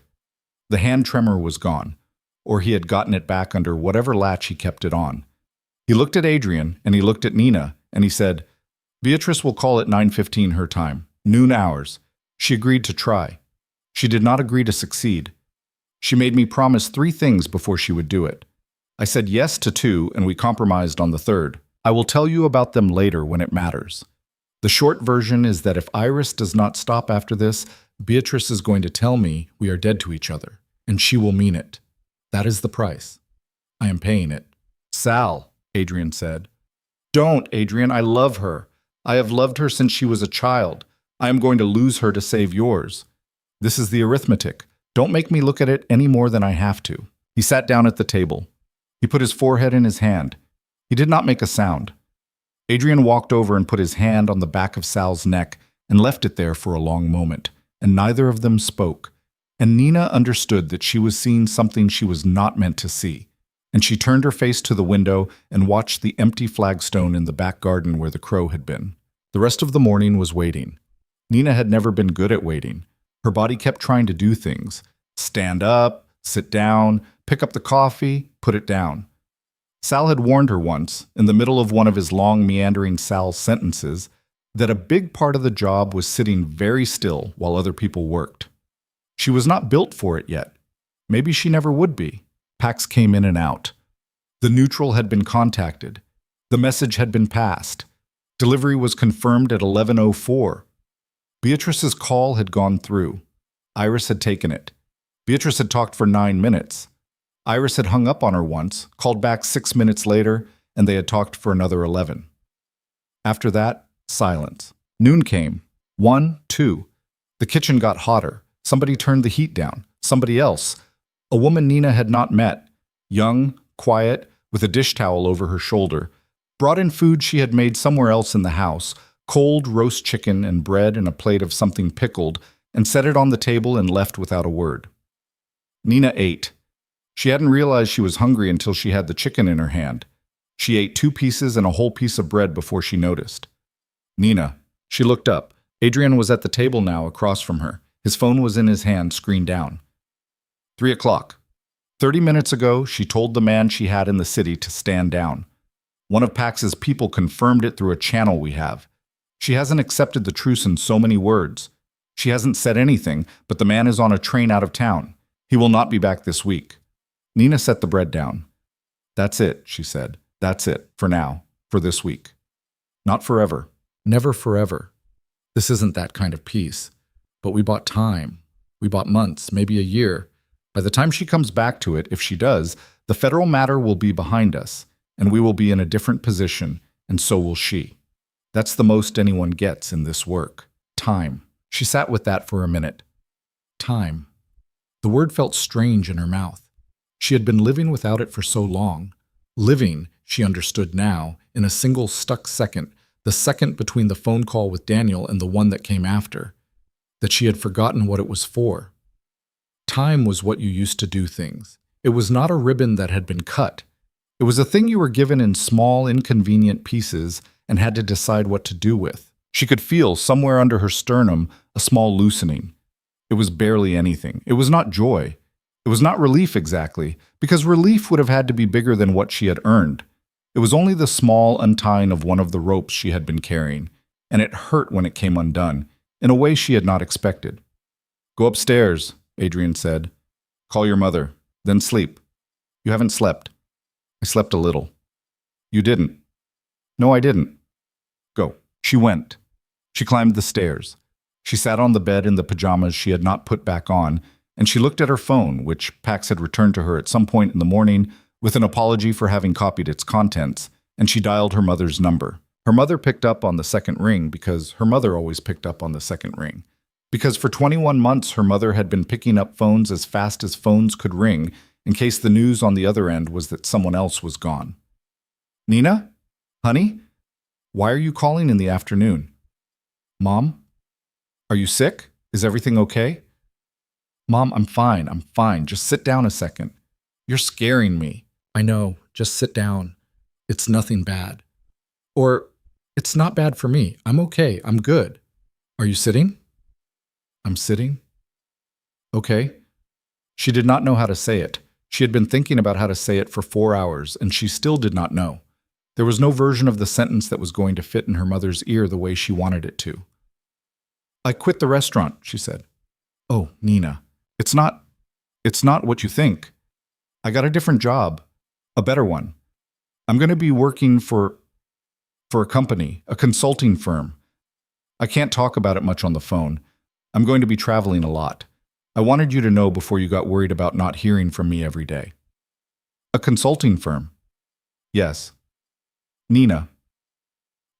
The hand tremor was gone, or he had gotten it back under whatever latch he kept it on. He looked at Adrian, and he looked at Nina, and he said, "Beatrice will call at 9:15 her time, noon ours." She agreed to try. She did not agree to succeed. She made me promise 3 things before she would do it. I said yes to 2, and we compromised on the third. I will tell you about them later when it matters. The short version is that if Iris does not stop after this, Beatrice is going to tell me we are dead to each other, and she will mean it. That is the price. I am paying it. "Sal," Adrian said. "Don't, Adrian, I love her. I have loved her since she was a child. I am going to lose her to save yours. This is the arithmetic. Don't make me look at it any more than I have to." He sat down at the table. He put his forehead in his hand. He did not make a sound. Adrian walked over and put his hand on the back of Sal's neck and left it there for a long moment, and neither of them spoke. And Nina understood that she was seeing something she was not meant to see, and she turned her face to the window and watched the empty flagstone in the back garden where the crow had been. The rest of the morning was waiting. Nina had never been good at waiting. Her body kept trying to do things. Stand up, sit down, pick up the coffee, put it down. Sal had warned her once, in the middle of one of his long meandering Sal sentences, that a big part of the job was sitting very still while other people worked. She was not built for it yet. Maybe she never would be. Packs came in and out. The neutral had been contacted. The message had been passed. Delivery was confirmed at 11:04. Beatrice's call had gone through. Iris had taken it. Beatrice had talked for 9 minutes. Iris had hung up on her once, called back 6 minutes later, and they had talked for another 11. After that, silence. Noon came. 1, 2. The kitchen got hotter. Somebody turned the heat down. Somebody else. A woman Nina had not met. Young, quiet, with a dish towel over her shoulder. Brought in food she had made somewhere else in the house. Cold roast chicken and bread and a plate of something pickled, and set it on the table and left without a word. Nina ate. She hadn't realized she was hungry until she had the chicken in her hand. She ate 2 pieces and a whole piece of bread before she noticed. Nina. She looked up. Adrian was at the table now across from her. His phone was in his hand, screen down. 3 o'clock. 30 minutes ago, she told the man she had in the city to stand down. One of Pax's people confirmed it through a channel we have. She hasn't accepted the truce in so many words. She hasn't said anything, but the man is on a train out of town. He will not be back this week. Nina set the bread down. That's it, she said. That's it, for now, for this week. Not forever. Never forever. This isn't that kind of peace. But we bought time. We bought months, maybe a year. By the time she comes back to it, if she does, the federal matter will be behind us, and we will be in a different position, and so will she. That's the most anyone gets in this work. Time. She sat with that for a minute. Time. The word felt strange in her mouth. She had been living without it for so long. Living, she understood now, in a single stuck second, the second between the phone call with Daniel and the one that came after, that she had forgotten what it was for. Time was what you used to do things. It was not a ribbon that had been cut. It was a thing you were given in small, inconvenient pieces and had to decide what to do with. She could feel, somewhere under her sternum, a small loosening. It was barely anything. It was not joy. It was not relief exactly, because relief would have had to be bigger than what she had earned. It was only the small untying of one of the ropes she had been carrying, and it hurt when it came undone, in a way she had not expected. Go upstairs, Adrian said. Call your mother, then sleep. You haven't slept. I slept a little. You didn't. No, I didn't. Go. She went. She climbed the stairs. She sat on the bed in the pajamas she had not put back on, and she looked at her phone, which Pax had returned to her at some point in the morning with an apology for having copied its contents, and she dialed her mother's number. Her mother picked up on the second ring because her mother always picked up on the second ring. Because for 21 months her mother had been picking up phones as fast as phones could ring in case the news on the other end was that someone else was gone. Nina? Honey? Why are you calling in the afternoon? Mom? Are you sick? Is everything okay? Mom, I'm fine. Just sit down a second. You're scaring me. I know, just sit down. It's nothing bad. Or, it's not bad for me. I'm okay, I'm good. Are you sitting? I'm sitting. Okay. She did not know how to say it. She had been thinking about how to say it for 4 hours, and she still did not know. There was no version of the sentence that was going to fit in her mother's ear the way she wanted it to. I quit the restaurant, she said. Oh, Nina, it's not what you think. I got a different job, a better one. I'm going to be working for a company, a consulting firm. I can't talk about it much on the phone. I'm going to be traveling a lot. I wanted you to know before you got worried about not hearing from me every day. A consulting firm. Yes. Nina.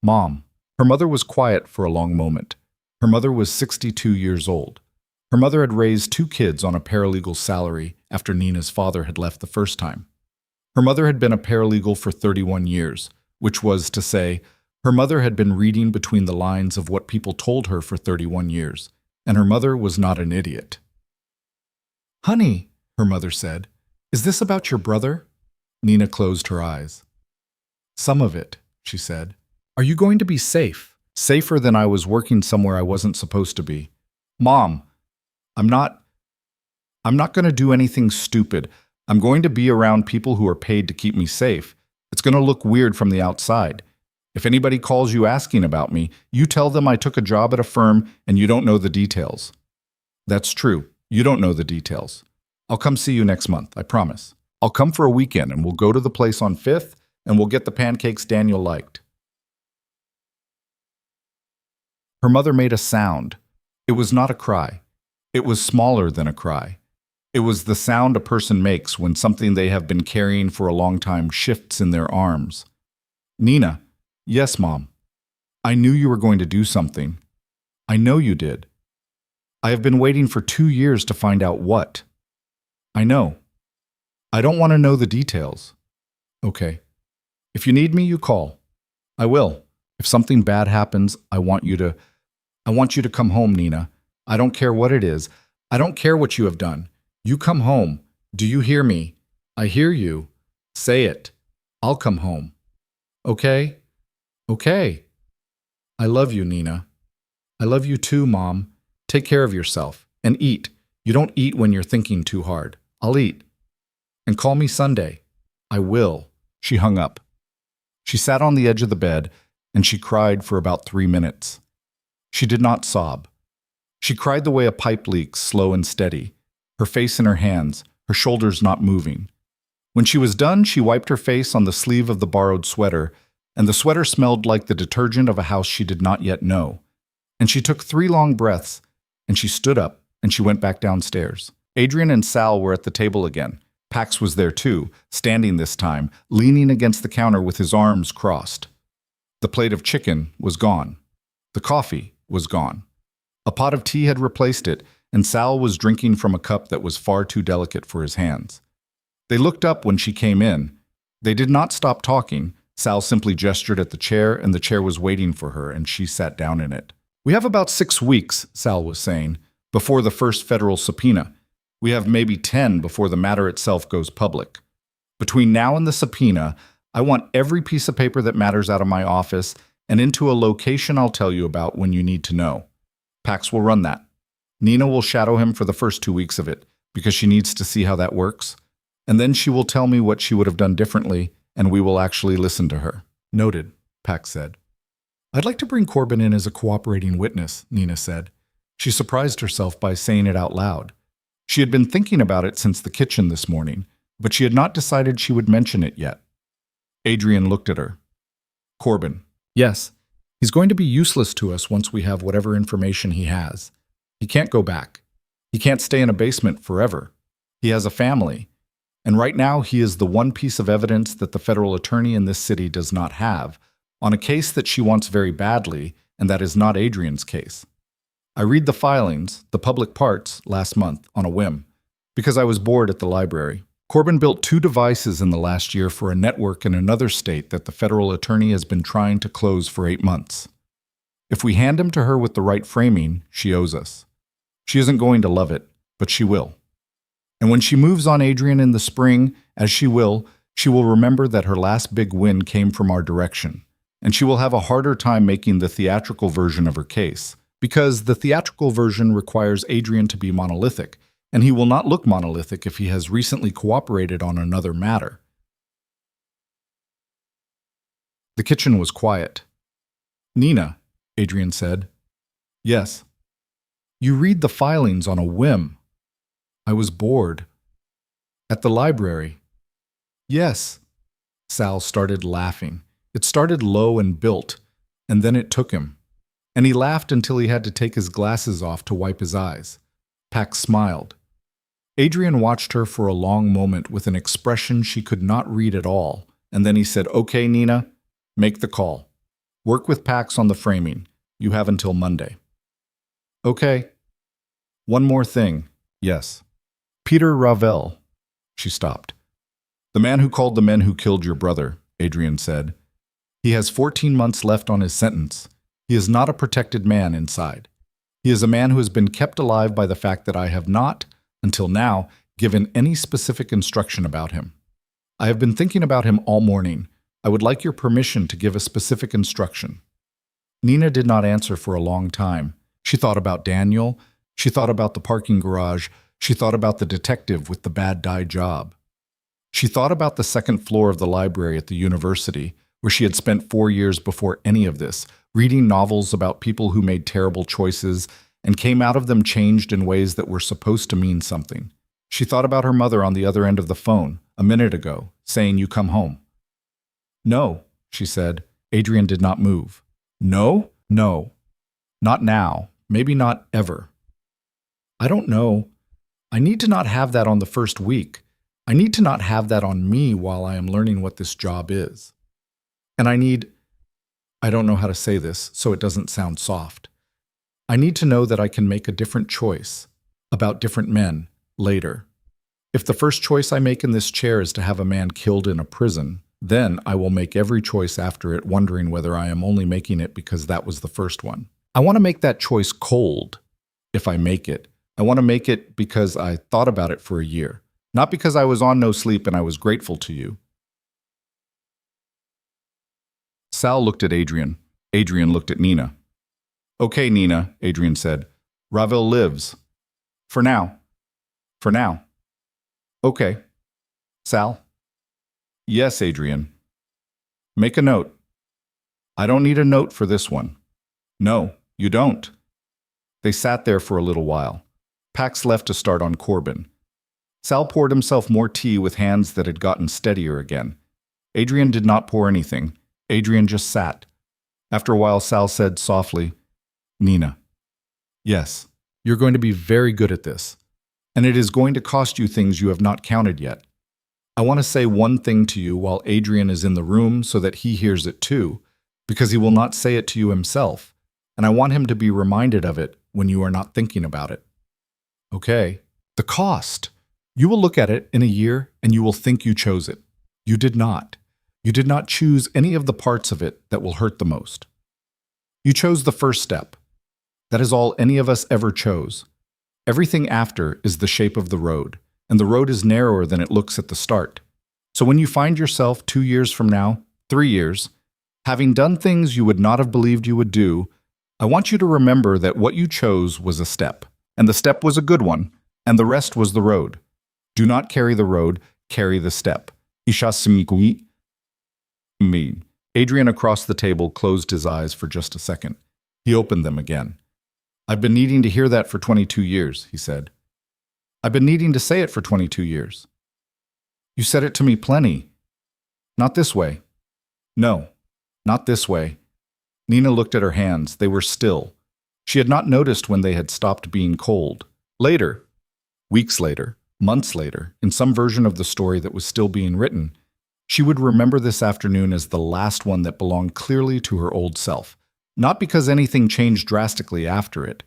Mom. Her mother was quiet for a long moment. Her mother was 62 years old. Her mother had raised 2 kids on a paralegal salary after Nina's father had left the first time. Her mother had been a paralegal for 31 years, which was to say, her mother had been reading between the lines of what people told her for 31 years, and her mother was not an idiot. Honey, her mother said, is this about your brother? Nina closed her eyes. Some of it, she said. Are you going to be safe? Safer than I was working somewhere I wasn't supposed to be. Mom, I'm not going to do anything stupid. I'm going to be around people who are paid to keep me safe. It's going to look weird from the outside. If anybody calls you asking about me, you tell them I took a job at a firm and you don't know the details. That's true. You don't know the details. I'll come see you next month, I promise. I'll come for a weekend and we'll go to the place on 5th and we'll get the pancakes Daniel liked. Her mother made a sound. It was not a cry. It was smaller than a cry. It was the sound a person makes when something they have been carrying for a long time shifts in their arms. Nina, yes, Mom. I knew you were going to do something. I know you did. I have been waiting for 2 years to find out what. I know. I don't want to know the details. Okay. If you need me, you call. I will. If something bad happens, I want you to come home, Nina. I don't care what it is. I don't care what you have done. You come home. Do you hear me? I hear you. Say it. I'll come home. Okay? Okay. I love you, Nina. I love you too, Mom. Take care of yourself. And eat. You don't eat when you're thinking too hard. I'll eat. And call me Sunday. I will. She hung up. She sat on the edge of the bed, and she cried for about 3 minutes. She did not sob. She cried the way a pipe leaks, slow and steady, her face in her hands, her shoulders not moving. When she was done, she wiped her face on the sleeve of the borrowed sweater, and the sweater smelled like the detergent of a house she did not yet know. And she took 3 long breaths, and she stood up, and she went back downstairs. Adrian and Sal were at the table again. Pax was there too, standing this time, leaning against the counter with his arms crossed. The plate of chicken was gone. The coffee was gone. A pot of tea had replaced it, and Sal was drinking from a cup that was far too delicate for his hands. They looked up when she came in. They did not stop talking. Sal simply gestured at the chair, and the chair was waiting for her, and she sat down in it. We have about 6 weeks, Sal was saying, before the first federal subpoena. We have maybe 10 before the matter itself goes public. Between now and the subpoena, I want every piece of paper that matters out of my office and into a location I'll tell you about when you need to know. Pax will run that. Nina will shadow him for the first 2 weeks of it, because she needs to see how that works. And then she will tell me what she would have done differently, and we will actually listen to her. Noted, Pax said. I'd like to bring Corbin in as a cooperating witness, Nina said. She surprised herself by saying it out loud. She had been thinking about it since the kitchen this morning, but she had not decided she would mention it yet. Adrian looked at her. Corbin. Yes, he's going to be useless to us once we have whatever information he has. He can't go back. He can't stay in a basement forever. He has a family. And right now he is the one piece of evidence that the federal attorney in this city does not have, on a case that she wants very badly, and that is not Adrian's case. I read the filings, the public parts, last month, on a whim, because I was bored at the library. Corbin built 2 devices in the last year for a network in another state that the federal attorney has been trying to close for 8 months. If we hand him to her with the right framing, she owes us. She isn't going to love it, but she will. And when she moves on Adrian in the spring, as she will remember that her last big win came from our direction, and she will have a harder time making the theatrical version of her case, because the theatrical version requires Adrian to be monolithic, and he will not look monolithic if he has recently cooperated on another matter. The kitchen was quiet. Nina, Adrian said. Yes. You read the filings on a whim. I was bored. At the library. Yes. Sal started laughing. It started low and built, and then it took him. And he laughed until he had to take his glasses off to wipe his eyes. Pax smiled. Adrian watched her for a long moment with an expression she could not read at all, and then he said, Okay, Nina, make the call. Work with Pax on the framing. You have until Monday. Okay. One more thing. Yes. Peter Ravel. She stopped. The man who called the men who killed your brother, Adrian said. He has 14 months left on his sentence. He is not a protected man inside. He is a man who has been kept alive by the fact that I have not, until now, given any specific instruction about him. I have been thinking about him all morning. I would like your permission to give a specific instruction. Nina did not answer for a long time. She thought about Daniel. She thought about the parking garage. She thought about the detective with the bad dye job. She thought about the second floor of the library at the university, where she had spent 4 years before any of this, reading novels about people who made terrible choices and came out of them changed in ways that were supposed to mean something. She thought about her mother on the other end of the phone, a minute ago, saying you come home. No, she said. Adrian did not move. No? No. Not now. Maybe not ever. I don't know. I need to not have that on the first week. I need to not have that on me while I am learning what this job is. And I don't know how to say this so it doesn't sound soft. I need to know that I can make a different choice about different men later. If the first choice I make in this chair is to have a man killed in a prison, then I will make every choice after it wondering whether I am only making it because that was the first one. I want to make that choice cold if I make it. I want to make it because I thought about it for a year, not because I was on no sleep and I was grateful to you. Sal looked at Adrian. Adrian looked at Nina. Okay, Nina, Adrian said. Ravel lives. For now. For now. Okay. Sal? Yes, Adrian. Make a note. I don't need a note for this one. No, you don't. They sat there for a little while. Pax left to start on Corbin. Sal poured himself more tea with hands that had gotten steadier again. Adrian did not pour anything. Adrian just sat. After a while, Sal said softly, Nina. Yes, you're going to be very good at this. And it is going to cost you things you have not counted yet. I want to say one thing to you while Adrian is in the room so that he hears it too, because he will not say it to you himself, and I want him to be reminded of it when you are not thinking about it. Okay, the cost. You will look at it in a year and you will think you chose it. You did not. You did not choose any of the parts of it that will hurt the most. You chose the first step. That is all any of us ever chose. Everything after is the shape of the road, and the road is narrower than it looks at the start. So when you find yourself 2 years from now, 3 years, having done things you would not have believed you would do, I want you to remember that what you chose was a step, and the step was a good one, and the rest was the road. Do not carry the road, carry the step. Adrian across the table closed his eyes for just a second. He opened them again. I've been needing to hear that for 22 years, he said. I've been needing to say it for 22 years. You said it to me plenty. Not this way. No, not this way. Nina looked at her hands. They were still. She had not noticed when they had stopped being cold. Later, weeks later, months later, in some version of the story that was still being written, she would remember this afternoon as the last one that belonged clearly to her old self. Not because anything changed drastically after it.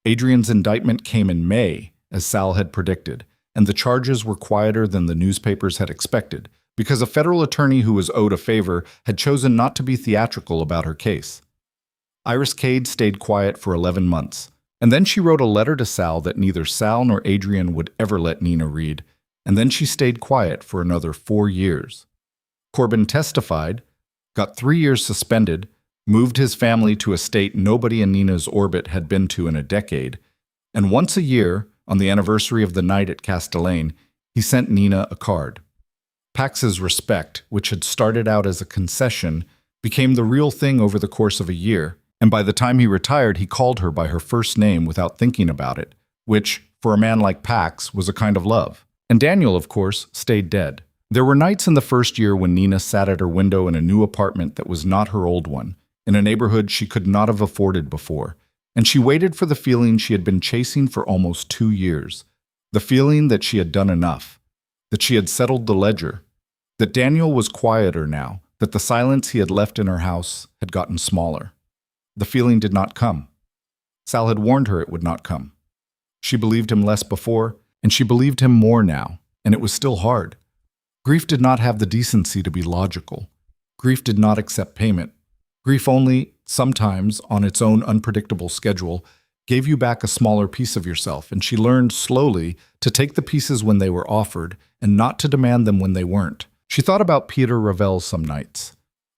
Adrian's indictment came in May, as Sal had predicted, and the charges were quieter than the newspapers had expected, because a federal attorney who was owed a favor had chosen not to be theatrical about her case. Iris Cade stayed quiet for 11 months, and then she wrote a letter to Sal that neither Sal nor Adrian would ever let Nina read, and then she stayed quiet for another 4 years. Corbin testified, got 3 years suspended, moved his family to a state nobody in Nina's orbit had been to in a decade, and once a year, on the anniversary of the night at Castellane, he sent Nina a card. Pax's respect, which had started out as a concession, became the real thing over the course of a year, and by the time he retired, he called her by her first name without thinking about it, which, for a man like Pax, was a kind of love. And Daniel, of course, stayed dead. There were nights in the first year when Nina sat at her window in a new apartment that was not her old one, in a neighborhood she could not have afforded before, and she waited for the feeling she had been chasing for almost 2 years, the feeling that she had done enough, that she had settled the ledger, that Daniel was quieter now, that the silence he had left in her house had gotten smaller. The feeling did not come. Sal had warned her it would not come. She believed him less before, and she believed him more now, and it was still hard. Grief did not have the decency to be logical. Grief did not accept payment. Grief only, sometimes, on its own unpredictable schedule, gave you back a smaller piece of yourself, and she learned slowly to take the pieces when they were offered and not to demand them when they weren't. She thought about Peter Ravel some nights.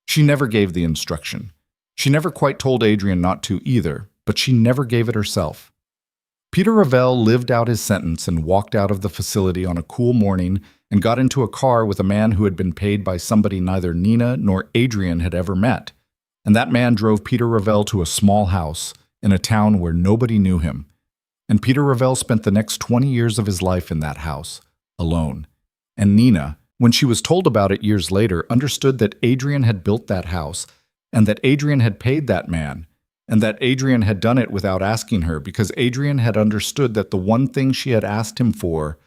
She never gave the instruction. She never quite told Adrian not to either, but she never gave it herself. Peter Ravel lived out his sentence and walked out of the facility on a cool morning and got into a car with a man who had been paid by somebody neither Nina nor Adrian had ever met. And that man drove Peter Ravel to a small house in a town where nobody knew him. And Peter Ravel spent the next 20 years of his life in that house, alone. And Nina, when she was told about it years later, understood that Adrian had built that house, and that Adrian had paid that man, and that Adrian had done it without asking her, because Adrian had understood that the one thing she had asked him for,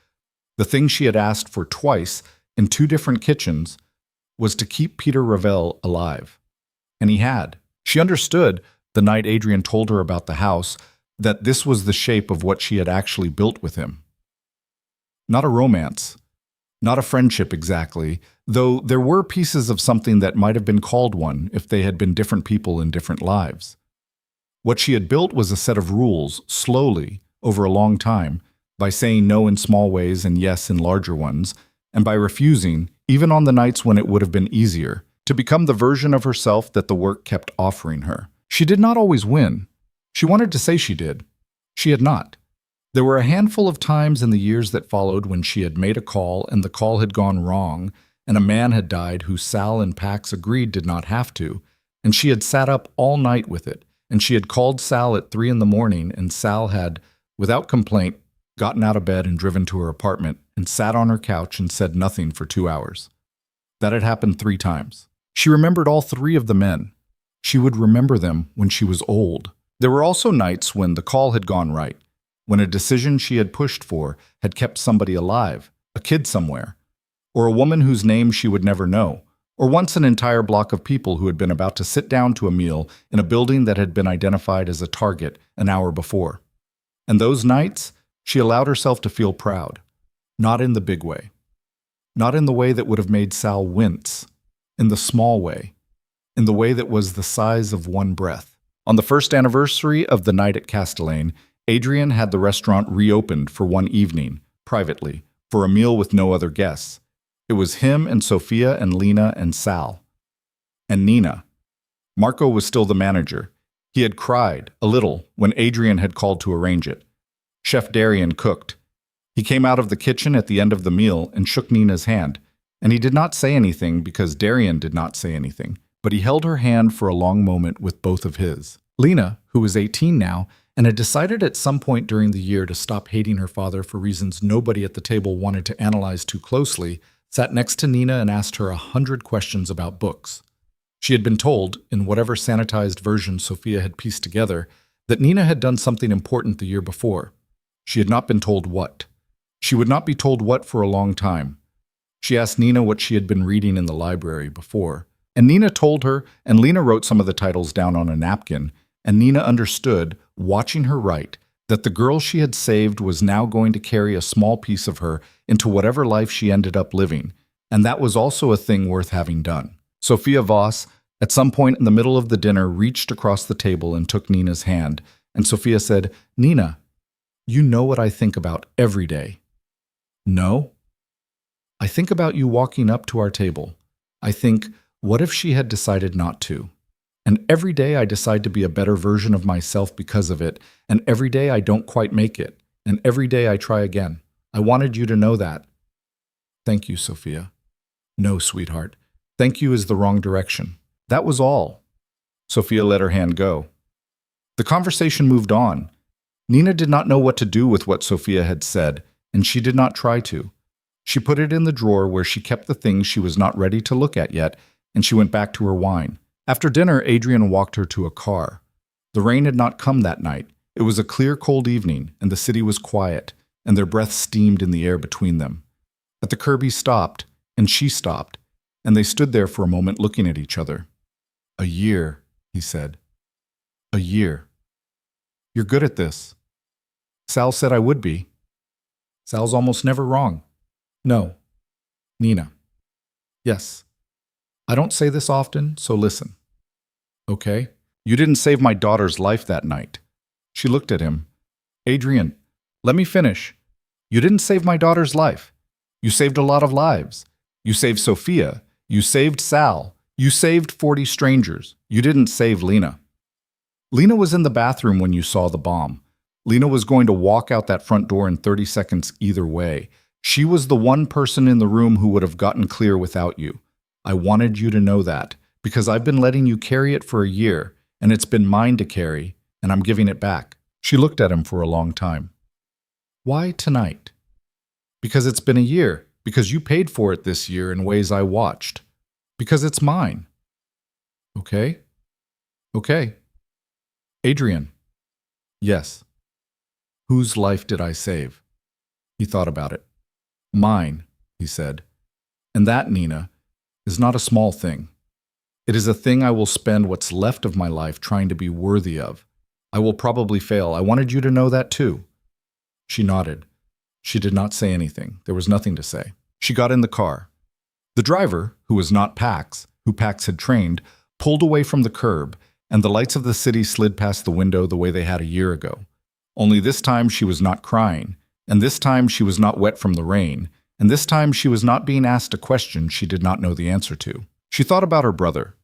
the thing she had asked for twice in 2 different kitchens, was to keep Peter Ravel alive. And he had. She understood, the night Adrian told her about the house, that this was the shape of what she had actually built with him. Not a romance, not a friendship exactly, though there were pieces of something that might have been called one if they had been different people in different lives. What she had built was a set of rules, slowly, over a long time, by saying no in small ways and yes in larger ones, and by refusing, even on the nights when it would have been easier, to become the version of herself that the work kept offering her. She did not always win. She wanted to say she did. She had not. There were a handful of times in the years that followed when she had made a call and the call had gone wrong, and a man had died who Sal and Pax agreed did not have to, and she had sat up all night with it, and she had called Sal at 3 in the morning, and Sal had, without complaint, gotten out of bed and driven to her apartment and sat on her couch and said nothing for 2 hours. That had happened 3 times. She remembered all 3 of the men. She would remember them when she was old. There were also nights when the call had gone right, when a decision she had pushed for had kept somebody alive, a kid somewhere, or a woman whose name she would never know, or once an entire block of people who had been about to sit down to a meal in a building that had been identified as a target an hour before. And those nights, she allowed herself to feel proud, not in the big way, not in the way that would have made Sal wince, in the small way, in the way that was the size of one breath. On the first anniversary of the night at Castellane, Adrian had the restaurant reopened for one evening, privately, for a meal with no other guests. It was him and Sophia and Lena and Sal. And Nina. Marco was still the manager. He had cried, a little, when Adrian had called to arrange it. Chef Darian cooked. He came out of the kitchen at the end of the meal and shook Nina's hand, and he did not say anything because Darian did not say anything, but he held her hand for a long moment with both of his. Lena, who was 18 now, and had decided at some point during the year to stop hating her father for reasons nobody at the table wanted to analyze too closely, sat next to Nina and asked her 100 questions about books. She had been told, in whatever sanitized version Sophia had pieced together, that Nina had done something important the year before. She had not been told what. She would not be told what for a long time. She asked Nina what she had been reading in the library before, and Nina told her, and Lena wrote some of the titles down on a napkin, and Nina understood, watching her write, that the girl she had saved was now going to carry a small piece of her into whatever life she ended up living, and that was also a thing worth having done. Sophia Voss, at some point in the middle of the dinner, reached across the table and took Nina's hand, and Sophia said, "Nina, you know what I think about every day." "No?" "I think about you walking up to our table. I think, what if she had decided not to? And every day I decide to be a better version of myself because of it, and every day I don't quite make it, and every day I try again. I wanted you to know that." "Thank you, Sophia." "No, sweetheart. Thank you is the wrong direction." That was all. Sophia let her hand go. The conversation moved on. Nina did not know what to do with what Sophia had said, and she did not try to. She put it in the drawer where she kept the things she was not ready to look at yet, and she went back to her wine. After dinner, Adrian walked her to a car. The rain had not come that night. It was a clear, cold evening, and the city was quiet, and their breaths steamed in the air between them. At the curb he stopped, and she stopped, and they stood there for a moment looking at each other. "A year," he said. "A year. You're good at this." "Sal said I would be." "Sal's almost never wrong." "No." "Nina." "Yes. I don't say this often, so listen." "Okay. You didn't save my daughter's life that night." She looked at him. "Adrian, let me finish. You didn't save my daughter's life. You saved a lot of lives. You saved Sophia. You saved Sal. You saved 40 strangers. You didn't save Lena." Lena was in the bathroom when you saw the bomb. Lena was going to walk out that front door in 30 seconds either way. She was the one person in the room who would have gotten clear without you. I wanted you to know that, because I've been letting you carry it for a year, and it's been mine to carry, and I'm giving it back. She looked at him for a long time. Why tonight? Because it's been a year. Because you paid for it this year in ways I watched. Because it's mine. Okay? Okay. Adrian. Yes. Whose life did I save? He thought about it. Mine, he said. And that, Nina, is not a small thing. It is a thing I will spend what's left of my life trying to be worthy of. I will probably fail. I wanted you to know that too. She nodded. She did not say anything. There was nothing to say. She got in the car. The driver, who was not Pax, who Pax had trained, pulled away from the curb, and the lights of the city slid past the window the way they had a year ago. Only this time she was not crying, and this time she was not wet from the rain, and this time she was not being asked a question she did not know the answer to. She thought about her brother,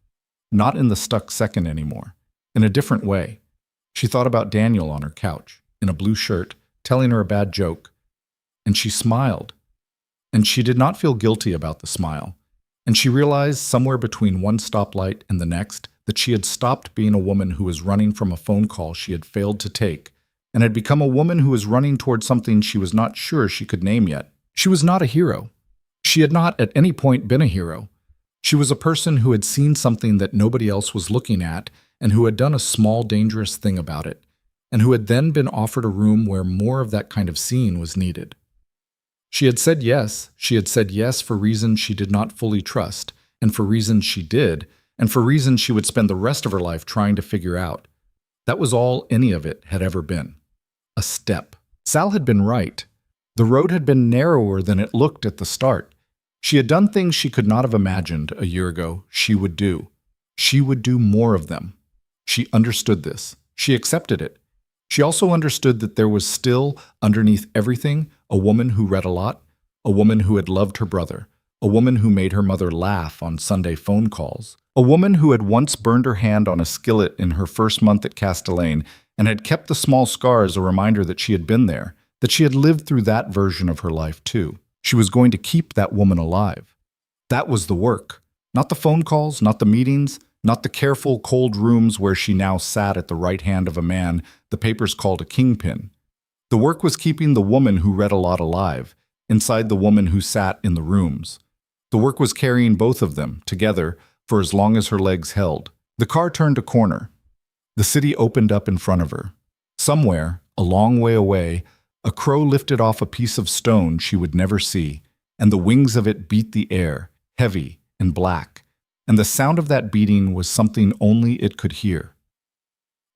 not in the stuck second anymore, in a different way. She thought about Daniel on her couch, in a blue shirt, telling her a bad joke, and she smiled. And she did not feel guilty about the smile, and she realized somewhere between one stoplight and the next that she had stopped being a woman who was running from a phone call she had failed to take, and had become a woman who was running toward something she was not sure she could name yet. She was not a hero. She had not at any point been a hero. She was a person who had seen something that nobody else was looking at, and who had done a small, dangerous thing about it, and who had then been offered a room where more of that kind of seeing was needed. She had said yes. She had said yes for reasons she did not fully trust, and for reasons she did, and for reasons she would spend the rest of her life trying to figure out. That was all any of it had ever been. A step. Sal had been right. The road had been narrower than it looked at the start. She had done things she could not have imagined a year ago she would do. She would do more of them. She understood this. She accepted it. She also understood that there was still, underneath everything, a woman who read a lot, a woman who had loved her brother, a woman who made her mother laugh on Sunday phone calls, a woman who had once burned her hand on a skillet in her first month at Castellane and had kept the small scars a reminder that she had been there, that she had lived through that version of her life too. She was going to keep that woman alive. That was the work. Not the phone calls, not the meetings, not the careful, cold rooms where she now sat at the right hand of a man the papers called a kingpin. The work was keeping the woman who read a lot alive, inside the woman who sat in the rooms. The work was carrying both of them, together, for as long as her legs held. The car turned a corner. The city opened up in front of her. Somewhere, a long way away, a crow lifted off a piece of stone she would never see, and the wings of it beat the air, heavy and black, and the sound of that beating was something only it could hear.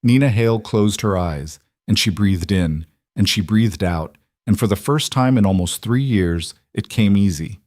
Nina Hale closed her eyes, and she breathed in, and she breathed out, and for the first time in almost 3 years, it came easy.